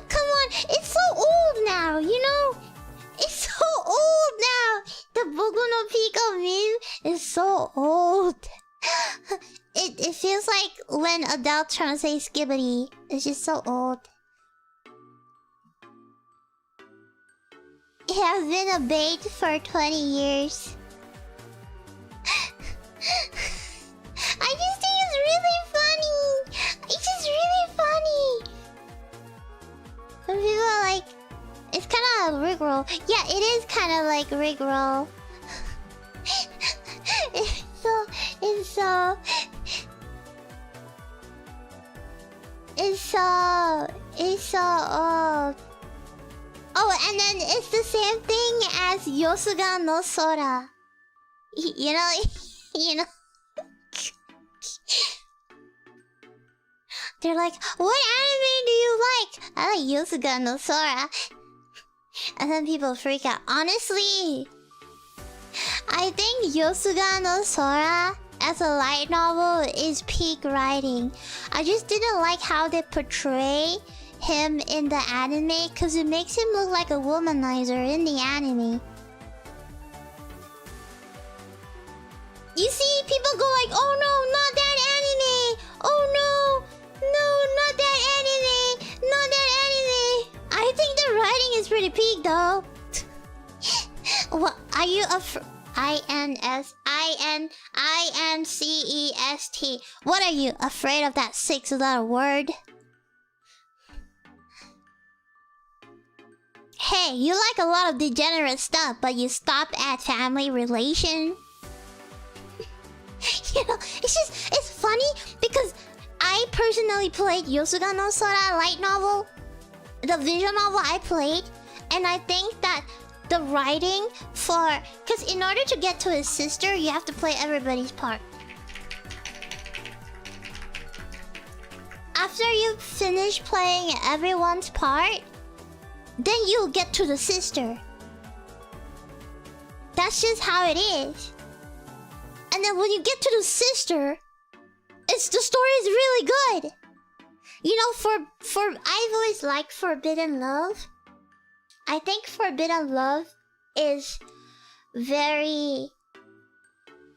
Come on, it's so old now, you know? It's so old now! The Boku no Pico meme is so old. It feels like when adults trying to say skibbity. It's just so old. It has been a bait for 20 years. I just think it's really funny. It's just really funny. Some people are like... It's kind of like Rickroll. Yeah, it is kind of like Rickroll. It's so old. Oh, and then it's the same thing as Yosuga no Sora. You know, you know. They're like, what anime do you like? I like Yosuga no Sora. And then people freak out. Honestly, I think Yosuga no Sora as a light novel is peak writing. I just didn't like how they portray him in the anime because it makes him look like a womanizer in the anime. You see, people go like, oh no, not that anime! Oh no! No, not that anime! Not that anime! I think the writing is pretty peak though. What are you INCEST. What are you afraid of that 6-letter word? Hey, you like a lot of degenerate stuff, but you stop at family relation. You know, it's funny because I personally played Yosuga no Sora light novel, the visual novel I played, and I think that the writing for... Because in order to get to his sister, you have to play everybody's part. After you finish playing everyone's part, then you'll get to the sister. That's just how it is. And then when you get to the sister, the story is really good. You know, I've always liked Forbidden Love. I think Forbidden Love is very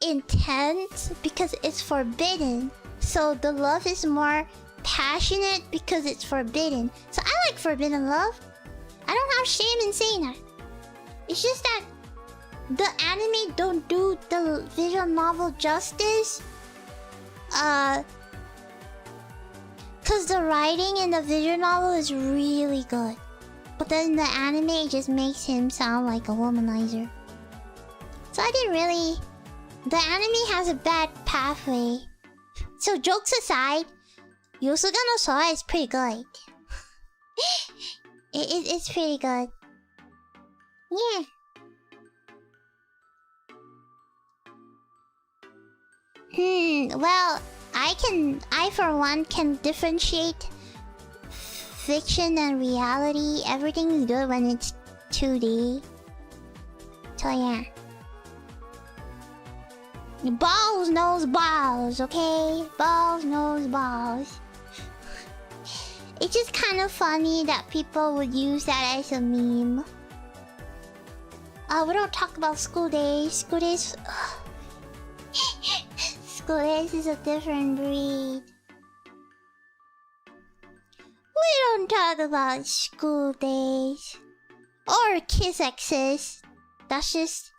intense because it's forbidden. So the love is more passionate because it's forbidden. So I like Forbidden Love. I don't have shame in saying that. It's just that the anime don't do the visual novel justice. Cause the writing in the visual novel is really good. But then the anime just makes him sound like a womanizer. So I didn't really... The anime has a bad pathway. So jokes aside, Yosuga no Sora is pretty good. It's pretty good. Yeah. Well, I for one can differentiate fiction and reality. Everything is good when it's 2D. So yeah. Balls knows balls, okay? Balls knows balls. It's just kind of funny that people would use that as a meme. We don't talk about school days. School days... School days is a different breed. We don't talk about school days. Or kiss exes. That's just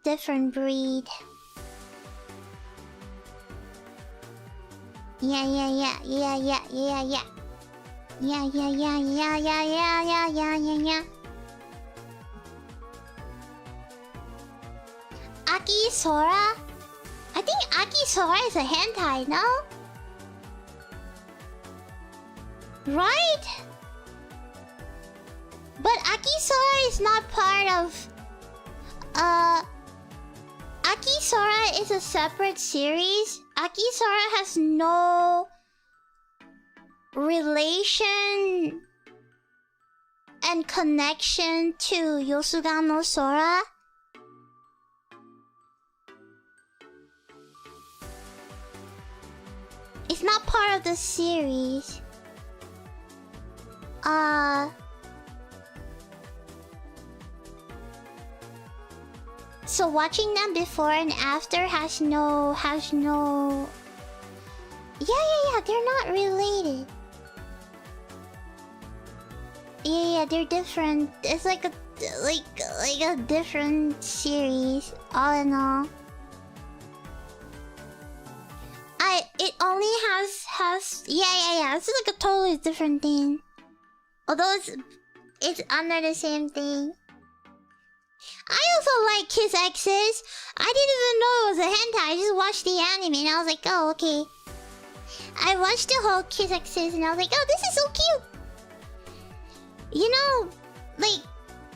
different breed. Yeah. Aki Sora? I think Aki Sora is a hentai, no? Right? But Aki Sora is not part of... Aki Sora is a separate series. Aki Sora has no relation and connection to Yosuga no Sora. It's not part of the series. So watching them before and after has no... Yeah, they're not related. Yeah, they're different. It's like a different series, all in all. It only has yeah. It's like a totally different thing. Although it's under the same thing. I also like Kiss X's. I didn't even know it was a hentai. I just watched the anime and I was like, oh, okay. I watched the whole Kiss X's and I was like, oh, this is so cute. You know, like,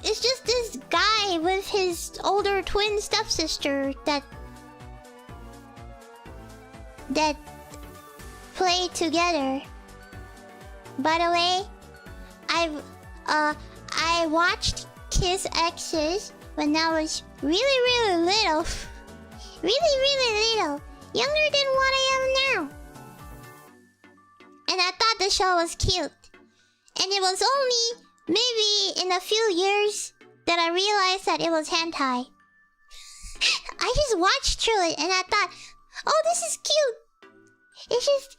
it's just this guy with his older twin stepsister that play together. By the way, I watched Kiss X's when I was really little. really little. Younger than what I am now. And I thought the show was cute. And it was only maybe in a few years that I realized that it was hentai. I just watched through it and I thought, oh, this is cute. It's just...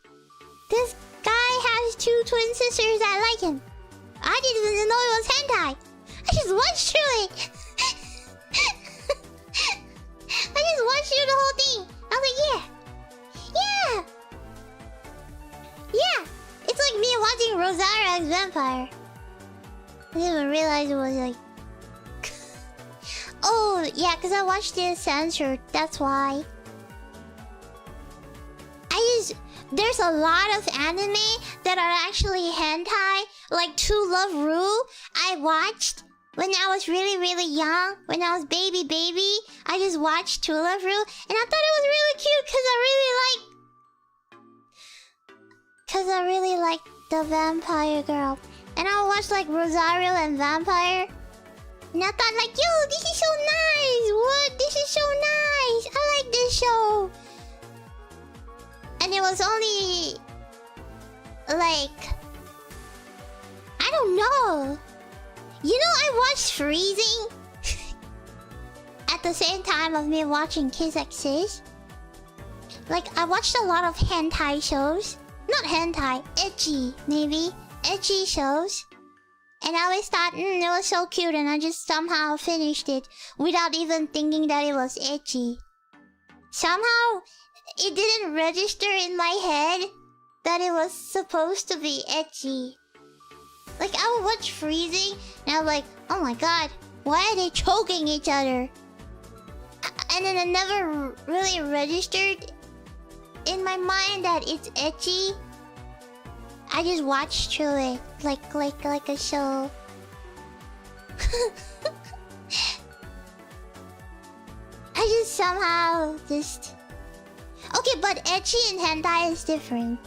this guy has two twin sisters that like him. I didn't even know it was hentai. I just watched through it. I just watched through the whole thing. I was like, yeah. It's like me watching Rosario X Vampire. I didn't even realize it was like... oh, yeah, because I watched it censored. That's why. There's a lot of anime that are actually hentai, like To Love Ru. I watched when I was really young, when I was baby. I just watched To Love Ru, and I thought it was really cute because I really like the vampire girl. And I watched like Rosario and Vampire, and I thought like, yo, this is so nice. What? This is so nice. I like this show. And it was only... like... I don't know. You know, I watched Freezing at the same time of me watching Kiss X's. Like, I watched a lot of hentai shows. Not hentai, ecchi, maybe. Ecchi shows. And I always thought, it was so cute, and I just somehow finished it without even thinking that it was ecchi. Somehow... it didn't register in my head that it was supposed to be ecchi. Like, I would watch Freezing, and I was like, oh my god, why are they choking each other? And then it never really registered in my mind that it's ecchi. I just watched through it, like a show. I just somehow just... okay, but ecchi and hentai is different.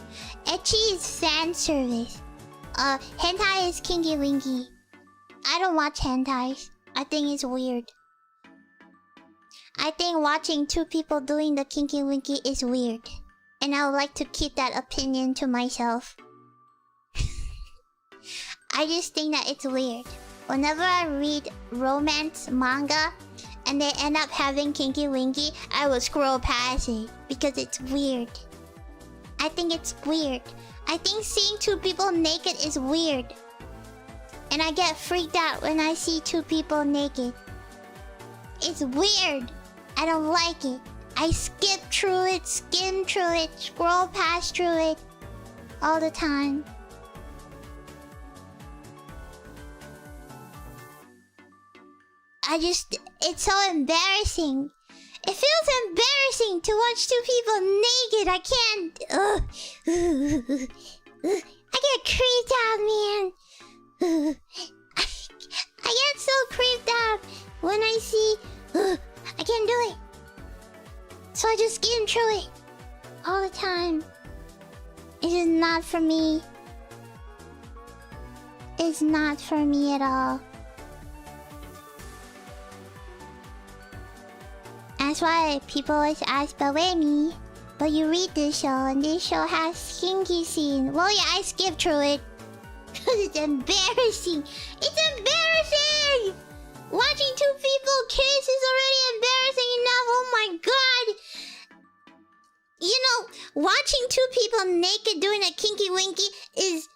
Ecchi is fan service. Hentai is kinky winky. I don't watch hentais. I think it's weird. I think watching two people doing the kinky winky is weird. And I would like to keep that opinion to myself. I just think that it's weird. Whenever I read romance manga and they end up having kinky winky, I will scroll past it because it's weird. I think it's weird. I think seeing two people naked is weird. And I get freaked out when I see two people naked. It's weird. I don't like it. I skip through it, skim through it, scroll past through it all the time. It's so embarrassing. It feels embarrassing to watch two people naked. I can't. I get creeped out, man. I get so creeped out when I see. I can't do it. So I just skim through it all the time. It is not for me. It's not for me at all. That's why people always ask, but Wemi, but you read this show and this show has kinky scene. Well, yeah, I skipped through it. Because it's embarrassing. It's embarrassing! Watching two people kiss is already embarrassing enough. Oh my god! You know, watching two people naked doing a kinky winky is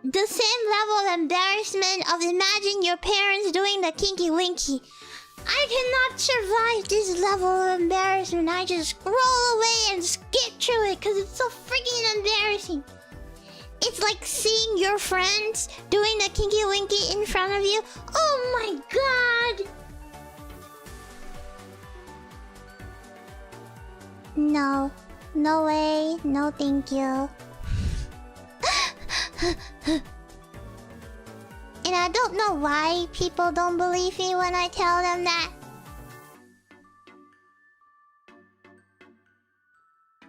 the same level of embarrassment of imagine your parents doing the kinky winky. I cannot survive this level of embarrassment. I just scroll away and skip through it because it's so freaking embarrassing. It's like seeing your friends doing the kinky winky in front of you. Oh my god! No. No way. No thank you. And I don't know why people don't believe me when I tell them that.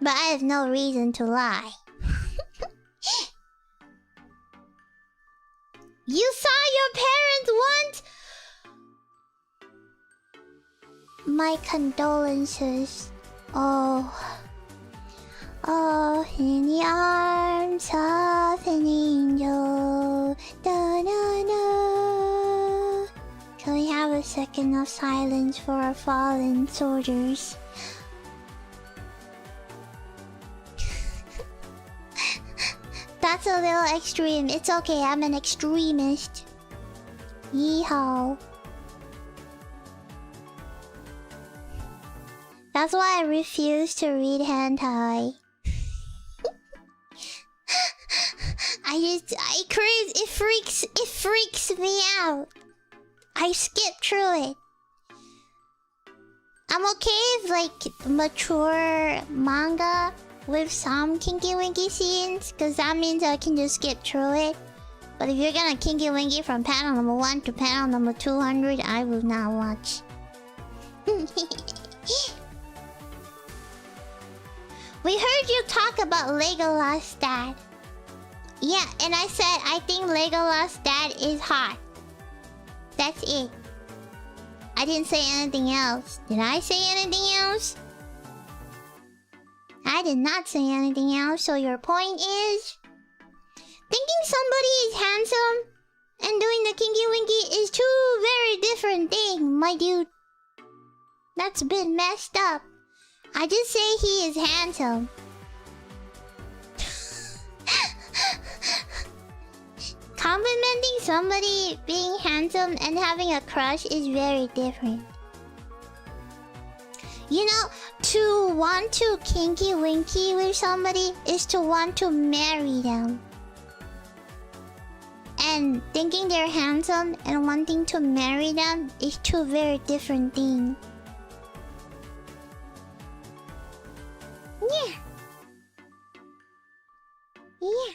But I have no reason to lie. You saw your parents once? My condolences. Oh. Oh, in the arms of an angel. Da-na-na. Can we have a second of silence for our fallen soldiers? That's a little extreme. It's okay, I'm an extremist. Yeehaw. That's why I refuse to read hentai. It freaks me out. I skip through it. I'm okay if like mature manga with some kinky winky scenes, cause that means I can just skip through it. But if you're gonna kinky winky from panel number 1 to panel number 200, I will not watch. We heard you talk about Legolas dad. Yeah, and I said I think Legolas dad is hot. That's it. I didn't say anything else. Did I say anything else? I did not say anything else, so your point is... Thinking somebody is handsome and doing the kinky winky is two very different things, my dude. That's a bit messed up. I just say he is handsome. Complimenting somebody being handsome and having a crush is very different. You know, to want to kinky winky with somebody is to want to marry them. And thinking they're handsome and wanting to marry them is two very different things. Yeah. Yeah.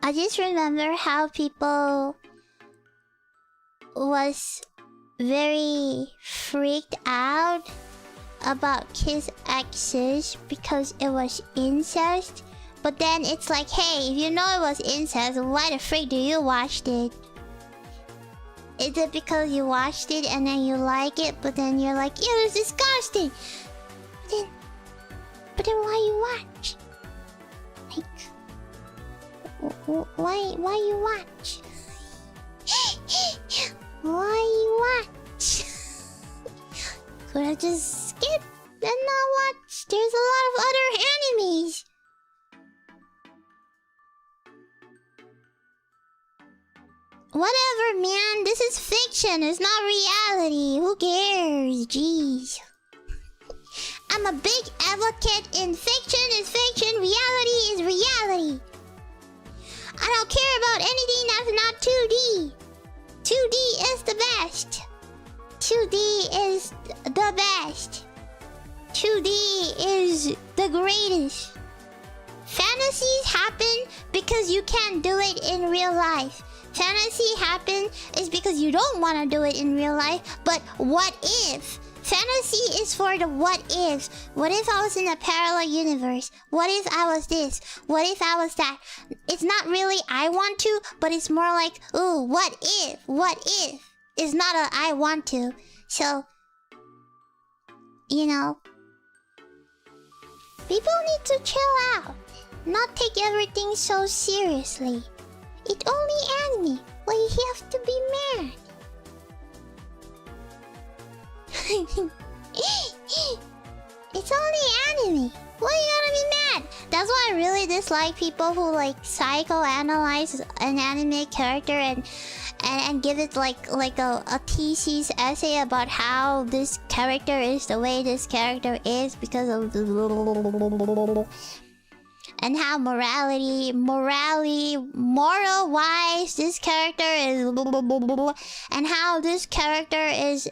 I just remember how people was very freaked out about Kiss X's because it was incest. But then it's like, hey, if you know it was incest, why the freak do you watch it? Is it because you watched it and then you like it, but then you're like, ew, it's disgusting? But then why you watch? Why you watch? Why you watch? Could I just skip and not watch? There's a lot of other animes. Whatever, man. This is fiction. It's not reality. Who cares? Jeez. I'm a big advocate in fiction is fiction. Reality is reality. I don't care about anything that's not 2D. 2D is the best. 2D is the best. 2D is the greatest. Fantasies happen because you can't do it in real life. Fantasy happen is because you don't want to do it in real life. But what if? Fantasy is for the what ifs. What if I was in a parallel universe? What if I was this? What if I was that? It's not really I want to, but it's more like, ooh, what if? What if? It's not a I want to. So, you know, people need to chill out. Not take everything so seriously. It's only anime. Why you have to be mad? It's only anime. Why you gotta be mad? That's why I really dislike people who like psychoanalyze an anime character and give it like a thesis essay about how this character is the way this character is because of the and how moral-wise, this character is and how this character is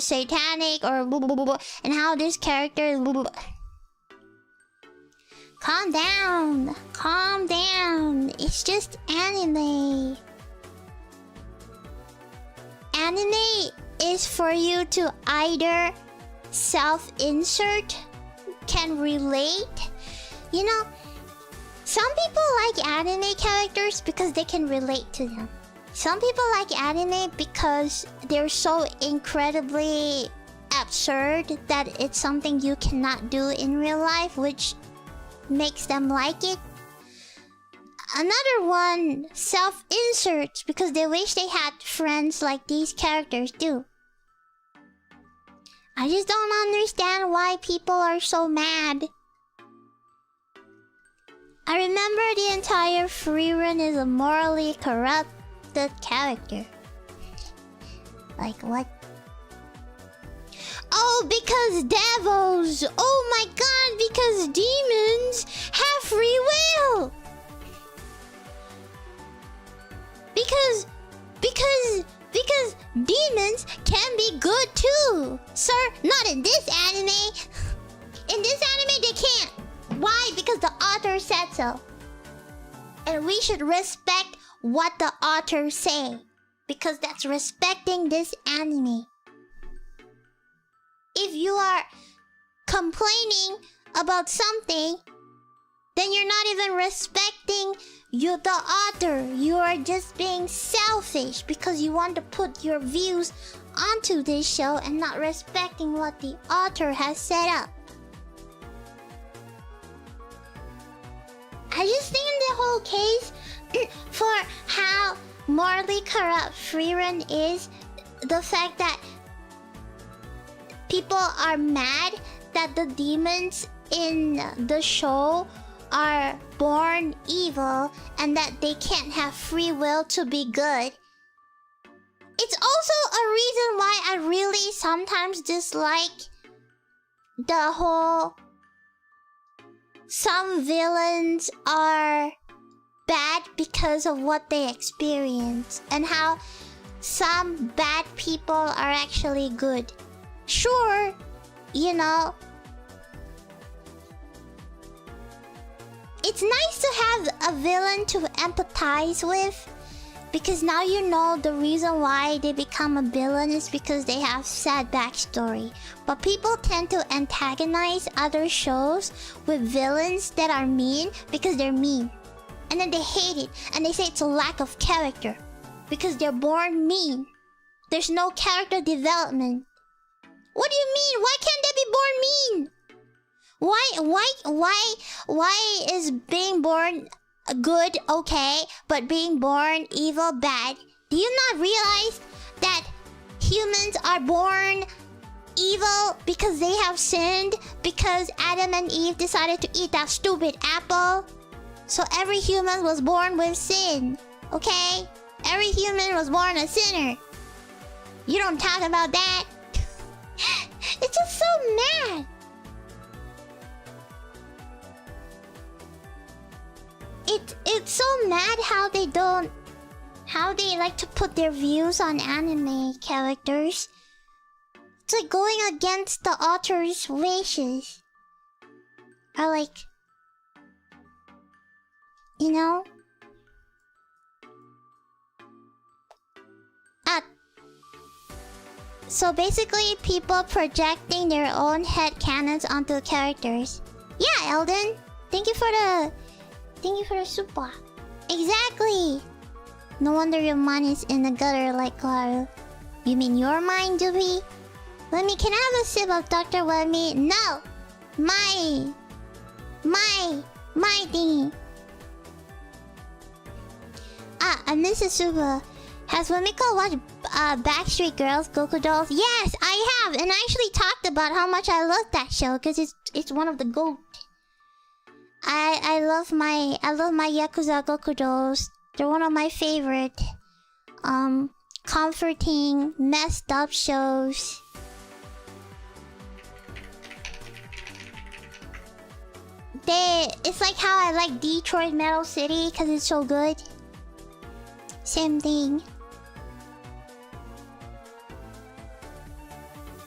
satanic or and how this character is Calm down. Calm down. It's just anime. Anime is for you to either self-insert, can relate. You know, some people like anime characters because they can relate to them. Some people like anime because they're so incredibly absurd that it's something you cannot do in real life, which makes them like it. Another one self-inserts because they wish they had friends like these characters do. I just don't understand why people are so mad. I remember the entire Freerun is a morally corrupted character. Like what? Oh, because devils! Oh my god, because demons have free will! Because demons can be good too! Sir, not in this anime! In this anime they can't! Why? Because the author said so. And we should respect what the author say. Because that's respecting this anime. If you are complaining about something, then you're not even respecting the author. You are just being selfish because you want to put your views onto this show and not respecting what the author has set up. I just think in the whole case, for how morally corrupt Freerun is, the fact that people are mad that the demons in the show are born evil and that they can't have free will to be good. It's also a reason why I really sometimes dislike the whole some villains are bad because of what they experience and how some bad people are actually good. Sure, you know, it's nice to have a villain to empathize with because now you know the reason why they become a villain is because they have sad backstory. But people tend to antagonize other shows with villains that are mean because they're mean. And then they hate it and they say it's a lack of character because they're born mean. There's no character development. What do you mean? Why can't they be born mean? Why is being born good, okay, but being born evil, bad. Do you not realize that humans are born evil because they have sinned? Because Adam and Eve decided to eat that stupid apple? So every human was born with sin, okay? Every human was born a sinner. You don't talk about that. It's just so mad. It's so mad how they like to put their views on anime characters. It's like going against the author's wishes. Or like, you know? So basically people projecting their own headcanons onto the characters. Yeah, Elden. Thank you for the super. Exactly. No wonder your mind is in the gutter like Claro. You mean your mind, Doobie? Lemmy, can I have a sip of Dr. Lemmy? No! My thingy. And this is Suba. Has Wemiko watched Backstreet Girls Goku Dolls? Yes, I have, and I actually talked about how much I love that show because it's one of the GOAT. I love my Yakuza Goku Dolls. They're one of my favorite comforting, messed up shows. It's like how I like Detroit Metal City because it's so good. Same thing.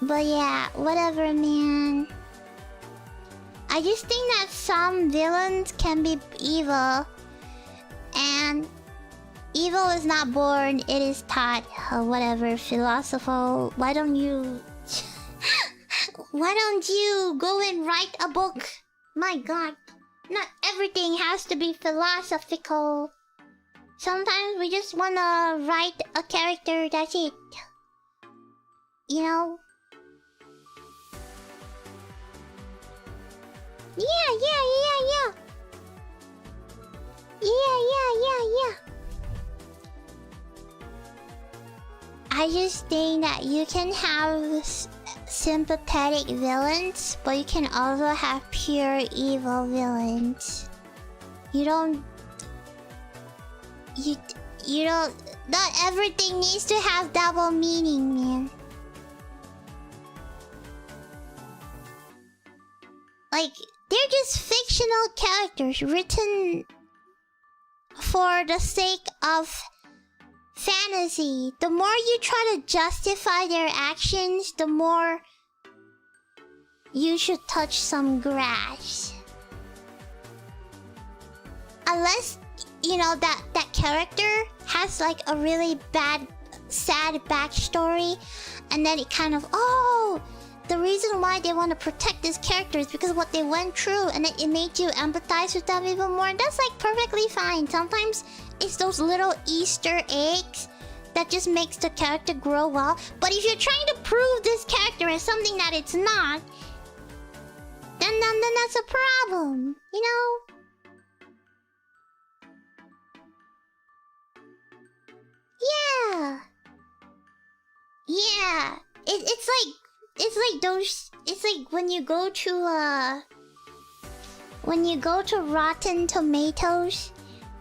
But yeah, whatever, man. I just think that some villains can be evil. And evil is not born, it is taught. Whatever, philosopher. Why don't you go and write a book? My god. Not everything has to be philosophical. Sometimes we just wanna write a character, that's it. You know? Yeah. I just think that you can have sympathetic villains, but you can also have pure evil villains. You don't... Not everything needs to have double meaning, man. Like, they're just fictional characters written for the sake of fantasy. The more you try to justify their actions, the more you should touch some grass. Unless, you know, that character has like a really bad, sad backstory, and then it kind of, oh, the reason why they want to protect this character is because of what they went through, and it made you empathize with them even more. That's like perfectly fine. Sometimes it's those little Easter eggs that just makes the character grow well. But if you're trying to prove this character as something that it's not, then that's a problem, you know? Yeah. It's like when you go to Rotten Tomatoes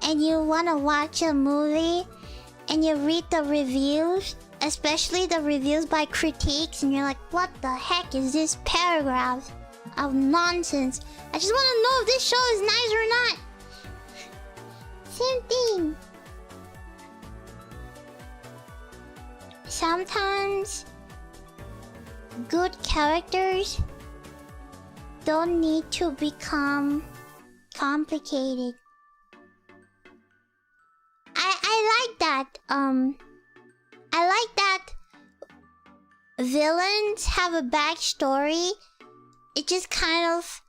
and you wanna watch a movie and you read the reviews, especially the reviews by critiques, and you're like, what the heck is this paragraph of nonsense? I just wanna know if this show is nice or not. Same thing. Sometimes good characters don't need to become complicated. I like that. I like that villains have a backstory. It just kind of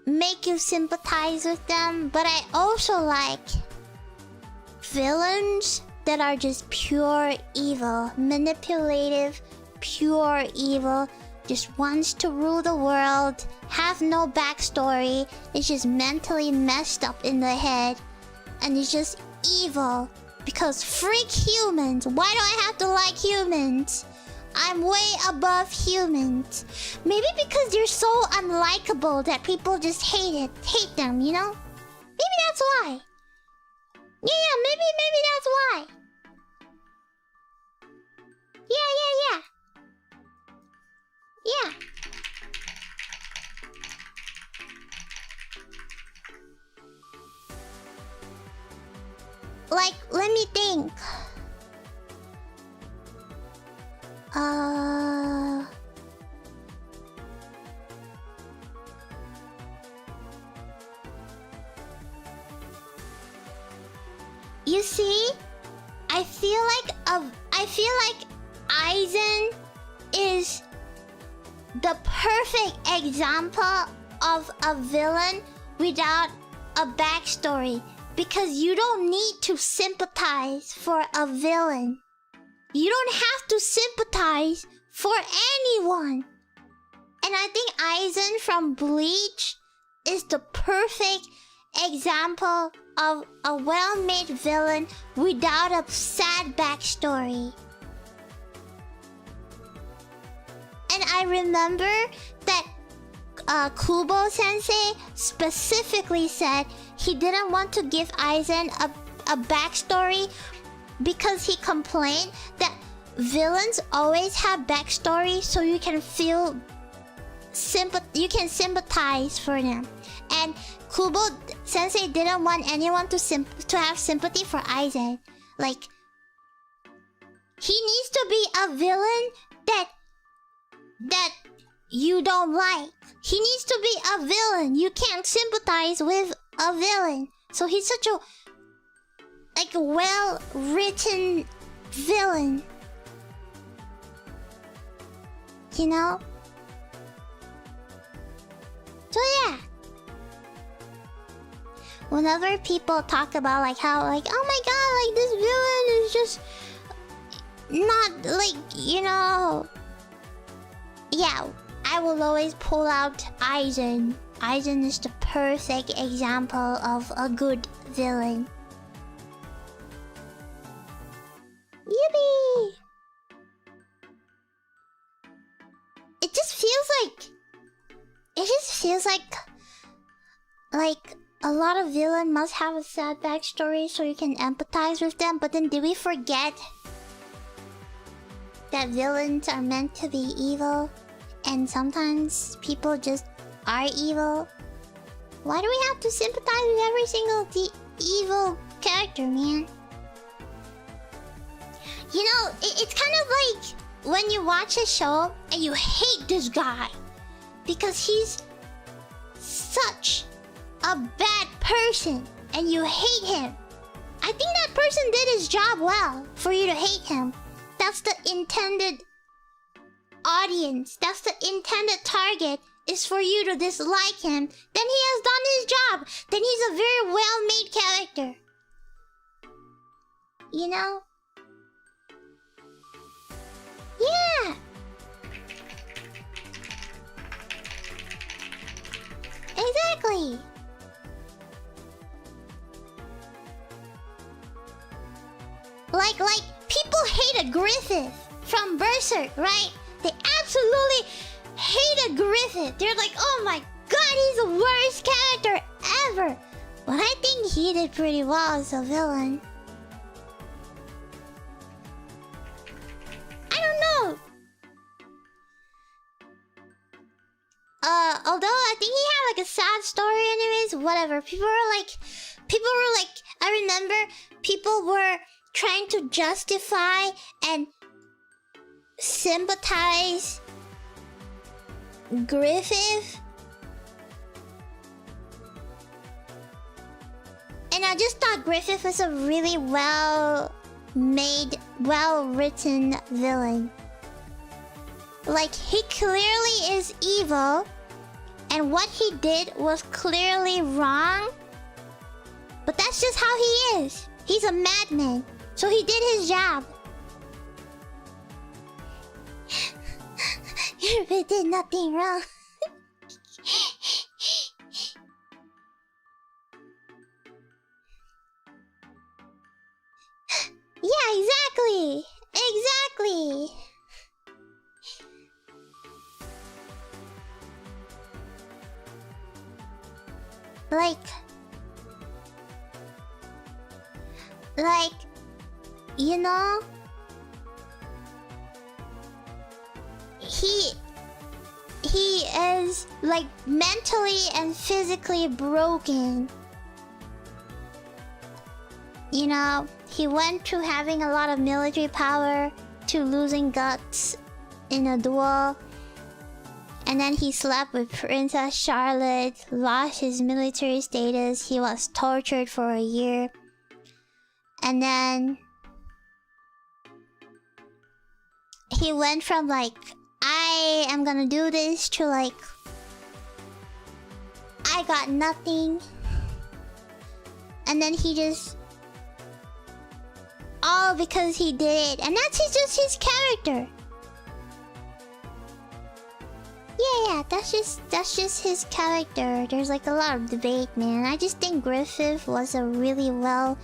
make you sympathize with them. But I also like villains that are just pure evil, manipulative, pure evil, just wants to rule the world, have no backstory, is just mentally messed up in the head, and is just evil. Because freak humans. Why do I have to like humans? I'm way above humans. Maybe because they're so unlikable that people just hate them, you know? Maybe that's why. Yeah, maybe that's why. Yeah. Yeah. Like, let me think. You see, I feel like Aizen is the perfect example of a villain without a backstory, because you don't need to sympathize for a villain. You don't have to sympathize for anyone. And I think Aizen from Bleach is the perfect example of a well-made villain without a sad backstory. And I remember that Kubo Sensei specifically said he didn't want to give Aizen a backstory because he complained that villains always have backstory, so you can sympathize for them. And Kubo Sensei didn't want anyone to have sympathy for Aizen. Like, he needs to be a villain that you don't like. He needs to be a villain. You can't sympathize with a villain. So he's such a well-written villain. You know? So yeah. Whenever people talk about like how like, oh my god, like this villain is just not like, you know. Yeah, I will always pull out Aizen. Aizen is the perfect example of a good villain. Yippee! It just feels like a lot of villains must have a sad backstory so you can empathize with them. But then did we forget that villains are meant to be evil? And sometimes people just are evil. Why do we have to sympathize with every single evil character, man? You know, it's kind of like when you watch a show and you hate this guy because he's such a bad person and you hate him. I think that person did his job well for you to hate him. That's the intended audience. That's the intended target, is for you to dislike him. Then he has done his job. Then he's a very well-made character. You know? Yeah. Exactly. Like people hated Griffith from Berserk, right? They absolutely hated Griffith. They're like, oh my god, he's the worst character ever. But I think he did pretty well as a villain. I don't know. Although I think he had like a sad story anyways, whatever. People were like, I remember people were trying to justify and sympathize Griffith. And I just thought Griffith was a really well-made, well-written villain. Like, he clearly is evil, and what he did was clearly wrong. But that's just how he is. He's a madman, so he did his job. You Nerva did nothing wrong. Yeah, exactly. Exactly. Like, you know, he is like mentally and physically broken. You know, he went to having a lot of military power to losing guts in a duel. And then he slept with Princess Charlotte, lost his military status, he was tortured for a year. And then he went from like, I am gonna do this, to like, I got nothing. And then he just, all because he did it. And that's just his character. Yeah, that's just his character. There's like a lot of debate, man. I just think Griffith was a really well...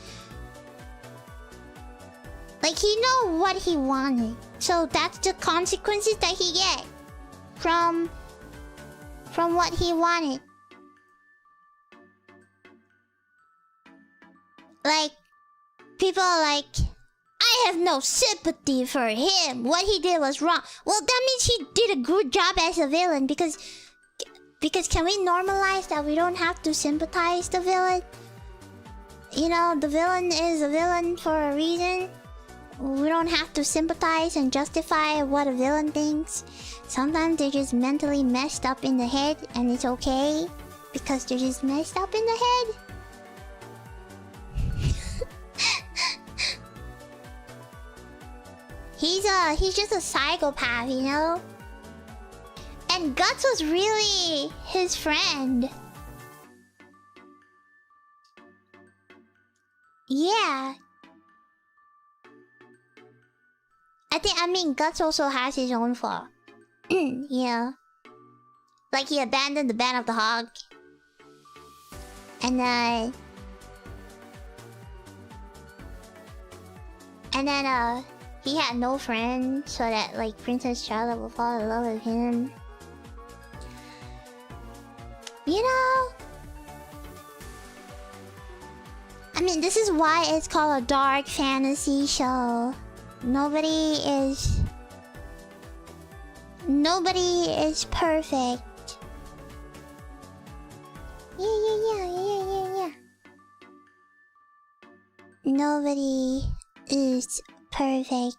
Like, he know what he wanted. So that's the consequences that he get from what he wanted. Like, people are like, I have no sympathy for him. What he did was wrong. Well, that means he did a good job as a villain, because can we normalize that we don't have to sympathize the villain? You know, the villain is a villain for a reason. We don't have to sympathize and justify what a villain thinks. Sometimes they're just mentally messed up in the head, and it's okay because they're just messed up in the head. He's just a psychopath, you know? And Guts was really his friend. Yeah. I mean, Guts also has his own flaw. Yeah. Like, he abandoned the Band of the Hog. And then, he had no friend, so that, like, Princess Charlotte would fall in love with him. You know? I mean, this is why it's called a dark fantasy show. Nobody is perfect. Yeah. Nobody is perfect.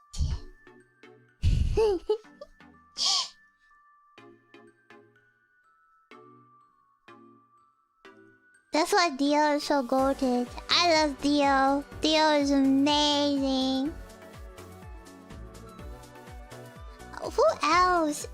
That's why Dio is so goated. I love Dio. Dio is amazing. Who else?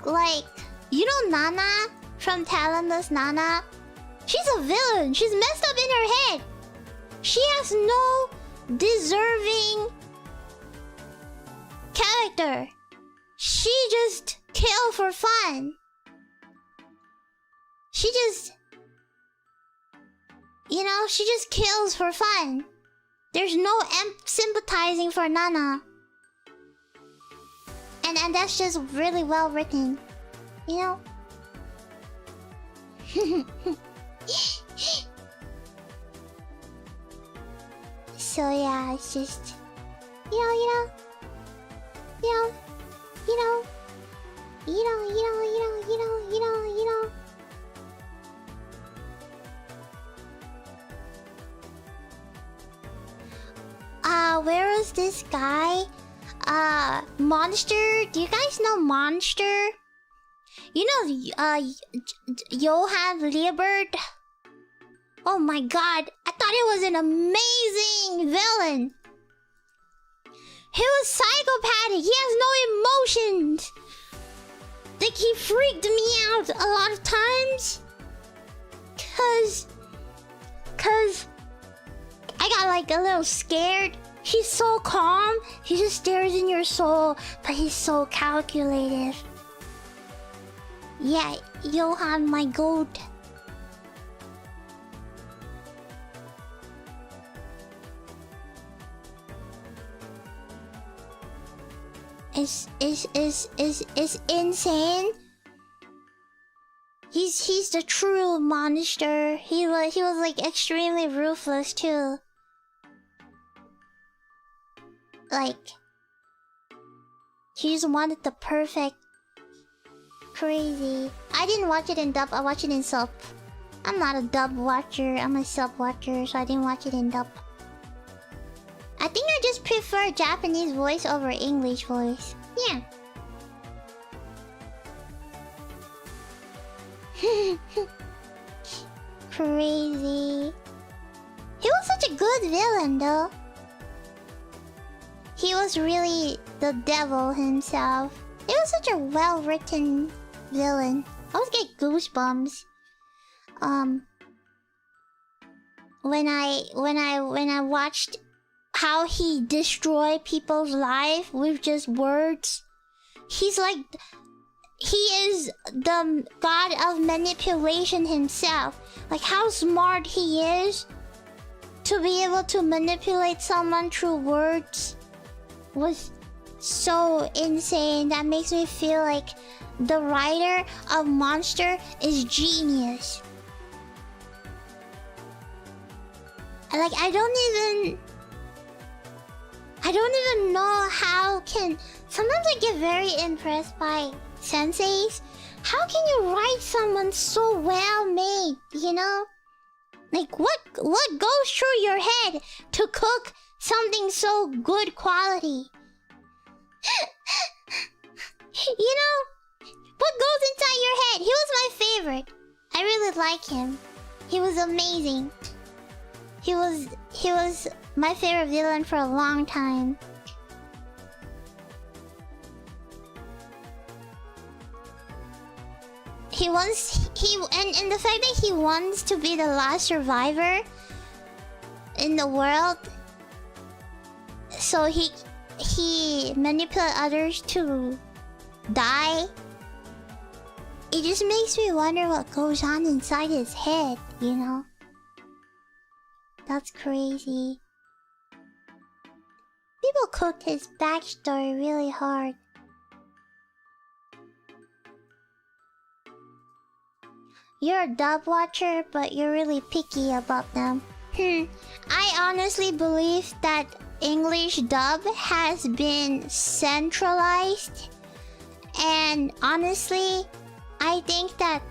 Like, you know Nana from Talentless Nana? She's a villain. She's messed up in her head. She has no deserving character. She just kills for fun. She just... You know, she just kills for fun. There's no sympathizing for Nana. And that's just really well written. You know? So yeah, it's just... You know. Where is this guy? Monster? Do you guys know Monster? You know, Johann Liebert? Oh my god, I thought he was an amazing villain. He was psychopathic, he has no emotions. Like, he freaked me out a lot of times. Cause because I got like a little scared. He's so calm. He just stares in your soul, but he's so calculative. Yeah, Johan, my goat. Is insane. He's the true monster. He was like extremely ruthless too. Like he just wanted the perfect crazy. I didn't watch it in dub, I watched it in sub. I'm not a dub watcher, I'm a sub watcher, so I didn't watch it in dub. I think I just prefer Japanese voice over English voice. Yeah. Crazy. He was such a good villain though. He was really the devil himself. It was such a well-written villain. I always get goosebumps. When I watched how he destroyed people's life with just words. He is the god of manipulation himself. Like how smart he is to be able to manipulate someone through words was so insane. That makes me feel like the writer of Monster is genius. Like I don't even know how can... Sometimes I get very impressed by senseis. How can you write someone so well made, you know? Like what goes through your head to cook something so good quality? You know? What goes inside your head? He was my favorite. I really like him. He was amazing. He was my favorite villain for a long time. And the fact that he wants to be the last survivor in the world, so he manipulates others to die. It just makes me wonder what goes on inside his head, you know? That's crazy. People cooked his backstory really hard. You're a dub watcher, but you're really picky about them. I honestly believe that English dub has been centralized. And honestly, I think that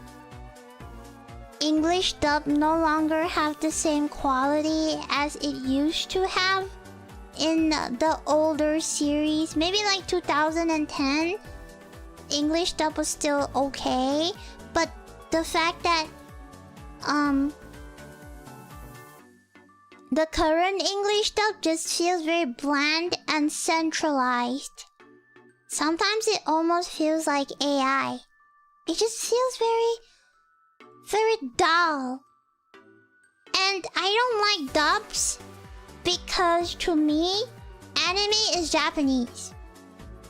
English dub no longer have the same quality as it used to have in the older series. Maybe like 2010, English dub was still okay, but the fact that the current English dub just feels very bland and centralized. Sometimes it almost feels like AI. It just feels very dull. And I don't like dubs because to me, anime is Japanese.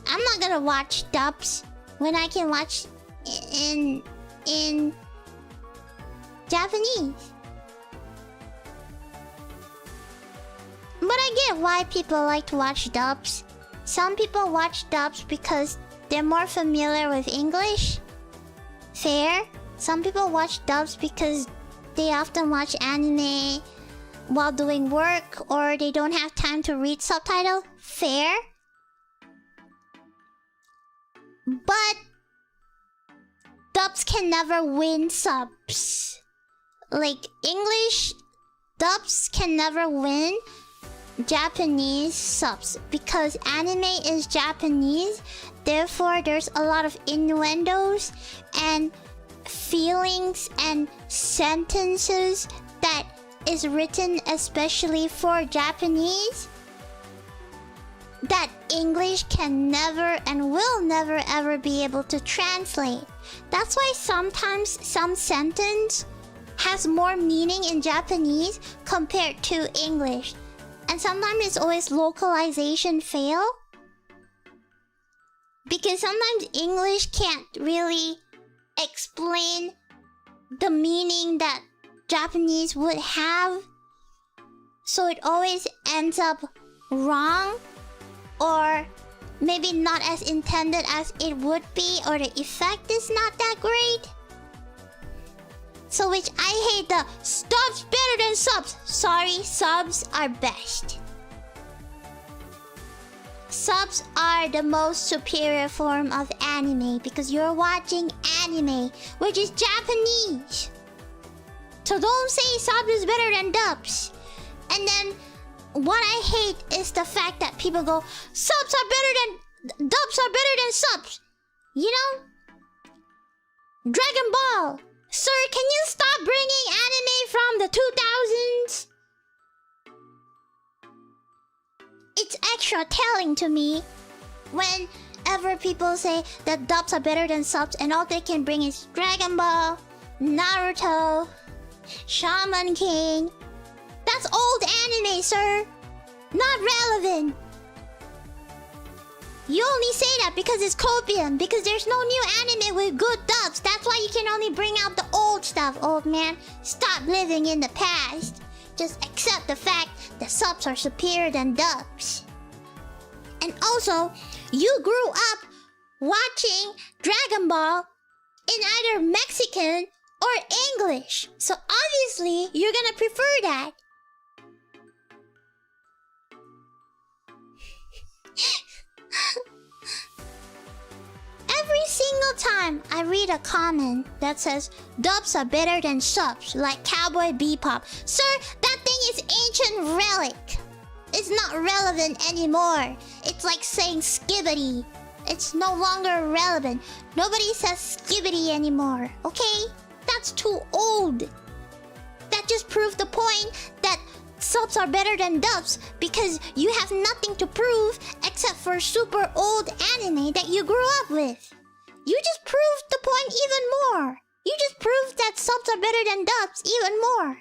I'm not gonna watch dubs when I can watch in Japanese. But I get why people like to watch dubs. Some people watch dubs because they're more familiar with English. Fair. Some people watch dubs because they often watch anime while doing work or they don't have time to read subtitles. Fair. But dubs can never win subs. Like English dubs can never win Japanese subs because anime is Japanese. Therefore, there's a lot of innuendos and feelings and sentences that is written especially for Japanese that English can never and will never ever be able to translate. That's why sometimes some sentence has more meaning in Japanese compared to English. And sometimes it's always localization fail. Because sometimes English can't really explain the meaning that Japanese would have. So it always ends up wrong. Or maybe not as intended as it would be. Or the effect is not that great. So which I hate the stubs better than subs. Sorry, subs are best. Subs are the most superior form of anime because you're watching anime, which is Japanese. So don't say subs is better than dubs. And then what I hate is the fact that people go, subs are better than dubs are better than subs. You know? Dragon Ball. Sir, can you stop bringing anime from the 2000s? It's extra telling to me whenever people say that dubs are better than subs and all they can bring is Dragon Ball, Naruto, Shaman King. That's old anime, sir. Not relevant. You only say that because it's copium, because there's no new anime with good dubs. That's why you can only bring out the old stuff, old man. Stop living in the past. Just accept the fact that subs are superior than dubs. And also, you grew up watching Dragon Ball in either Mexican or English. So obviously, you're gonna prefer that. Every single time I read a comment that says dubs are better than subs, like Cowboy Bebop, sir, that thing is ancient relic. It's not relevant anymore. It's like saying skibbity. It's no longer relevant. Nobody says skibbity anymore, okay? That's too old. That just proved the point that subs are better than dubs because you have nothing to prove except for super old anime that you grew up with. You just proved the point even more. You just proved that subs are better than dubs even more.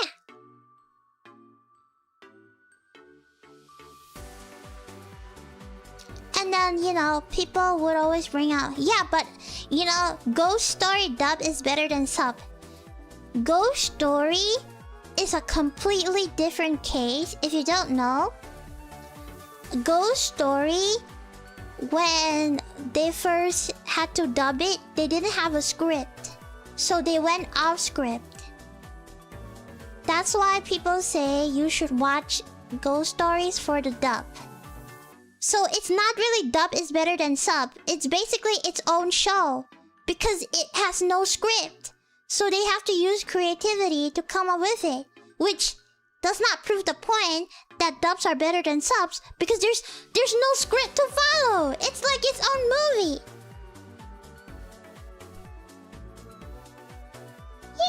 Yeah. And then, you know, people would always bring out, yeah, but, you know, Ghost Story dub is better than sub. Ghost Story is a completely different case. If you don't know, Ghost Story, when they first had to dub it, they didn't have a script. So they went off script. That's why people say you should watch Ghost Stories for the dub. So it's not really dub is better than sub. It's basically its own show. Because it has no script. So they have to use creativity to come up with it. Which does not prove the point that dubs are better than subs. Because there's no script to follow. It's like its own movie.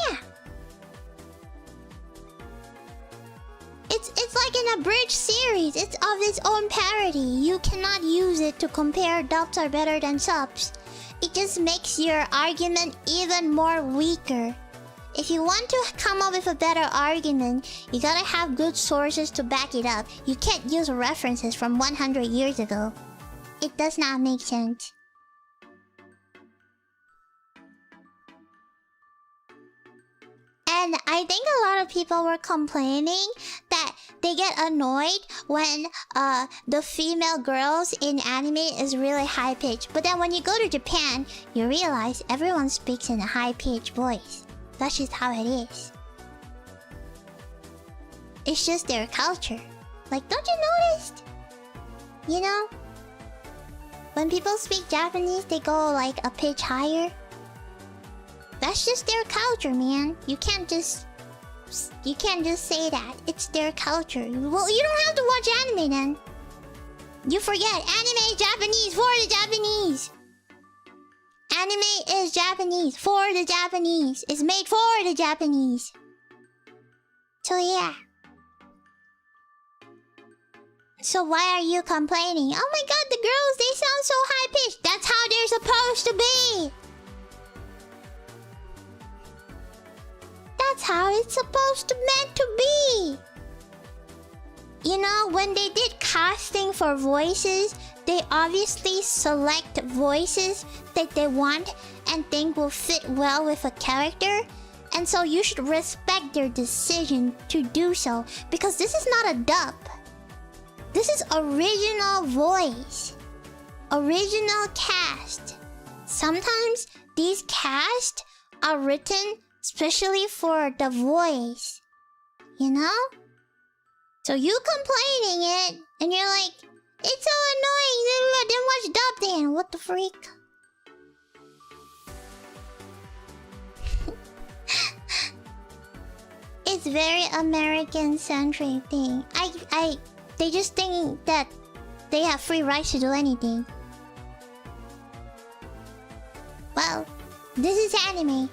Yeah. It's like an abridged series. It's of its own parody. You cannot use it to compare dubs are better than subs. It just makes your argument even more weaker. If you want to come up with a better argument, you gotta have good sources to back it up. You can't use references from 100 years ago. It does not make sense. And I think a lot of people were complaining that they get annoyed when the female girls in anime is really high pitched. But then when you go to Japan, you realize everyone speaks in a high pitched voice. That's just how it is. It's just their culture. Like, don't you notice? You know? When people speak Japanese, they go like a pitch higher. That's just their culture, man. You can't just say that. It's their culture. Well, you don't have to watch anime then. You forget. Anime is Japanese for the Japanese. Anime is Japanese for the Japanese. It's made for the Japanese. So yeah. So why are you complaining? Oh my god, the girls, they sound so high-pitched. That's how they're supposed to know, when they did casting for voices, they obviously select voices that they want and think will fit well with a character. And so you should respect their decision to do so. Because this is not a dub. This is original voice. Original cast. Sometimes these casts are written especially for the voice. You know? So you complaining it, and you're like, it's so annoying, then watch dub then. What the freak? It's very American-centric thing. They just think that they have free rights to do anything. Well, this is anime.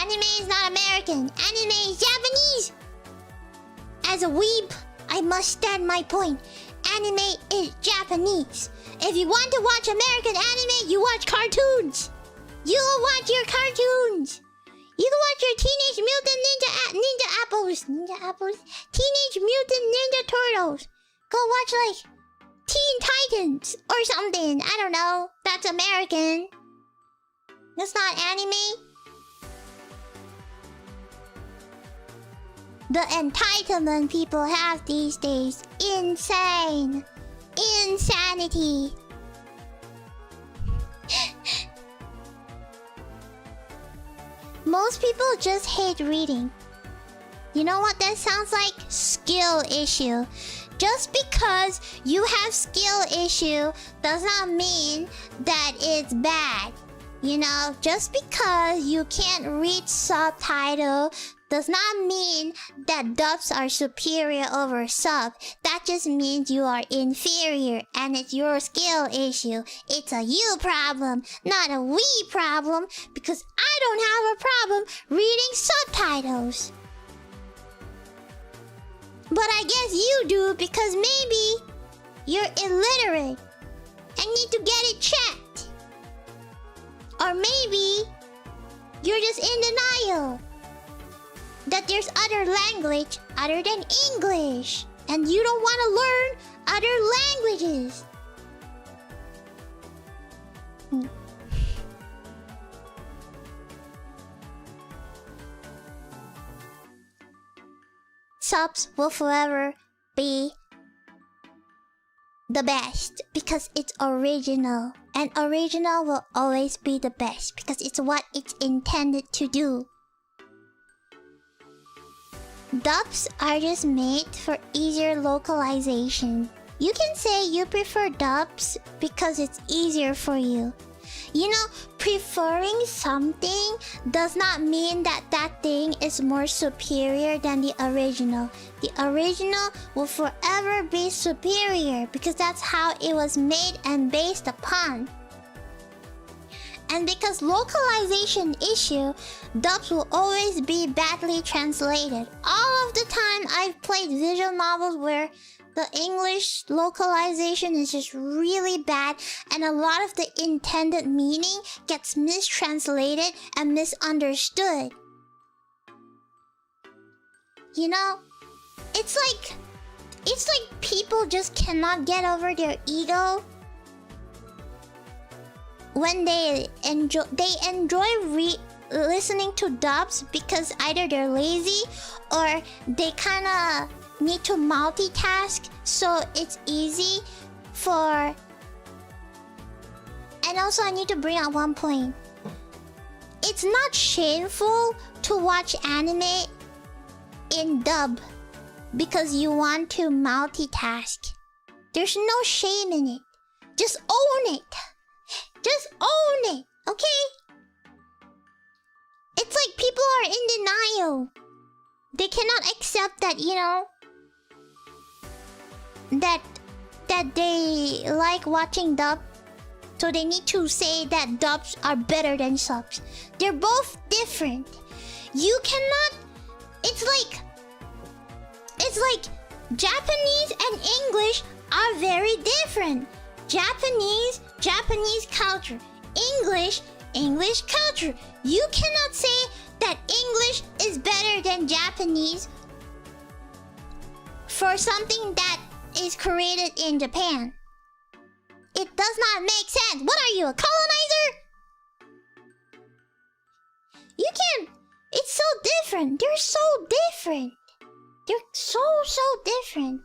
Anime is not American. Anime is Japanese. As a weeb, I must stand my point. Anime is Japanese. If you want to watch American anime, you watch cartoons. You watch your cartoons. You can watch your Teenage Mutant Ninja Apples. Teenage Mutant Ninja Turtles. Go watch like Teen Titans or something. I don't know. That's American. That's not anime. The entitlement people have these days. Insane. Insanity. Most people just hate reading. You know what that sounds like? Skill issue. Just because you have skill issue does not mean that it's bad. You know, just because you can't read subtitle does not mean that dubs are superior over sub. That just means you are inferior and it's your skill issue. It's a you problem, not a we problem, because I don't have a problem reading subtitles. But I guess you do because maybe you're illiterate and need to get it checked. Or maybe you're just in denial that there's other language other than English, and you don't want to learn other languages. Subs will forever be the best because it's original, and original will always be the best because it's what it's intended to do. Dubs are just made for easier localization. You can say you prefer dubs because it's easier for you. You know, preferring something does not mean that that thing is more superior than the original. The original will forever be superior because that's how it was made and based upon. And because localization issue, dubs will always be badly translated. All of the time I've played visual novels where the English localization is just really bad and a lot of the intended meaning gets mistranslated and misunderstood. You know, it's like people just cannot get over their ego when they enjoy listening to dubs because either they're lazy or they kind of need to multitask, so it's easy for... And also I need to bring up one point. It's not shameful to watch anime in dub because you want to multitask. There's no shame in it. Just own it. Just own it, okay? It's like people are in denial. They cannot accept that, you know, that they like watching dub, so they need to say that dubs are better than subs. They're both different. You cannot... It's like Japanese and English are very different. Japanese culture. English culture. You cannot say that English is better than Japanese for something that is created in Japan. It does not make sense. What are you, a colonizer? You can't... It's so different. They're so different. They're so different.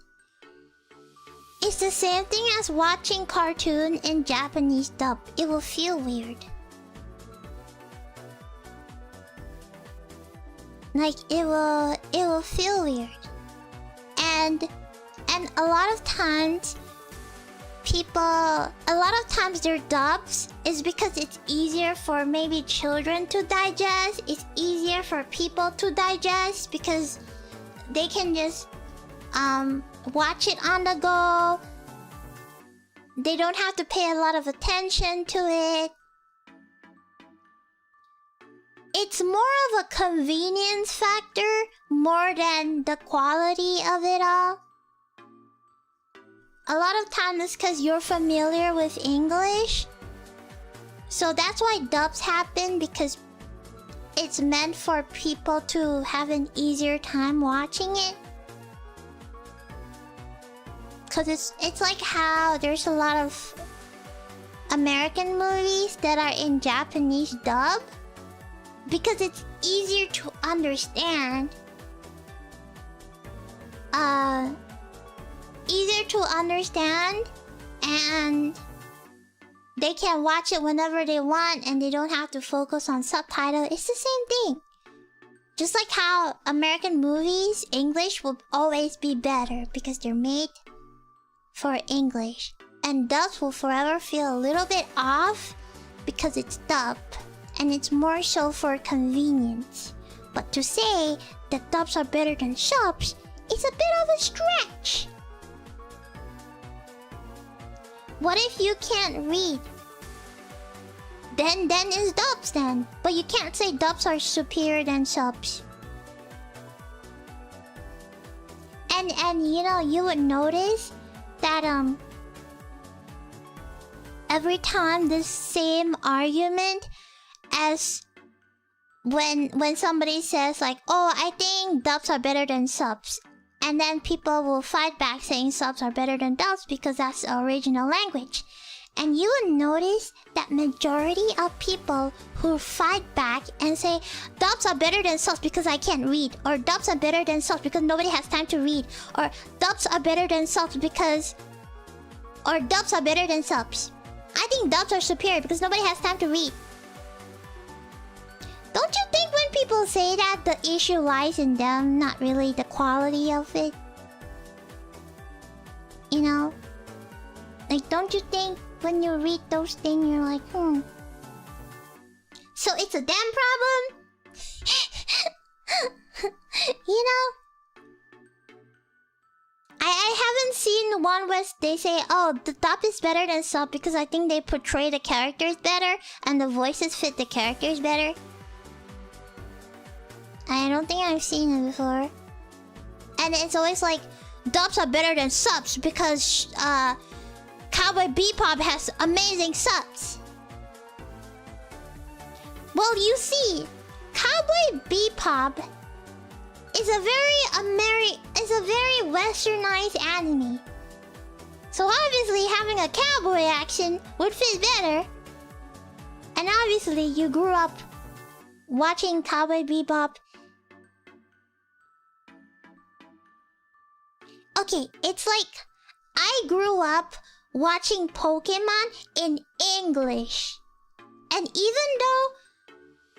It's the same thing as watching cartoon in Japanese dub. It will feel weird. Like, it will feel weird. And a lot of times... their dubs is because it's easier for maybe children to digest. It's easier for people to digest because they can just watch it on the go. They don't have to pay a lot of attention to it. It's more of a convenience factor more than the quality of it all. A lot of times it's because you're familiar with English. So that's why dubs happen, because it's meant for people to have an easier time watching it. Because it's like how there's a lot of American movies that are in Japanese dub. Because it's easier to understand. Easier to understand, and they can watch it whenever they want and they don't have to focus on subtitle. It's the same thing. Just like how American movies, English will always be better because they're made for English. And dubs will forever feel a little bit off because it's dub. And it's more so for convenience. But to say that dubs are better than subs is a bit of a stretch. What if you can't read? Then it's dubs then. But you can't say dubs are superior than subs. And you know, you would notice that every time the same argument as when somebody says like, oh, I think dubs are better than subs. And then people will fight back saying subs are better than dubs because that's the original language. And you will notice that majority of people who fight back and say dubs are better than subs because I can't read, or dubs are better than subs because nobody has time to read, or dubs are better than subs because... or dubs are better than subs. I think dubs are superior because nobody has time to read. Don't you think when people say that, the issue lies in them, not really the quality of it? You know? Like, don't you think when you read those things, you're like, so it's a damn problem? You know? I haven't seen the one where they say, oh, the dub is better than sub because I think they portray the characters better and the voices fit the characters better. I don't think I've seen it before. And it's always like, dubs are better than subs because Cowboy Bebop has amazing subs. Well, you see, Cowboy Bebop is a very westernized anime. So obviously having a cowboy action would fit better. And obviously you grew up watching Cowboy Bebop. Okay, it's like I grew up watching Pokemon in English. And even though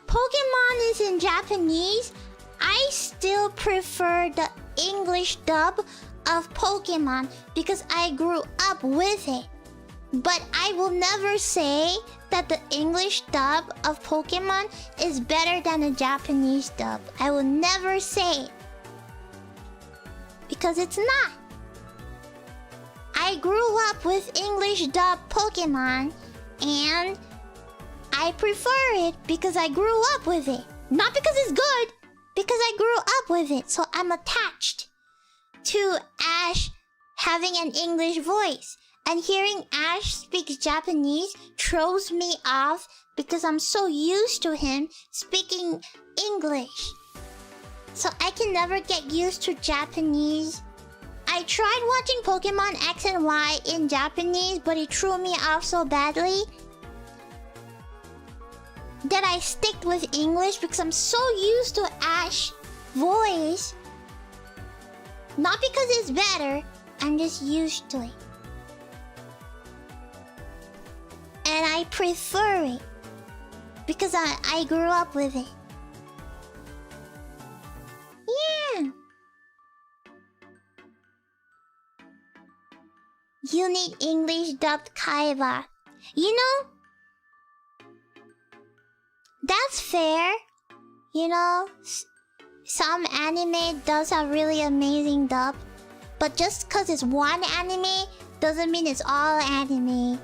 Pokemon is in Japanese, I still prefer the English dub of Pokemon because I grew up with it. But I will never say that the English dub of Pokemon is better than the Japanese dub. I will never say it. Because it's not. I grew up with English dub Pokemon and I prefer it because I grew up with it. Not because it's good, because I grew up with it. So I'm attached to Ash having an English voice. And hearing Ash speak Japanese throws me off because I'm so used to him speaking English. So I can never get used to Japanese. I tried watching Pokemon X and Y in Japanese, but it threw me off so badly that I stick with English because I'm so used to Ash's voice. Not because it's better, I'm just used to it. And I prefer it because I grew up with it. Yeah. You need English dubbed Kaiba. You know, that's fair. You know, some anime does have really amazing dub. But just cause it's one anime doesn't mean it's all anime.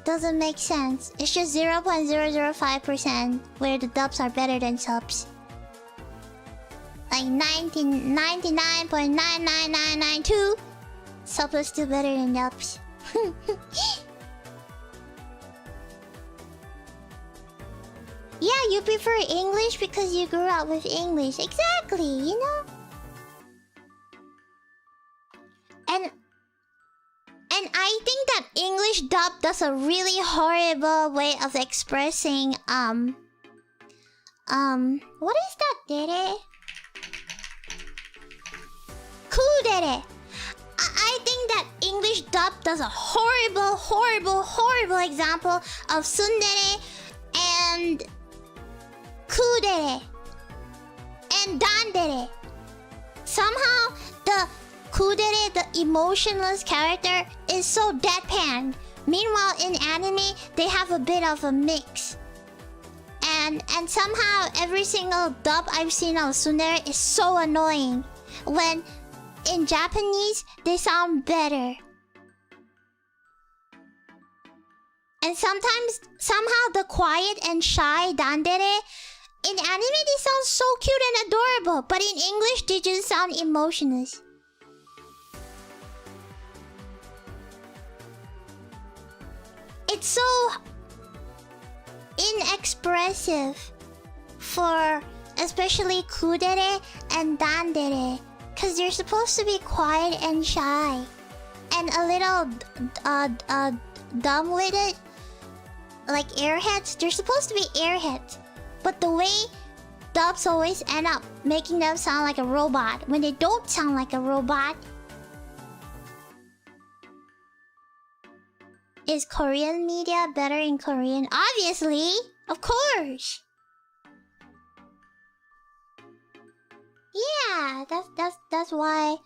Doesn't make sense. It's just 0.005% where the dubs are better than subs. Like 99.99992 subs are still better than dubs. Yeah, you prefer English because you grew up with English. Exactly, you know? And I think that English dub does a really horrible way of expressing what is that, dere? Kudere. I think that English dub does a horrible example of tsundere and kudere and dandere. Somehow the kudere, the emotionless character, is so deadpan. Meanwhile, in anime, they have a bit of a mix. And somehow every single dub I've seen of tsundere is so annoying. When in Japanese, they sound better. And sometimes, somehow the quiet and shy dandere, in anime they sound so cute and adorable, but in English they just sound emotionless. It's so inexpressive for especially kudere and dandere, because they're supposed to be quiet and shy and a little dumb-witted, like airheads. They're supposed to be airheads, but the way dubs always end up making them sound like a robot when they don't sound like a robot. Is Korean media better in Korean? Obviously! Of course! Yeah, that's why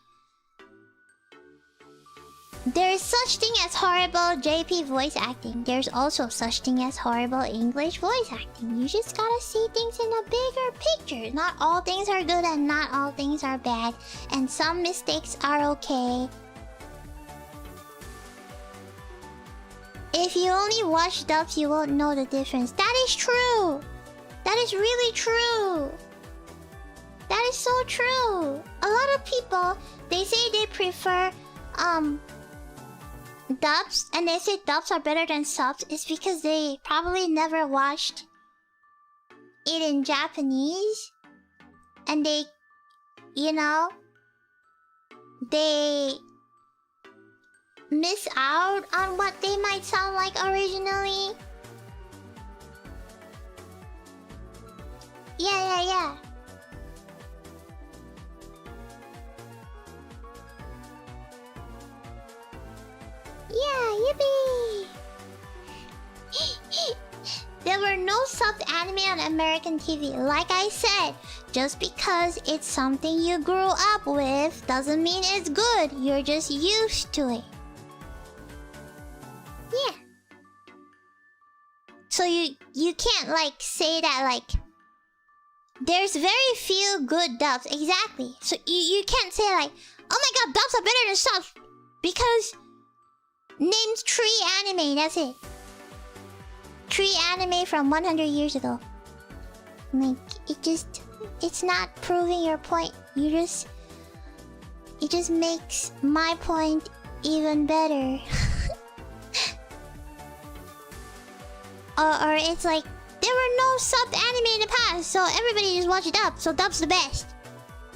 there's such thing as horrible JP voice acting. There's also such thing as horrible English voice acting. You just gotta see things in a bigger picture. Not all things are good and not all things are bad. And some mistakes are okay. If you only watch dubs, you won't know the difference. That is true! That is really true! That is so true! A lot of people, they say they prefer dubs, and they say dubs are better than subs. It's because they probably never watched it in Japanese. And they, you know, they miss out on what they might sound like originally. Yeah. Yeah, yippee! There were no subbed anime on American TV. Like I said, just because it's something you grew up with doesn't mean it's good. You're just used to it. Yeah. So you can't like say that like there's very few good dubs. Exactly. So you can't say like, oh my god, dubs are better than subs because name 3 anime, that's it. 3 anime from 100 years ago. Like, it's not proving your point. It just makes my point even better. or it's like, there were no subbed anime in the past, so everybody just watched dub, so dub's the best.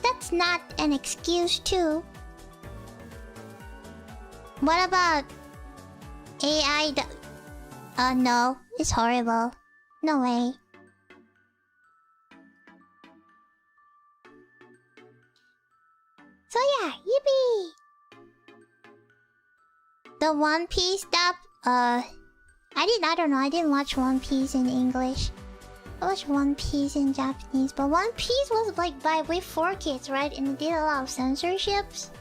That's not an excuse too. What about AI? No, it's horrible. No way. So yeah, yippee! The One Piece dub, I don't know, I didn't watch One Piece in English. I watched One Piece in Japanese, but One Piece was like by way 4Kids, right? And it did a lot of censorships.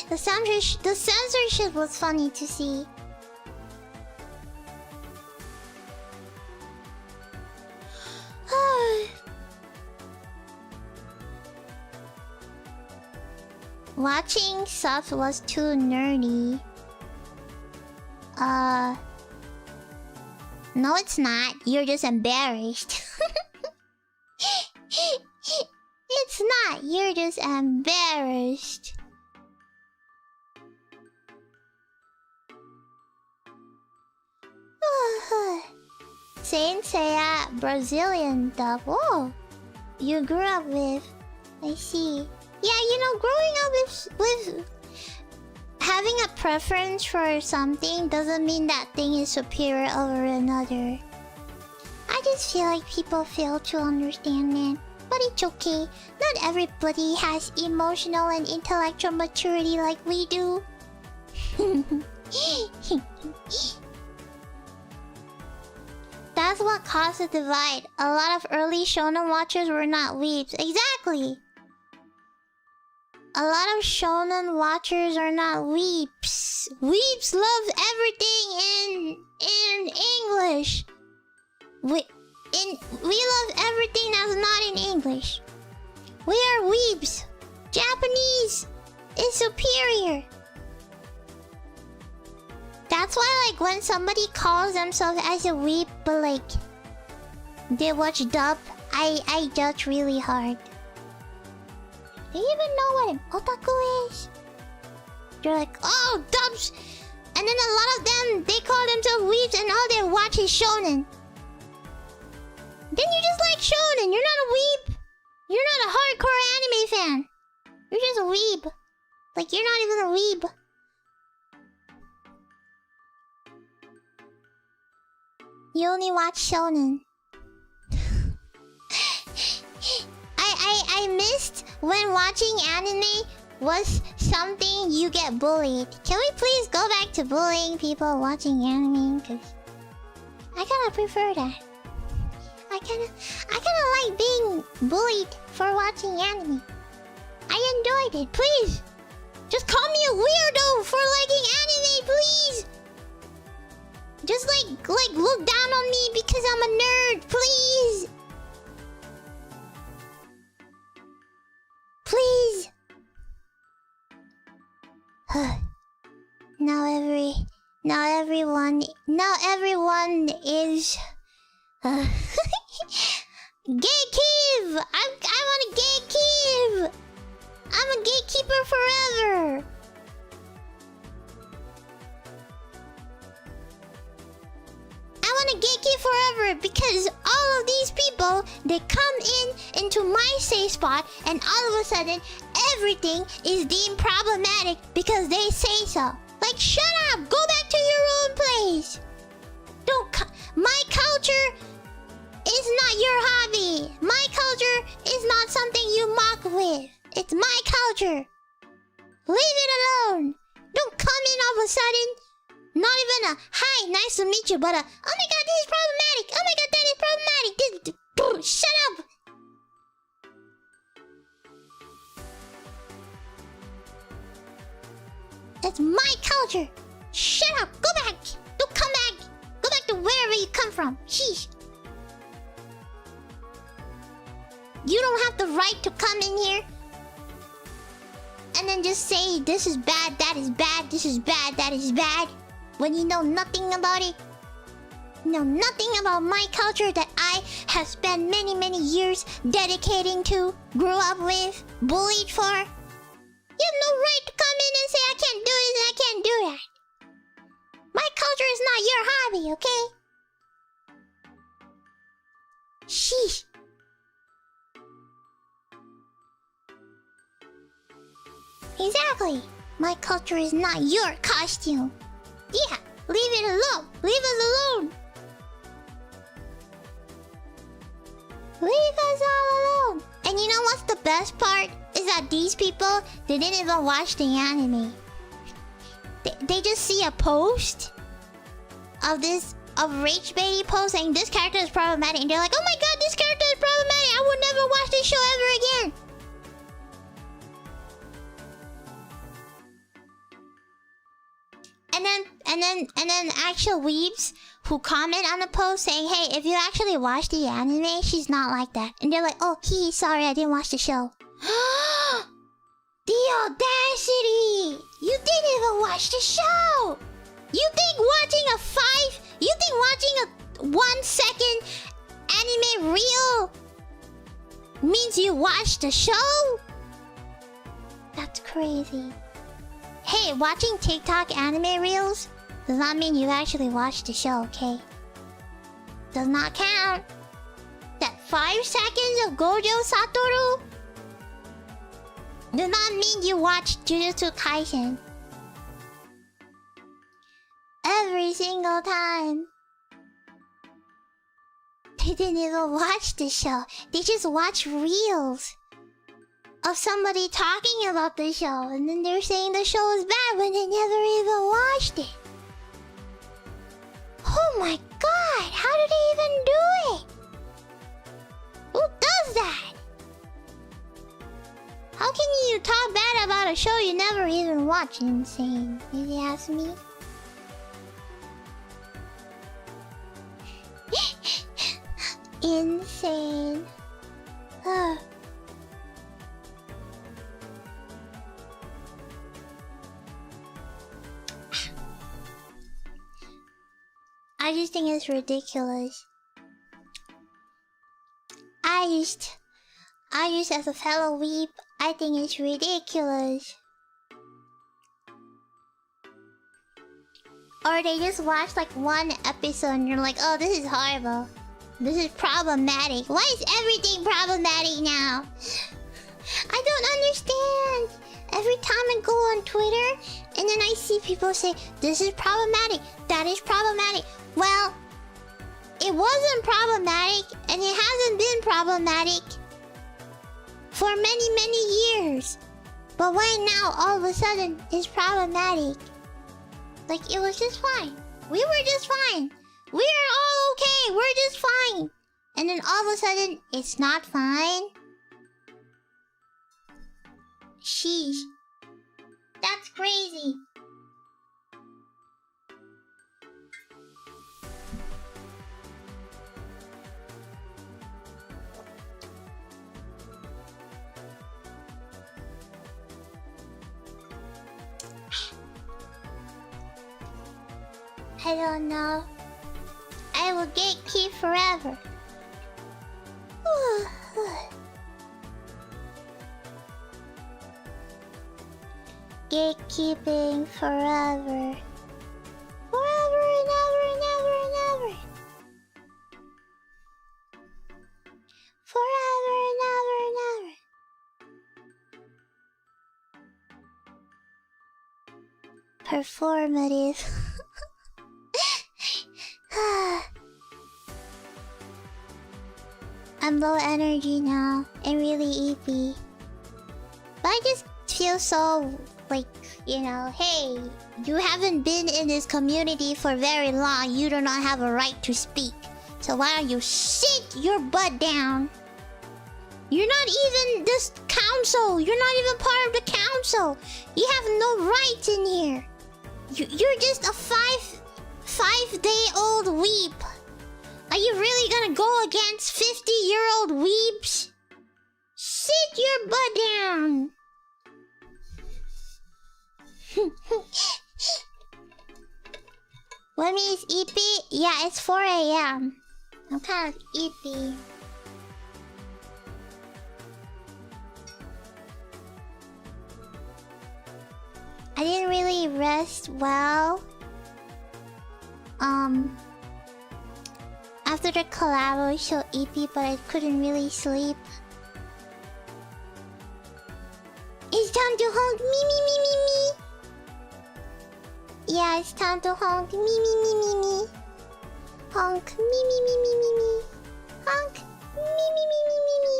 The censorship was funny to see. Watching subs was too nerdy. No, it's not. You're just embarrassed. It's not. You're just embarrassed. Saint Seiya Brazilian dub. Oh, you grew up with. I see. Yeah, you know, growing up with having a preference for something doesn't mean that thing is superior over another. I just feel like people fail to understand that. But it's okay. Not everybody has emotional and intellectual maturity like we do. That's what caused the divide. A lot of early shonen watchers were not weebs. Exactly! A lot of shonen watchers are not weeps. Weeps love everything in English. We love everything that's not in English. We are weeps. Japanese is superior. That's why, like, when somebody calls themselves as a weep, but like they watch dub, I judge really hard. Do you even know what an otaku is? They're like, oh, dubs! And then a lot of them, they call themselves weebs and all they watch is shonen. Then you just like shonen, you're not a weeb. You're not a hardcore anime fan. You're just a weeb. Like, you're not even a weeb. You only watch shonen. I missed when watching anime was something you get bullied. Can we please go back to bullying people watching anime? Cause I kinda prefer that. I kinda like being bullied for watching anime. I enjoyed it. Please, just call me a weirdo for liking anime, please. Just like look down on me because I'm a nerd, please. Please. Now everyone is gatekeep. I want to gatekeep. I'm a gatekeeper forever. I want to gatekeep forever because all of these people, they come into my safe spot and all of a sudden everything is deemed problematic because they say so. Like, shut up! Go back to your own place! My culture is not your hobby. My culture is not something you mock with. It's my culture. Leave it alone. Don't come in all of a sudden. Not even a hi, nice to meet you, but a oh my god, this is problematic. Oh my god, that is problematic. Shut up. It's my culture. Shut up. Go back. Don't come back. Go back to wherever you come from. Sheesh. You don't have the right to come in here and then just say this is bad, that is bad, this is bad, that is bad, when you know nothing about it. You know nothing about my culture that I have spent many years dedicating to, grew up with, bullied for. You have no right to come in and say I can't do this and I can't do that. My culture is not your hobby, okay? Sheesh. Exactly. My culture is not your costume. Yeah, leave it alone. Leave us alone. Leave us all alone. And you know what's the best part? Is that these people, they didn't even watch the anime. They just see a post of this, of Rage Baby post saying this character is problematic. And they're like, oh my god, this character is problematic. I will never watch this show ever again. And then actual weebs who comment on the post saying, hey, if you actually watch the anime, she's not like that. And they're like, oh, sorry, I didn't watch the show. The audacity! You didn't even watch the show! You think watching a 1 second anime reel means you watched the show? That's crazy. Hey, watching TikTok anime reels does not mean you actually watched the show, okay? Does not count. That 5 seconds of Gojo Satoru does not mean you watched Jujutsu Kaisen. Every single time. They didn't even watch the show. They just watch reels of somebody talking about the show, and then they're saying the show is bad when they never even watched it. Oh my god, how do they even do it? Who does that? How can you talk bad about a show you never even watched? Insane, if you ask me. Insane. I just think it's ridiculous. I just as a fellow weeb, I think it's ridiculous. Or they just watch like one episode and you're like, oh, this is horrible. This is problematic. Why is everything problematic now? I don't understand. Every time I go on Twitter and then I see people say, this is problematic, that is problematic. Well, it wasn't problematic and it hasn't been problematic for many, many years. But why now all of a sudden it's problematic? Like, it was just fine. We were just fine. We are all okay. We're just fine. And then all of a sudden, it's not fine. Sheesh. That's crazy. I don't know. I will gatekeep forever. Gatekeeping forever. Forever and ever and ever and ever. Forever and ever and ever. Performative. I'm low energy now and really EP. But I just feel so like, you know, hey, you haven't been in this community for very long. You do not have a right to speak. So why don't you sit your butt down? You're not even this council. You're not even part of the council. You have no rights in here. You're just a five-day-old weep. Are you really gonna go against 50-year-old weeps? Sit your butt down. What means EP? Yeah, it's 4 AM. I'm kind of EP. I didn't really rest well. After the collab, I was so EP, but I couldn't really sleep. It's time to hold me. Yeah, it's time to honk. Me, me, me, me, me. Honk. Me, me, me, me, me, me. Honk. Me, me, me, me, me, me.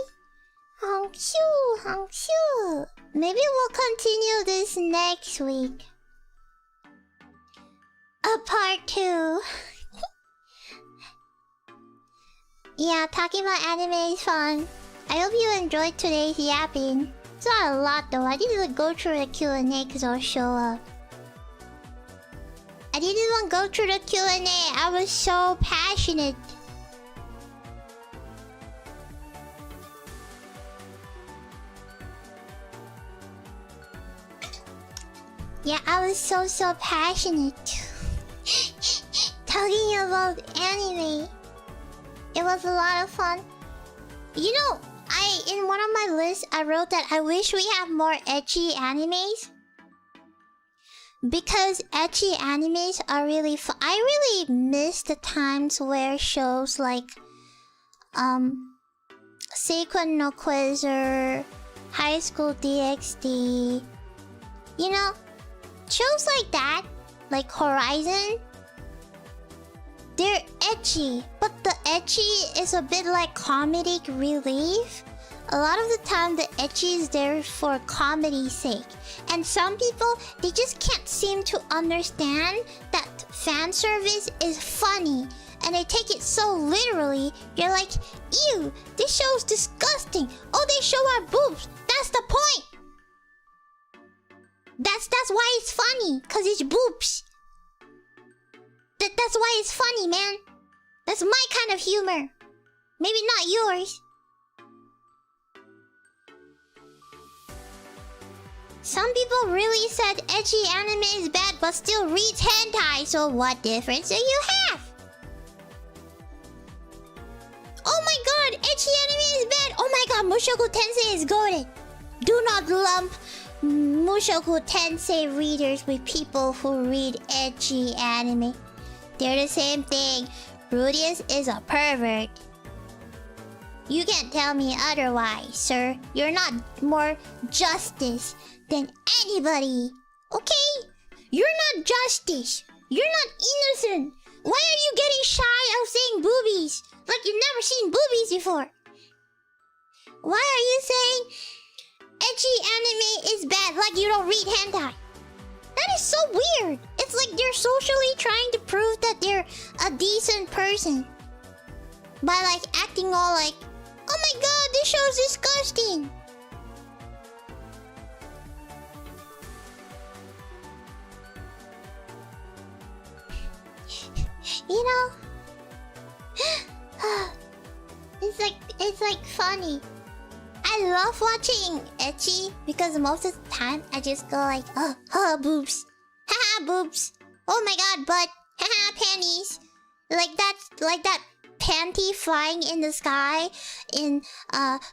Honk shoo, honk shoo. Maybe we'll continue this next week. A part 2. Yeah, talking about anime is fun. I hope you enjoyed today's yapping. It's not a lot though. I didn't go through the Q&A because I'll show up. I didn't even go through the Q&A. I was so passionate. Yeah, I was so passionate. Talking about anime. It was a lot of fun. You know, in one of my lists, I wrote that I wish we have more ecchi animes. Because ecchi animes are really fun. I really miss the times where shows like Seikun no Quasar, High School DxD, you know, shows like that, like Horizon, they're ecchi, but the ecchi is a bit like comedic relief. A lot of the time the ecchi is there for comedy's sake. And some people, they just can't seem to understand that fan service is funny. And they take it so literally. You're like, ew, this show's disgusting. Oh, they show our boobs. That's the point. That's why it's funny. Cause it's boobs. That's why it's funny, man. That's my kind of humor. Maybe not yours. Some people really said ecchi anime is bad but still reads hentai, so what difference do you have? Oh my god, ecchi anime is bad! Oh my god, Mushoku Tensei is goated! Do not lump Mushoku Tensei readers with people who read ecchi anime. They're the same thing. Rudius is a pervert. You can't tell me otherwise, sir. You're not more justice than anybody. Okay? You're not justice. You're not innocent. Why are you getting shy of saying boobies? Like you've never seen boobies before. Why are you saying ecchi anime is bad like you don't read hentai? That is so weird. It's like they're socially trying to prove that they're a decent person. By like acting all like, oh my god, this show's disgusting. You know, it's like funny. I love watching ecchi because most of the time I just go like, oh, boobs, haha, boobs. Oh my god, butt, haha, panties. Like that panty flying in the sky in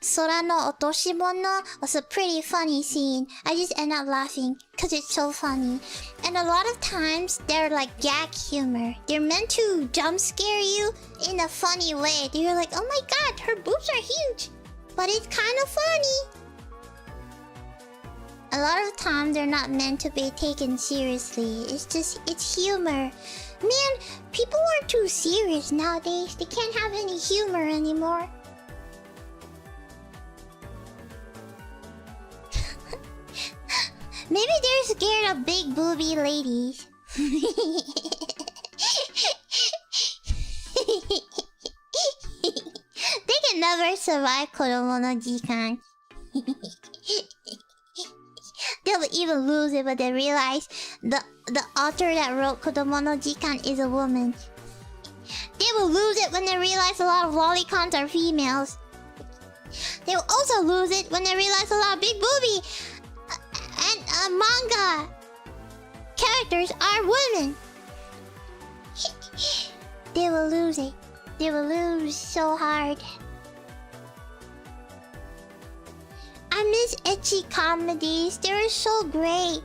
Sora no Otoshimono was a pretty funny scene. I just end up laughing because it's so funny. And a lot of times they're like gag humor. They're meant to jump scare you in a funny way. You're like, oh my god, her boobs are huge. But it's kind of funny. A lot of the time they're not meant to be taken seriously. It's humor. Man, people are too serious nowadays. They can't have any humor anymore. Maybe they're scared of big booby ladies. They can never survive Kodomo no Jikan. They'll even lose it when they realize the author that wrote Kodomo no Jikan is a woman. They will lose it when they realize a lot of lolicons are females. They will also lose it when they realize a lot of big booby and manga characters are women. They will lose it. They will lose so hard. I miss ecchi comedies. They were so great.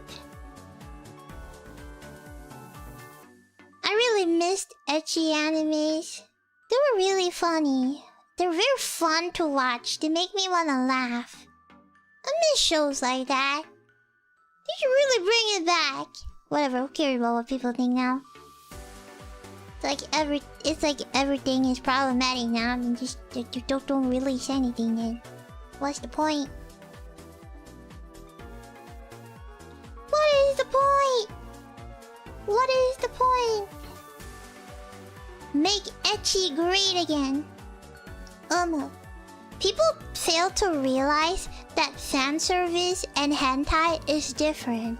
I really missed ecchi animes. They were really funny. They're very fun to watch. They make me want to laugh. I miss shows like that. They should really bring it back. Whatever, who cares about what people think now? It's like everything is problematic now. I mean, just don't release anything then. What's the point? What is the point? What is the point? Make ecchi great again. People fail to realize that fan service and hentai is different.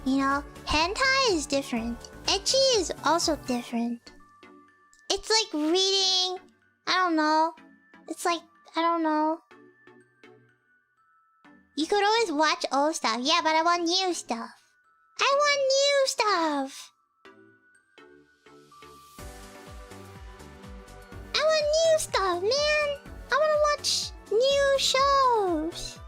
You know, hentai is different. Ecchi is also different. It's like reading... I don't know. It's like... I don't know. You could always watch old stuff. Yeah, but I want new stuff. I want new stuff! I want new stuff, man! I wanna watch new shows!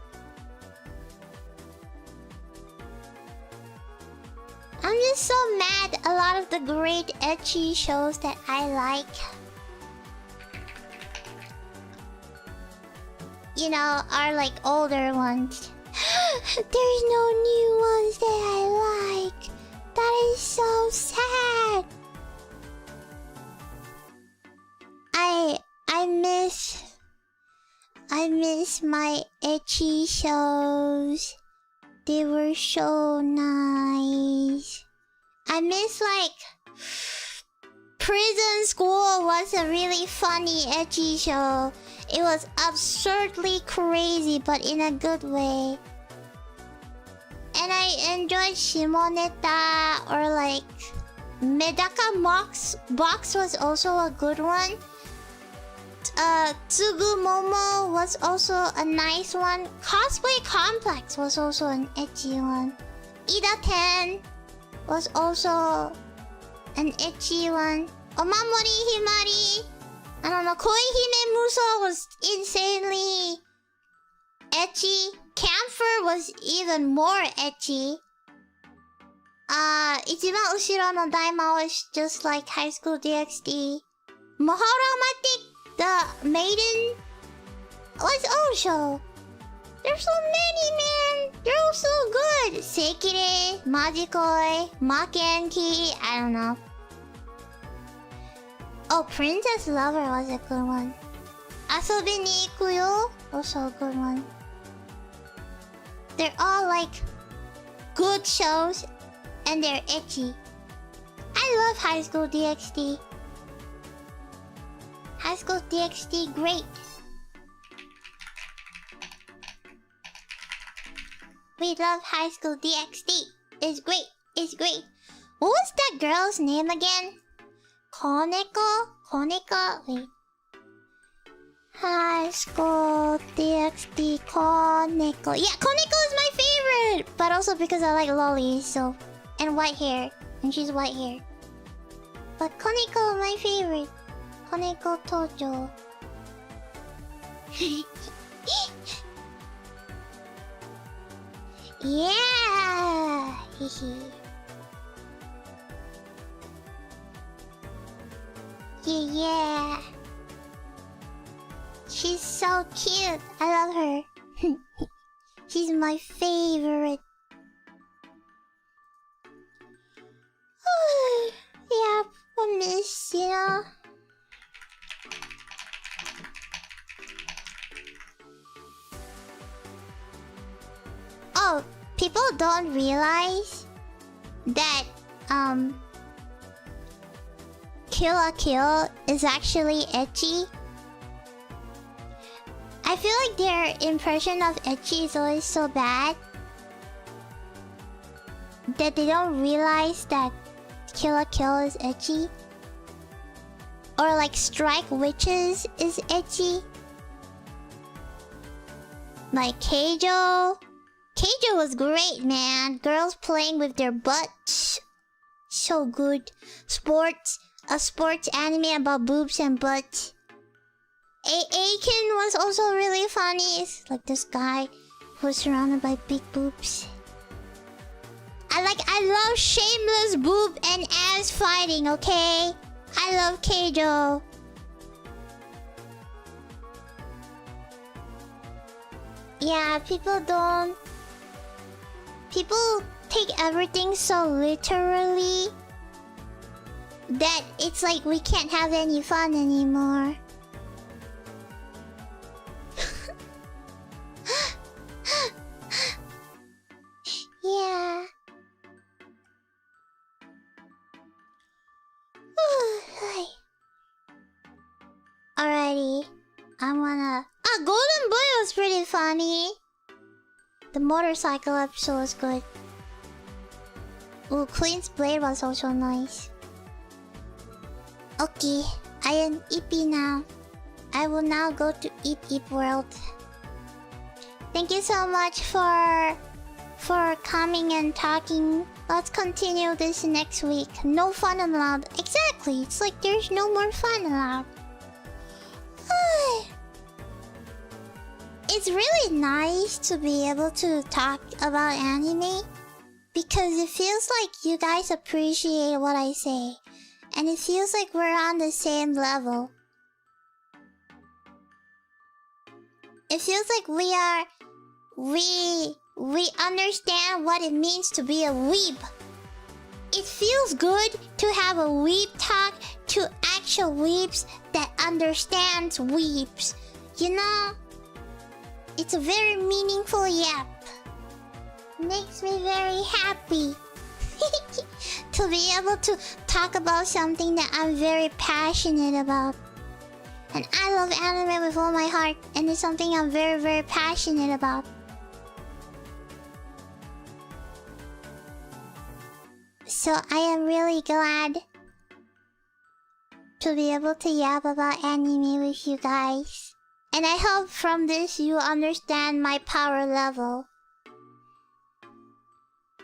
I'm just so mad a lot of the great ecchi shows that I like, you know, are like older ones. There's no new ones that I like. That is so sad. I miss my ecchi shows. They were so nice. I miss like Prison School was a really funny ecchi show. It was absurdly crazy, but in a good way. And I enjoyed Shimoneta or like Medaka Box was also a good one. Tsugu Momo was also a nice one. Cosplay Complex was also an ecchi one. Ida 10 was also an ecchi one. Omamori Himari, I don't know, Koihime Muso was insanely ecchi. Camphor was even more ecchi. Ichiban Ushiro no Daima was just like High School DxD. Mahoromatic, the maiden, was also... There's so many, man! They're all so good! Sekire, Majikoi, Makenki, I don't know. Oh, Princess Lover was a good one. Asobi ni Ikuyo, also a good one. They're all like good shows and they're ecchi. I love High School DxD. High School DxD, great. We love High School DxD. It's great. It's great. What was that girl's name again? Koneko? Koneko? Wait. High School DxD Koneko. Yeah, Koneko is my favorite! But also because I like lollies, so... And white hair. And she's white hair. But Koneko, my favorite. Koneko Tojo. Yeah! Yeah. She's so cute. I love her. She's my favorite. Yeah, I miss, you know. Oh, people don't realize that Kill la Kill is actually ecchi. I feel like their impression of ecchi is always so bad that they don't realize that Kill la Kill is ecchi. Or like Strike Witches is ecchi. Like Keijo. Keijo was great, man. Girls playing with their butts. So good. Sports. A sports anime about boobs and butts. Aiken was also really funny. It's like this guy who's surrounded by big boobs. I love shameless boob and ass fighting, okay? I love Keijo. Yeah, people take everything so literally that it's like we can't have any fun anymore. Yeah. Alrighty. I'm gonna... Ah, Golden Boy was pretty funny. The motorcycle episode was good. Ooh, Queen's Blade was also nice. Okay, I am Eepy now. I will now go to Eep Eep World. Thank you so much for coming and talking. Let's continue this next week. No fun allowed. Exactly, it's like there's no more fun allowed. It's really nice to be able to talk about anime because it feels like you guys appreciate what I say. And it feels like we're on the same level. It feels like we understand what it means to be a weeb. It feels good to have a weeb talk to actual weebs that understands weebs. You know? It's a very meaningful yap. Makes me very happy. To be able to talk about something that I'm very passionate about. And I love anime with all my heart, and it's something I'm very, very passionate about. So I am really glad to be able to yap about anime with you guys. And I hope from this you understand my power level.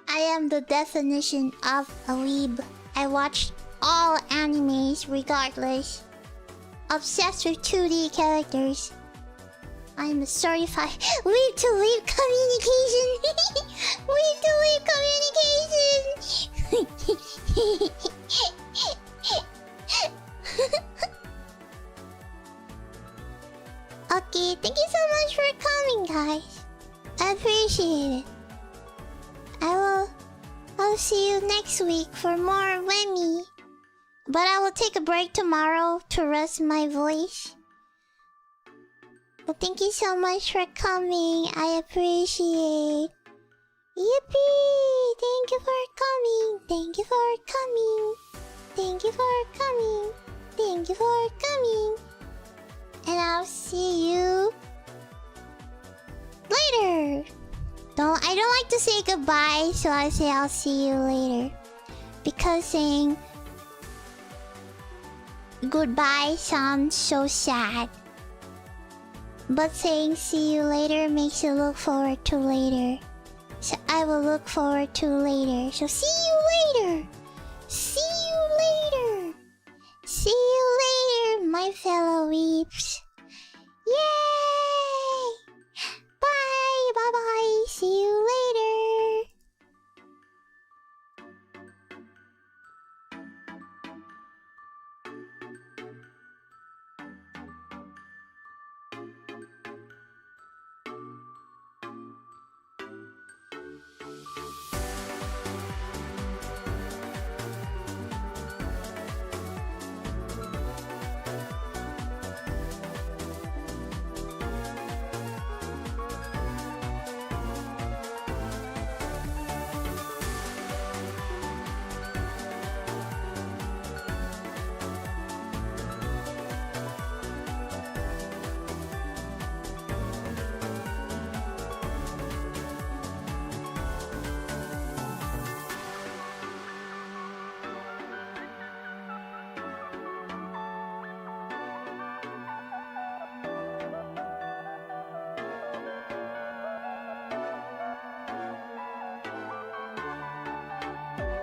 I am the definition of a weeb. I watch all animes regardless. Obsessed with 2D characters. I'm a certified weeb to weeb communication. Weeb to weeb communication. Okay, thank you so much for coming, guys. I appreciate it. I'll see you next week for more Wemmy. But I will take a break tomorrow to rest my voice. But thank you so much for coming. I appreciate. Yippee! Thank you for coming. Thank you for coming. Thank you for coming. Thank you for coming. And I'll see you later. I don't like to say goodbye, so I say I'll see you later. Because saying goodbye sounds so sad. But saying see you later makes you look forward to later. So I will look forward to later. So see you later. See you later. See you later, my fellow weeps. Yeah!